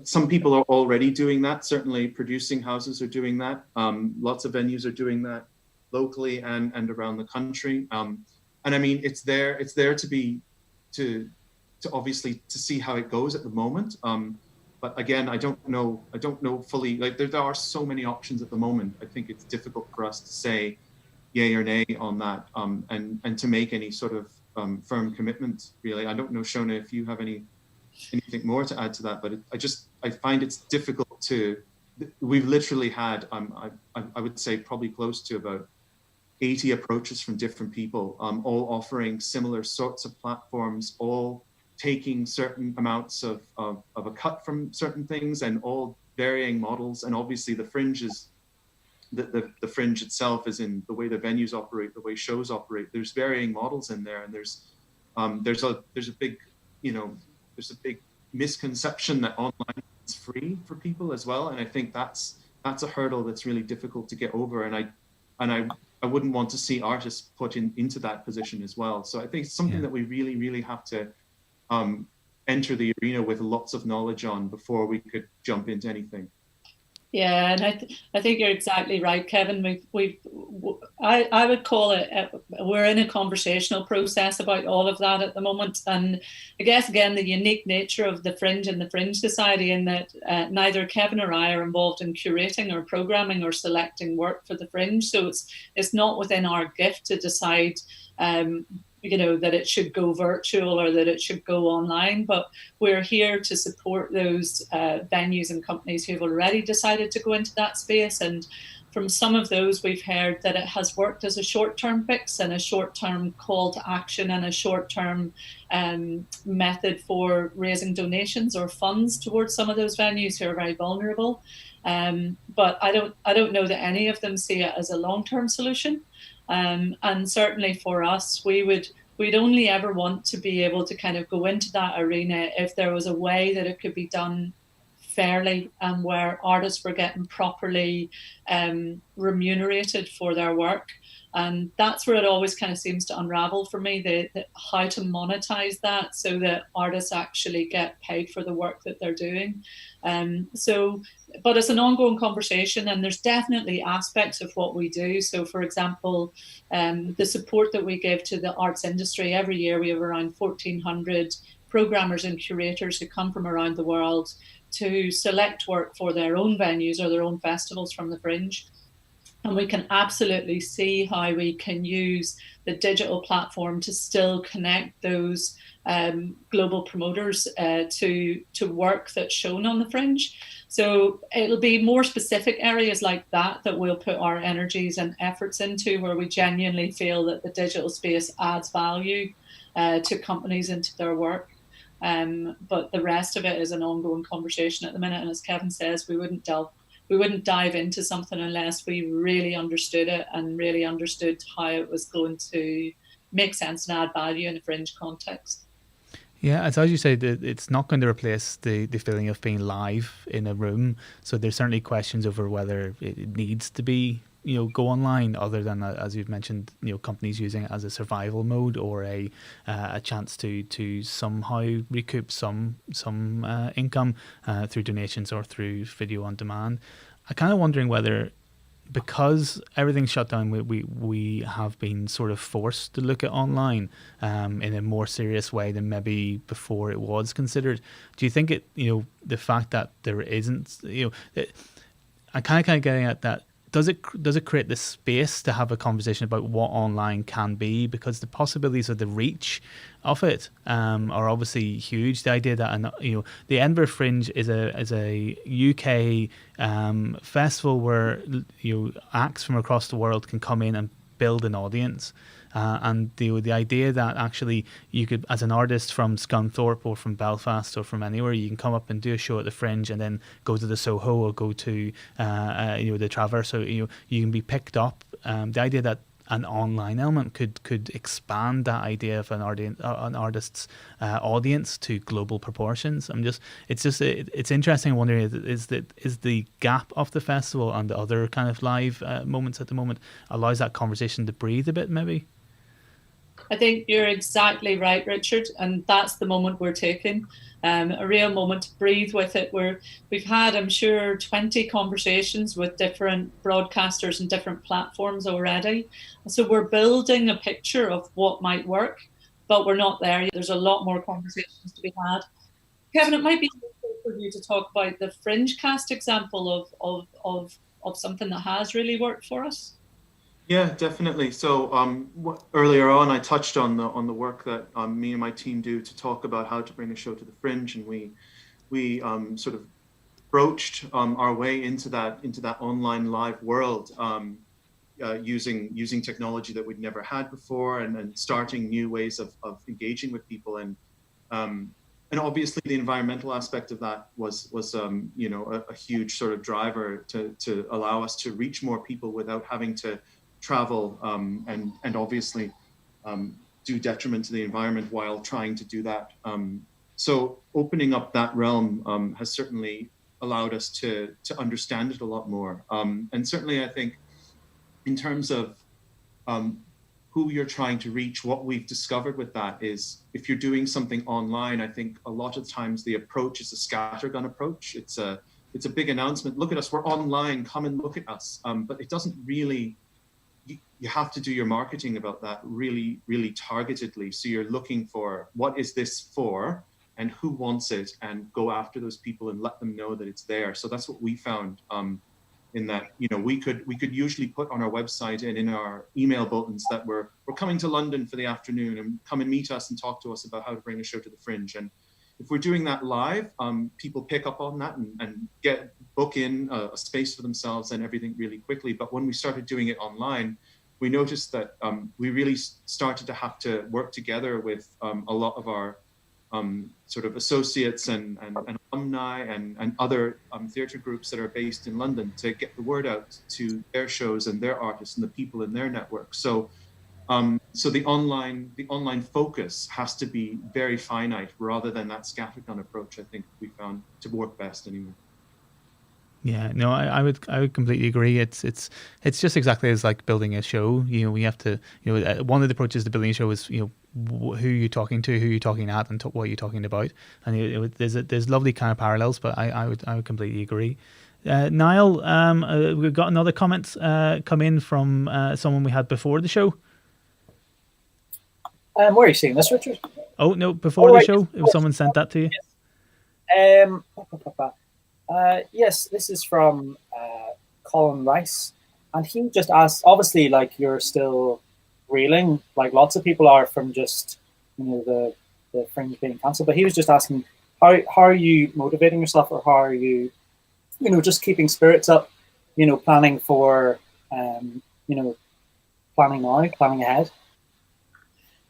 some people are already doing that. Certainly producing houses are doing that. Lots of venues are doing that locally and around the country. And I mean, it's there to obviously to see how it goes at the moment. But again, I don't know fully, like there are so many options at the moment. I think it's difficult for us to say yay or nay on that, and to make any sort of firm commitment, really. I don't know, Shona, if you have anything more to add to that, but I find it's difficult we've literally had, I would say probably close to about 80 approaches from different people, all offering similar sorts of platforms, all taking certain amounts of a cut from certain things, and all varying models. And obviously the Fringe is, the Fringe itself is in the way the venues operate, the way shows operate. There's varying models in there, and there's a big misconception that online is free for people as well. And I think that's a hurdle that's really difficult to get over. And I wouldn't want to see artists put into that position as well. So I think it's something that we really, really have to enter the arena with lots of knowledge on before we could jump into anything. Yeah, and I think you're exactly right, Kevin. I would call it, we're in a conversational process about all of that at the moment. And I guess, again, the unique nature of the Fringe and the Fringe Society, in that neither Kevin or I are involved in curating or programming or selecting work for the Fringe. So it's not within our gift to decide that it should go virtual or that it should go online, but we're here to support those venues and companies who've already decided to go into that space. And from some of those, we've heard that it has worked as a short-term fix and a short-term call to action and a short-term method for raising donations or funds towards some of those venues who are very vulnerable. But I don't know that any of them see it as a long-term solution. And certainly for us, we'd only ever want to be able to kind of go into that arena if there was a way that it could be done fairly, and where artists were getting properly remunerated for their work. And that's where it always kind of seems to unravel for me, how to monetize that so that artists actually get paid for the work that they're doing. But it's an ongoing conversation, and there's definitely aspects of what we do. So for example, the support that we give to the arts industry, every year we have around 1,400 programmers and curators who come from around the world to select work for their own venues or their own festivals from the Fringe. And we can absolutely see how we can use the digital platform to still connect those global promoters to work that's shown on the Fringe. So it'll be more specific areas like that we'll put our energies and efforts into, where we genuinely feel that the digital space adds value to companies and to their work. But the rest of it is an ongoing conversation at the minute. And as Kevin says, we wouldn't dive into something unless we really understood it and really understood how it was going to make sense and add value in a Fringe context. Yeah, as you say, it's not going to replace the feeling of being live in a room. So there's certainly questions over whether it needs to be, go online, other than, as you've mentioned, companies using it as a survival mode or a chance to somehow recoup some income through donations or through video on demand. I'm kind of wondering whether, because everything's shut down, we have been sort of forced to look at online in a more serious way than maybe before it was considered. Do you think the fact that there isn't, I'm kind of getting at that, does it create the space to have a conversation about what online can be? Because the possibilities of the reach of it are obviously huge. The idea that the Edinburgh Fringe is a UK festival where acts from across the world can come in and build an audience. And the idea that actually you could, as an artist from Scunthorpe or from Belfast or from anywhere, you can come up and do a show at the Fringe and then go to the Soho or go to the Traverse. So you can be picked up. The idea that an online element could expand that idea of an artist's audience to global proportions. It's interesting. Wondering is the gap of the festival and the other kind of live moments at the moment allows that conversation to breathe a bit, maybe. I think you're exactly right, Richard, and that's the moment we're taking. A real moment to breathe with it. We've had, I'm sure, 20 conversations with different broadcasters and different platforms already. So we're building a picture of what might work, but we're not there yet. There's a lot more conversations to be had. Kevin, it might be useful for you to talk about the Fringe Cast example of something that has really worked for us. Yeah, definitely. So earlier on, I touched on the work that me and my team do to talk about how to bring a show to the Fringe, and we sort of broached our way into that online live world using technology that we'd never had before, and starting new ways of engaging with people, and obviously the environmental aspect of that was a huge sort of driver to allow us to reach more people without having to travel and obviously do detriment to the environment while trying to do that. So opening up that realm has certainly allowed us to understand it a lot more. And certainly I think in terms of who you're trying to reach, what we've discovered with that is if you're doing something online, I think a lot of times the approach is a scattergun approach. It's a big announcement. Look at us, we're online, come and look at us. But it doesn't really, you have to do your marketing about that really, really targetedly. So you're looking for what is this for and who wants it, and go after those people and let them know that it's there. So that's what we found in that, we could usually put on our website and in our email bulletins that we're coming to London for the afternoon and come and meet us and talk to us about how to bring a show to the Fringe. And if we're doing that live, people pick up on that and book in a space for themselves and everything really quickly. But when we started doing it online, we noticed that we really started to have to work together with a lot of our sort of associates and alumni and other theatre groups that are based in London to get the word out to their shows and their artists and the people in their network. So so the online focus has to be very finite rather than that scattergun approach. I think we found to work best anyway. Yeah, no, I would completely agree. It's just exactly as like building a show. You know, we have to, you know, one of the approaches to building a show is, you know, who you're talking to, who you're talking at, and what you're talking about. And there's lovely kind of parallels, but I would completely agree. Niall, we've got another comment come in from someone we had before the show. Where are you seeing this, Richard? Oh no, before the show, if someone sent that to you. Yes. Yes, this is from Colin Rice, and he just asked. Obviously, like you're still reeling, like lots of people are from just the Fringe being cancelled. But he was just asking, how are you motivating yourself, or how are you, just keeping spirits up, planning for, planning ahead.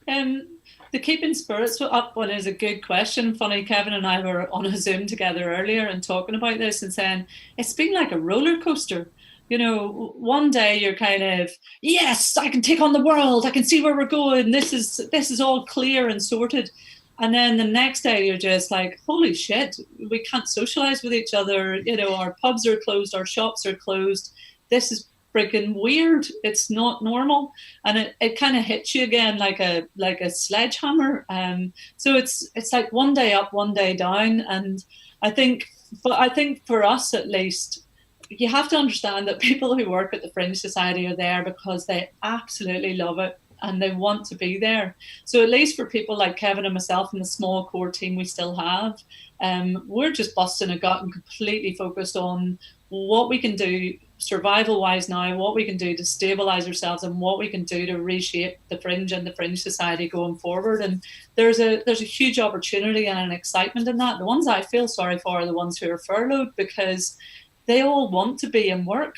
The keeping spirits up one is a good question. Funny, Kevin and I were on a Zoom together earlier and talking about this and saying it's been like a roller coaster. One day you're kind of, yes, I can take on the world. I can see where we're going. This is all clear and sorted. And then the next day you're just like, holy shit, we can't socialize with each other. Our pubs are closed, our shops are closed. This is freaking weird. It's not normal, and it kind of hits you again like a sledgehammer. So it's like one day up, one day down. And I think for us at least, you have to understand that people who work at the Fringe Society are there because they absolutely love it and they want to be there. So at least for people like Kevin and myself and the small core team we still have, we're just busting a gut and completely focused on what we can do survival-wise now, what we can do to stabilize ourselves, and what we can do to reshape the Fringe and the Fringe Society going forward. And there's a huge opportunity and an excitement in that. The ones I feel sorry for are the ones who are furloughed, because they all want to be in work.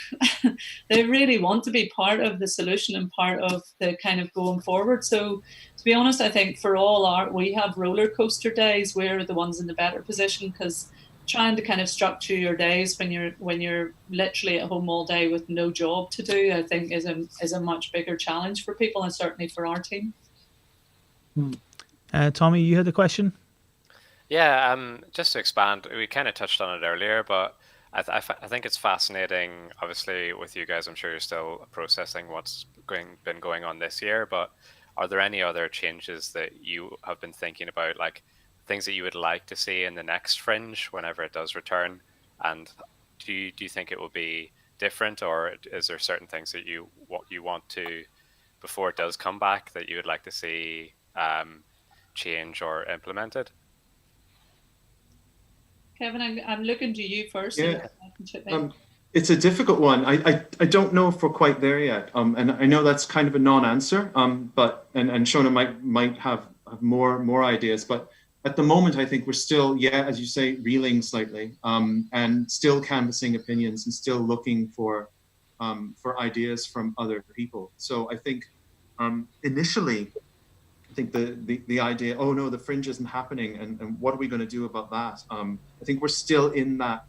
They really want to be part of the solution and part of the kind of going forward. So to be honest, I think for all we have roller coaster days. We're the ones in the better position, because trying to kind of structure your days when you're literally at home all day with no job to do, I think is a much bigger challenge for people, and certainly for our team. Tommy, you had a question? Yeah, just to expand, we kind of touched on it earlier, but I think it's fascinating. Obviously, with you guys, I'm sure you're still processing what's been going on this year, but are there any other changes that you have been thinking about, like things that you would like to see in the next Fringe whenever it does return? And do you think it will be different, or is there certain things that you want to, before it does come back, that you would like to see change or implemented? Kevin, I'm looking to you first. Yeah. It's a difficult one. I don't know if we're quite there yet. And I know that's kind of a non-answer. But Shona might have more ideas. But at the moment, I think we're still, as you say, reeling slightly, and still canvassing opinions and still looking for ideas from other people. So I think initially, I think the idea, oh no, the Fringe isn't happening, and what are we going to do about that? I think we're still in that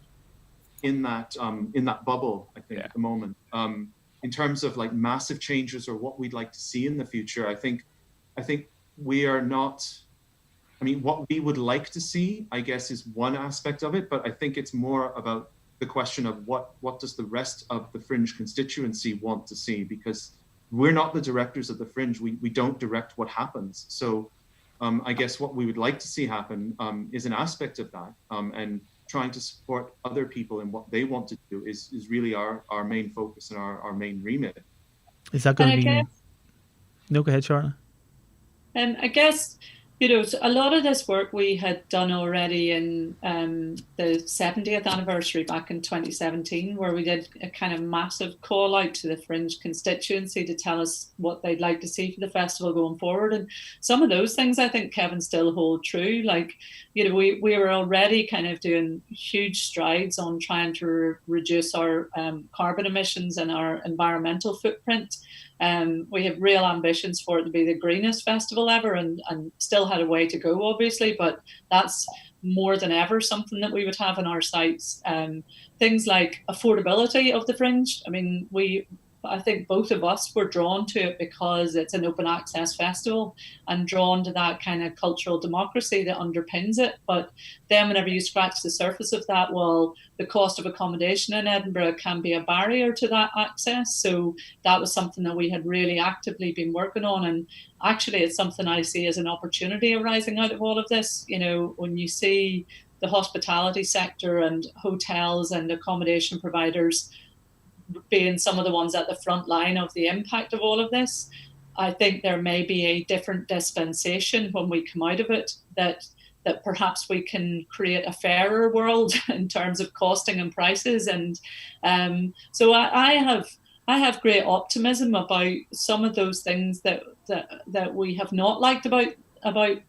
bubble. I think at the moment, in terms of like massive changes or what we'd like to see in the future, I think we are not. I mean, what we would like to see, I guess, is one aspect of it, but I think it's more about the question of what does the rest of the Fringe constituency want to see, because we're not the directors of the Fringe. We don't direct what happens. So I guess what we would like to see happen is an aspect of that, and trying to support other people in what they want to do is really our main focus and our main remit. Is that going to be... No, go ahead, Charlotte. I guess You know, a lot of this work we had done already in the 70th anniversary back in 2017, where we did a kind of massive call out to the Fringe constituency to tell us what they'd like to see for the festival going forward. And some of those things I think, Kevin, still hold true. Like, you know, we were already kind of doing huge strides on trying to reduce our carbon emissions and our environmental footprint. We have real ambitions for it to be the greenest festival ever, and still had a way to go, obviously, but that's more than ever something that we would have in our sights. Things like affordability of the Fringe. I mean, I think both of us were drawn to it because it's an open access festival and drawn to that kind of cultural democracy that underpins it. But then whenever you scratch the surface of that, well, the cost of accommodation in Edinburgh can be a barrier to that access. So that was something that we had really actively been working on. And actually, it's something I see as an opportunity arising out of all of this. You know, when you see the hospitality sector and hotels and accommodation providers being some of the ones at the front line of the impact of all of this, I think there may be a different dispensation when we come out of it, that perhaps we can create a fairer world in terms of costing and prices. And so I have great optimism about some of those things that we have not liked about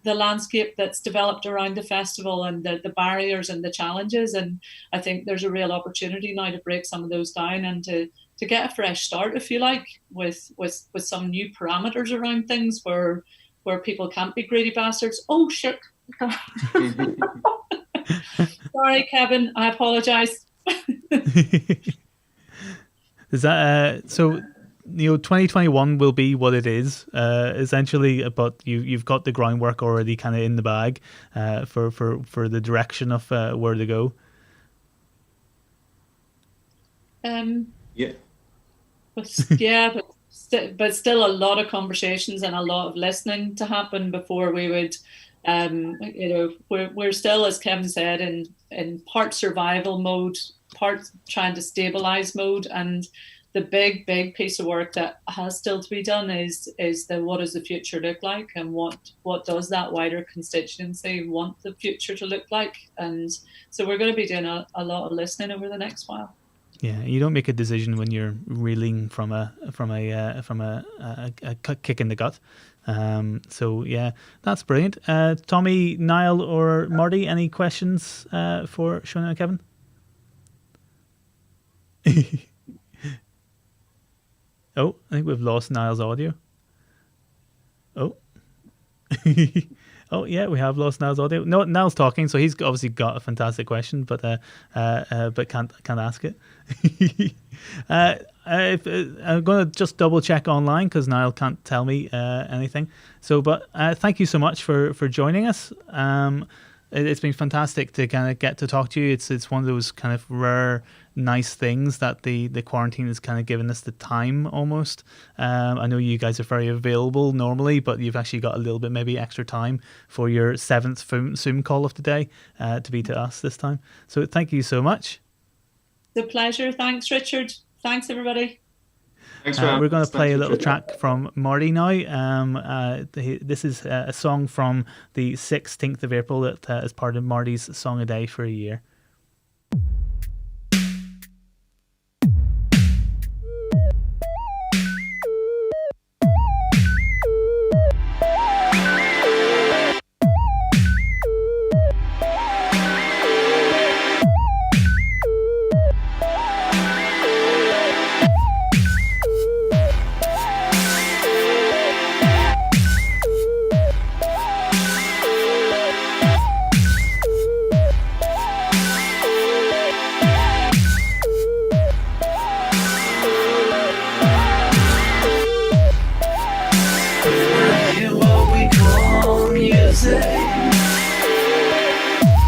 the landscape that's developed around the festival, and the barriers and the challenges. And I think there's a real opportunity now to break some of those down and to get a fresh start, if you like, with some new parameters around things where people can't be greedy bastards. Oh shit. Sorry, Kevin, I apologize. Is that so? You know, 2021 will be what it is, essentially. But you've got the groundwork already kind of in the bag for the direction of where to go. Yeah. But still a lot of conversations and a lot of listening to happen before we would. You know, we're still, as Kevin said, in part survival mode, part trying to stabilize mode, and the big piece of work that has still to be done is what does the future look like, and what does that wider constituency want the future to look like. And so we're going to be doing a lot of listening over the next while. Yeah, you don't make a decision when you're reeling from a kick in the gut. So yeah, that's brilliant. Tommy, Niall, or Marty, any questions for Shona and Kevin? Oh, I think we've lost Niall's audio. Oh. Oh, yeah, we have lost Niall's audio. No, Niall's talking, so he's obviously got a fantastic question, but can't ask it. I'm going to just double check online because Niall can't tell me anything. So, but thank you so much for joining us. It's been fantastic to kind of get to talk to you. It's one of those kind of rare, nice things that the quarantine has kind of given us the time almost. I know you guys are very available normally, but you've actually got a little bit maybe extra time for your 7th Zoom call of the day to be to us this time. So thank you so much. The pleasure. Thanks, Richard. Thanks, everybody. We're going to play a little track from Marty now. This is a song from the 16th of April that is part of Marty's Song a Day for a year.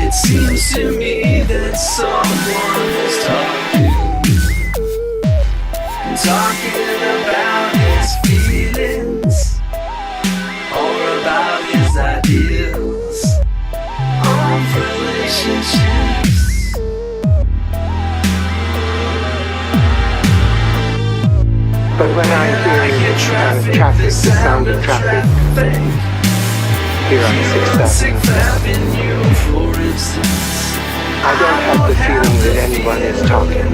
It seems to me that someone is talking about his feelings or about his ideals of relationships. But when I hear traffic, the sound of traffic, here on 6th Avenue. I don't have the feeling that anyone is talking.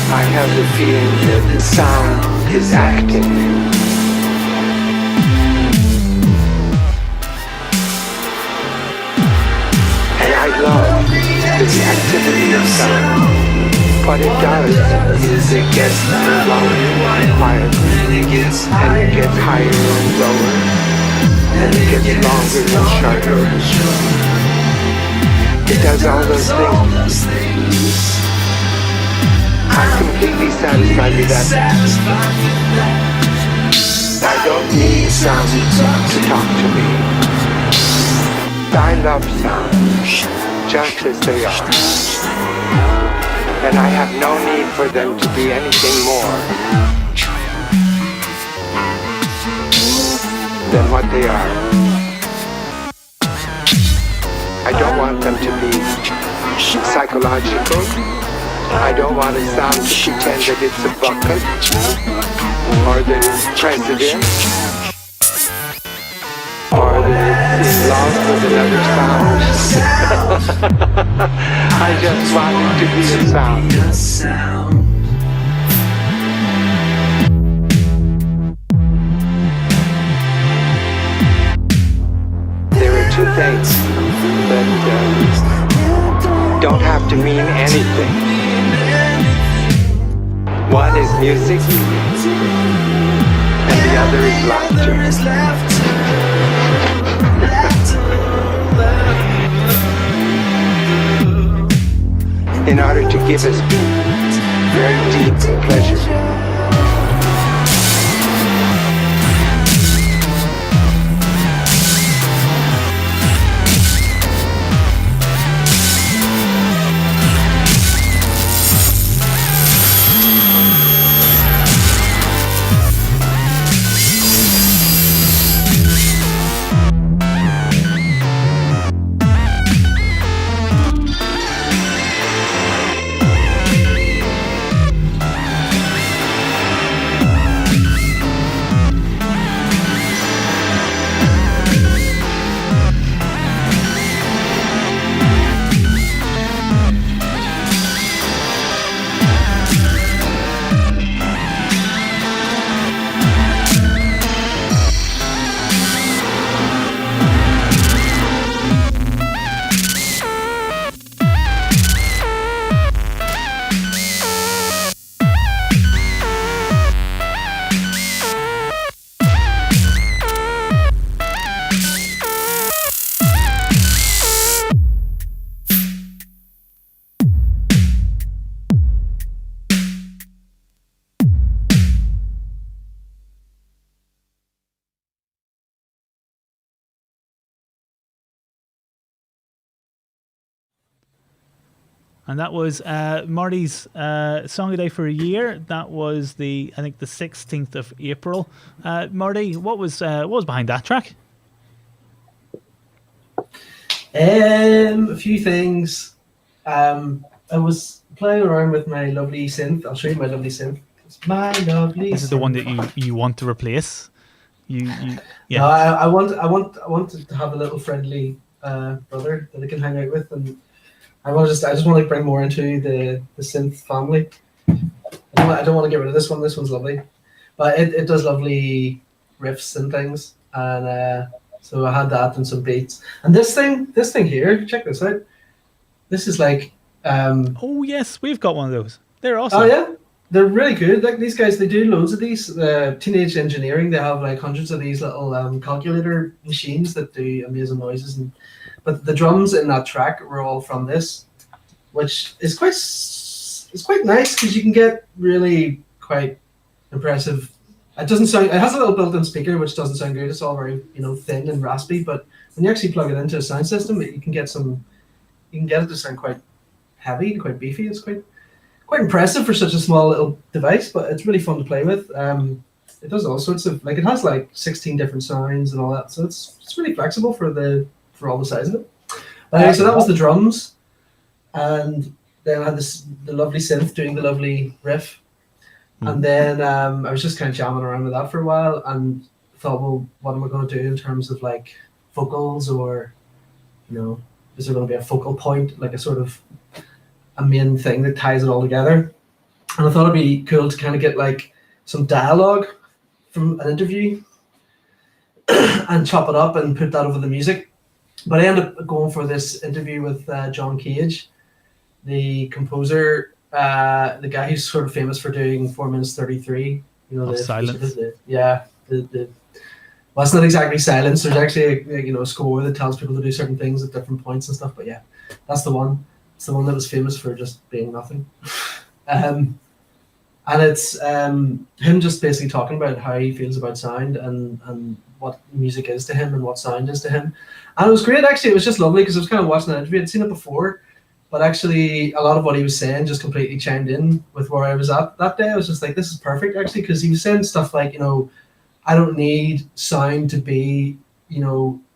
I have the feeling that sound is acting. And I love the activity of sound. What it does is it gets louder and quieter, and it gets higher and lower, and it gets longer and shorter. It does all those things. I'm completely satisfied with that. I don't need sound to talk to me. I love sound, just as they are. And I have no need for them to be anything more than what they are. I don't want them to be psychological. I don't want a sound to pretend that it's a bucket or that it's president or that it's in love with another sound. I just want it to be a sound. There are two things that don't have to mean anything. One is music, and the other is laughter. In order to give us very deep pleasure. And that was Marty's Song a Day for a Year. That was I think the 16th of April. Marty, what was behind that track? A few things. I was playing around with my lovely synth. I'll show you my lovely synth. It's my lovely. This is the one that you want to replace. Yeah. No, I want to have a little friendly brother that I can hang out with, and I just want to bring more into the synth family. I don't want to get rid of this one. This one's lovely, but it does lovely riffs and things, and so I had that and some beats. And this thing here, check this out. This is like. Oh yes, we've got one of those. They're awesome. Oh yeah, they're really good. Like these guys, they do loads of these. Teenage Engineering, they have like hundreds of these little calculator machines that do amazing noises. But the drums in that track were all from this, which is quite nice because you can get really quite impressive. It doesn't sound. It has a little built-in speaker, which doesn't sound good. It's all very thin and raspy. But when you actually plug it into a sound system, you can get it to sound quite heavy and quite beefy. It's quite impressive for such a small little device, but it's really fun to play with. It does all sorts of it has like 16 different sounds and all that, so it's really flexible for all the size of it. Anyway, so that was the drums, and then I had the lovely synth doing the lovely riff. And then I was just kind of jamming around with that for a while and thought, well, what am I going to do in terms of like vocals, or, you know, is there going to be a focal point, like a sort of a main thing that ties it all together? And I thought it'd be cool to kind of get like some dialogue from an interview and chop it up and put that over the music. But I ended up going for this interview with John Cage, the composer, the guy who's sort of famous for doing 4 minutes 33. You know, Silence. Well, it's not exactly silence. There's actually a score that tells people to do certain things at different points and stuff. But yeah, that's the one. It's the one that was famous for just being nothing. And it's him just basically talking about how he feels about sound and what music is to him and what sound is to him. And it was great, actually. It was just lovely because I was kind of watching that interview. I'd seen it before, but actually a lot of what he was saying just completely chimed in with where I was at that day. I was just like, this is perfect, actually, because he was saying stuff like, I don't need sound to be,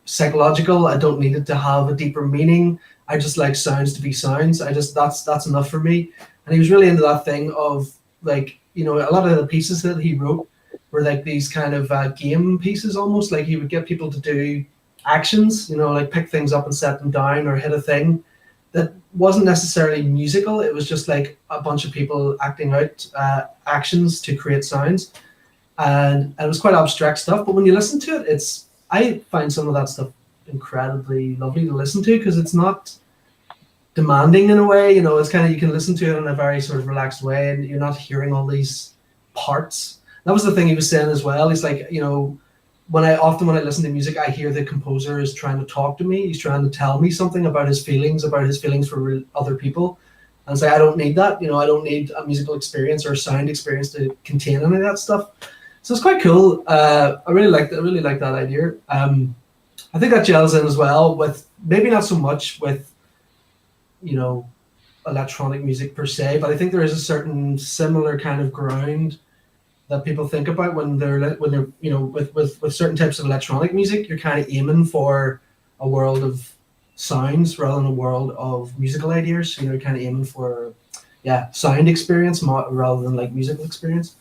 psychological. I don't need it to have a deeper meaning. I just like sounds to be sounds. That's enough for me. And he was really into that thing of like, a lot of the pieces that he wrote were like these kind of game pieces, almost like he would get people to do actions, like pick things up and set them down or hit a thing that wasn't necessarily musical. It was just like a bunch of people acting out actions to create sounds. And it was quite abstract stuff, but when you listen to it, I find some of that stuff incredibly lovely to listen to because it's not demanding in a way. It's kind of, you can listen to it in a very sort of relaxed way and you're not hearing all these parts. That was the thing he was saying as well. He's like, when I listen to music, I hear the composer is trying to talk to me. He's trying to tell me something about his feelings for other people. And it's like, I don't need that. I don't need a musical experience or a sound experience to contain any of that stuff. So it's quite cool. I really like that idea. I think that gels in as well with, maybe not so much with, electronic music per se, but I think there is a certain similar kind of ground that people think about when they're with certain types of electronic music. You're kind of aiming for a world of sounds rather than a world of musical ideas. You're kind of aiming for sound experience rather than like musical experience.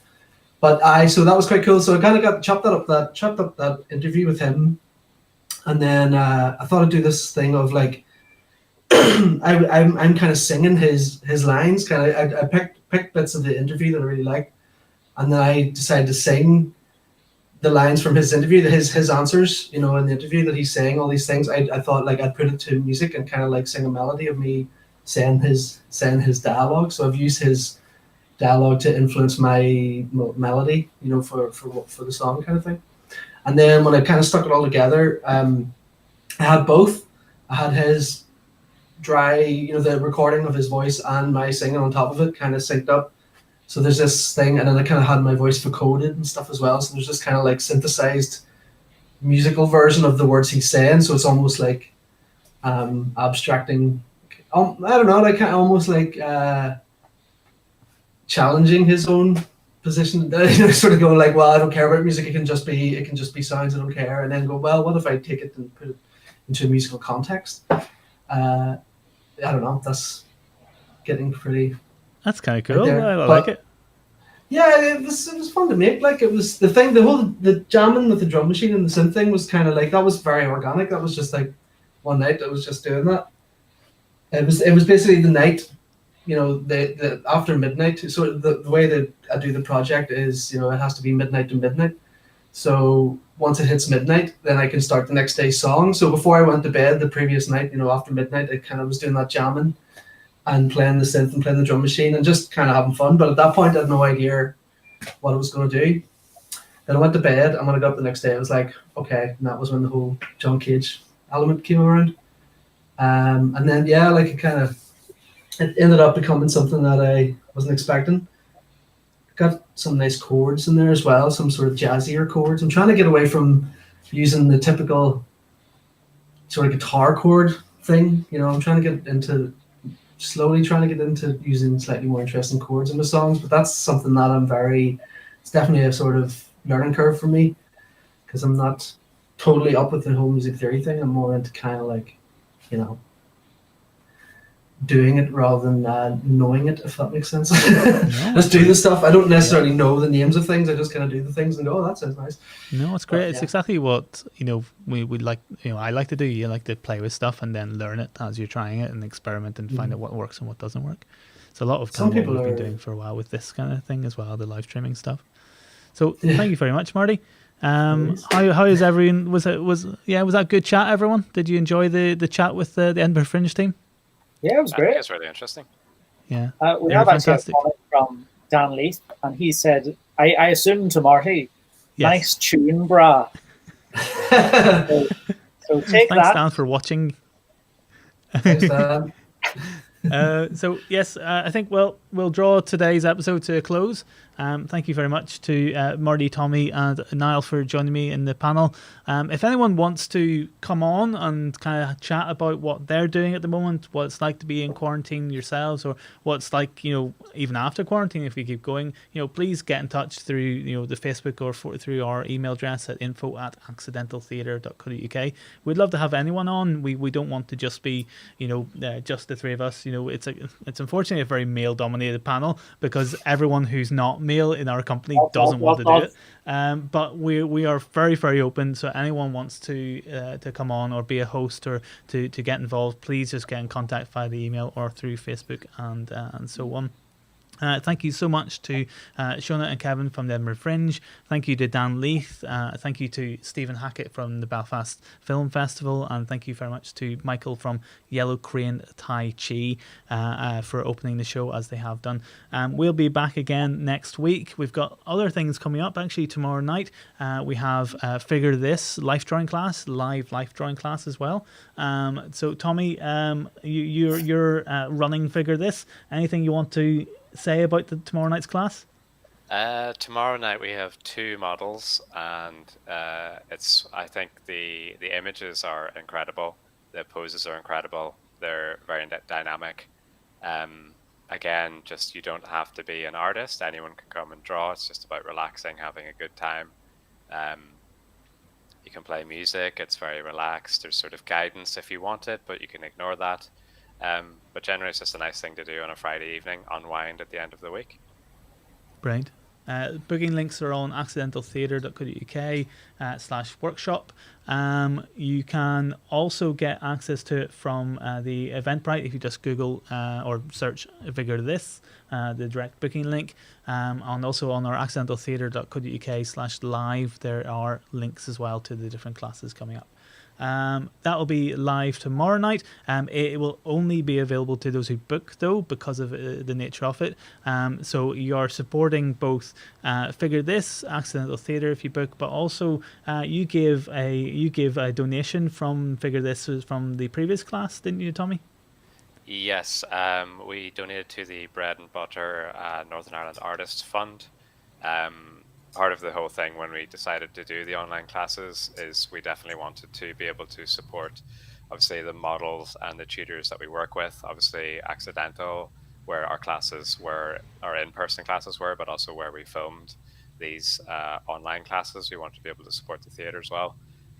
But so that was quite cool. So I kind of chopped up that interview with him, and then I thought I'd do this thing of like I'm kind of singing his lines. Kind of I picked bits of the interview that I really liked, and then I decided to sing the lines from his interview, his answers, in the interview that he's saying all these things. I thought like I'd put it to music and kind of like sing a melody of me saying his dialogue. So I've used his dialogue to influence my melody, for the song kind of thing. And then when I kind of stuck it all together, I had both. I had his dry, the recording of his voice and my singing on top of it kind of synced up. So there's this thing, and then I kind of had my voice vocoded and stuff as well. So there's this kind of like synthesized musical version of the words he's saying. So it's almost like abstracting. I don't know, like kind of almost like challenging his own position. Sort of going like, well, I don't care about music. It can just be sounds. I don't care. And then go, well, what if I take it and put it into a musical context? I don't know. That's getting pretty. That's kind of cool. I like it. Yeah, it was fun to make. Like it was the jamming with the drum machine and the synth thing was kind of like, that was very organic. That was just like one night I was just doing that. It was basically the night, the after midnight. So the way that I do the project is, it has to be midnight to midnight. So once it hits midnight, then I can start the next day's song. So before I went to bed the previous night, after midnight, I kind of was doing that jamming and playing the synth and playing the drum machine and just kind of having fun. But at that point, I had no idea what I was going to do. Then I went to bed, and when I got up the next day, I was like, okay. And that was when the whole John Cage element came around. And then, it ended up becoming something that I wasn't expecting. Got some nice chords in there as well, some sort of jazzier chords. I'm trying to get away from using the typical sort of guitar chord thing. I'm slowly trying to get into using slightly more interesting chords in the songs, but that's something that it's definitely a sort of learning curve for me, because I'm not totally up with the whole music theory thing. I'm more into kind of like, doing it rather than knowing it, if that makes sense. Just do the stuff. I don't necessarily know the names of things. I just kind of do the things and go, oh, that sounds nice. No, it's great. It's exactly what we would like. I like to do. You like to play with stuff and then learn it as you're trying it and experiment and find out what works and what doesn't work. It's a lot of what we've been doing for a while with this kind of thing as well, the live streaming stuff. So thank you very much, Marty. How is everyone? Was that good chat, everyone? Did you enjoy the chat with the Edinburgh Fringe team? Yeah, it was great. It's really interesting. Yeah, we have actually a comment from Dan Leith, and he said, "I assume to Marty, nice tune, brah." so take Thanks, that. Dan, for watching. Thanks, Dan. So yes, I think we'll draw today's episode to a close. Thank you very much to Marty, Tommy, and Niall for joining me in the panel. If anyone wants to come on and kind of chat about what they're doing at the moment, what it's like to be in quarantine yourselves, or what it's like, even after quarantine, if we keep going, please get in touch through, the Facebook or through our email address at info@accidentaltheatre.co.uk. We'd love to have anyone on. We don't want to just be, just the three of us. It's unfortunately a very male-dominated panel because everyone who's not male in our company doesn't want to do it. But we are very, very open. So anyone wants to come on or be a host or to get involved, please just get in contact via the email or through Facebook and so on. Thank you so much to Shona and Kevin from the Edinburgh Fringe. Thank you to Dan Leith. Thank you to Stephen Hackett from the Belfast Film Festival. And thank you very much to Michael from Yellow Crane Tai Chi for opening the show as they have done. We'll be back again next week. We've got other things coming up. Actually, tomorrow night we have Figure This live drawing class as well. So Tommy, you're running Figure This. Anything you want to say about tomorrow night's class? Tomorrow night we have 2 models, and I think the images are incredible, the poses are incredible, they're very dynamic. Again, just you don't have to be an artist, anyone can come and draw. It's just about relaxing, having a good time. You can play music, it's very relaxed. There's sort of guidance if you want it, but you can ignore that. But generally it's just a nice thing to do on a Friday evening, unwind at the end of the week. Brilliant. Booking links are on accidentaltheatre.co.uk/workshop. You can also get access to it from the Eventbrite if you just Google or search Figure This, the direct booking link. And also on our accidentaltheatre.co.uk/live, there are links as well to the different classes coming up. That will be live tomorrow night. It will only be available to those who book, though, because of the nature of it. So you are supporting both Figure This, Accidental Theatre, if you book, but also you give a donation from Figure This from the previous class, didn't you, Tommy? Yes, we donated to the Bread and Butter Northern Ireland Artists Fund. Part of the whole thing when we decided to do the online classes is we definitely wanted to be able to support obviously the models and the tutors that we work with, obviously Accidental, where our classes were, our in-person classes were, but also where we filmed these online classes. We want to be able to support the theatre as well.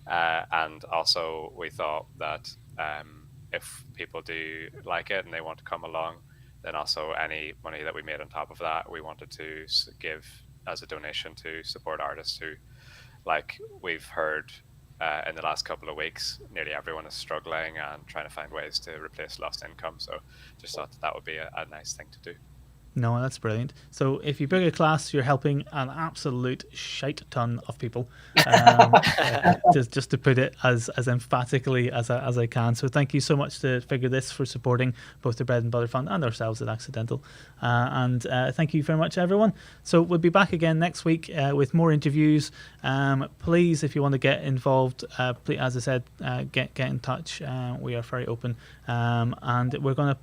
And also we thought that if people do like it and they want to come along, then also any money that we made on top of that, we wanted to give as a donation to support artists who, like we've heard in the last couple of weeks, nearly everyone is struggling and trying to find ways to replace lost income. So just thought that would be a nice thing to do. No, that's brilliant. So if you book a class, you're helping an absolute shite ton of people. Just to put it as emphatically as I can. So thank you so much to Figure This for supporting both the Bread and Butter Fund and ourselves at Accidental. And thank you very much, everyone. So we'll be back again next week with more interviews. Please, if you want to get involved, please, as I said, get in touch. We are very open. And we're going to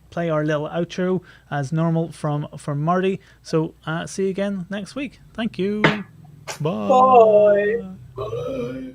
play our little outro as normal from Marty. So see you again next week. Thank you. Bye. Bye.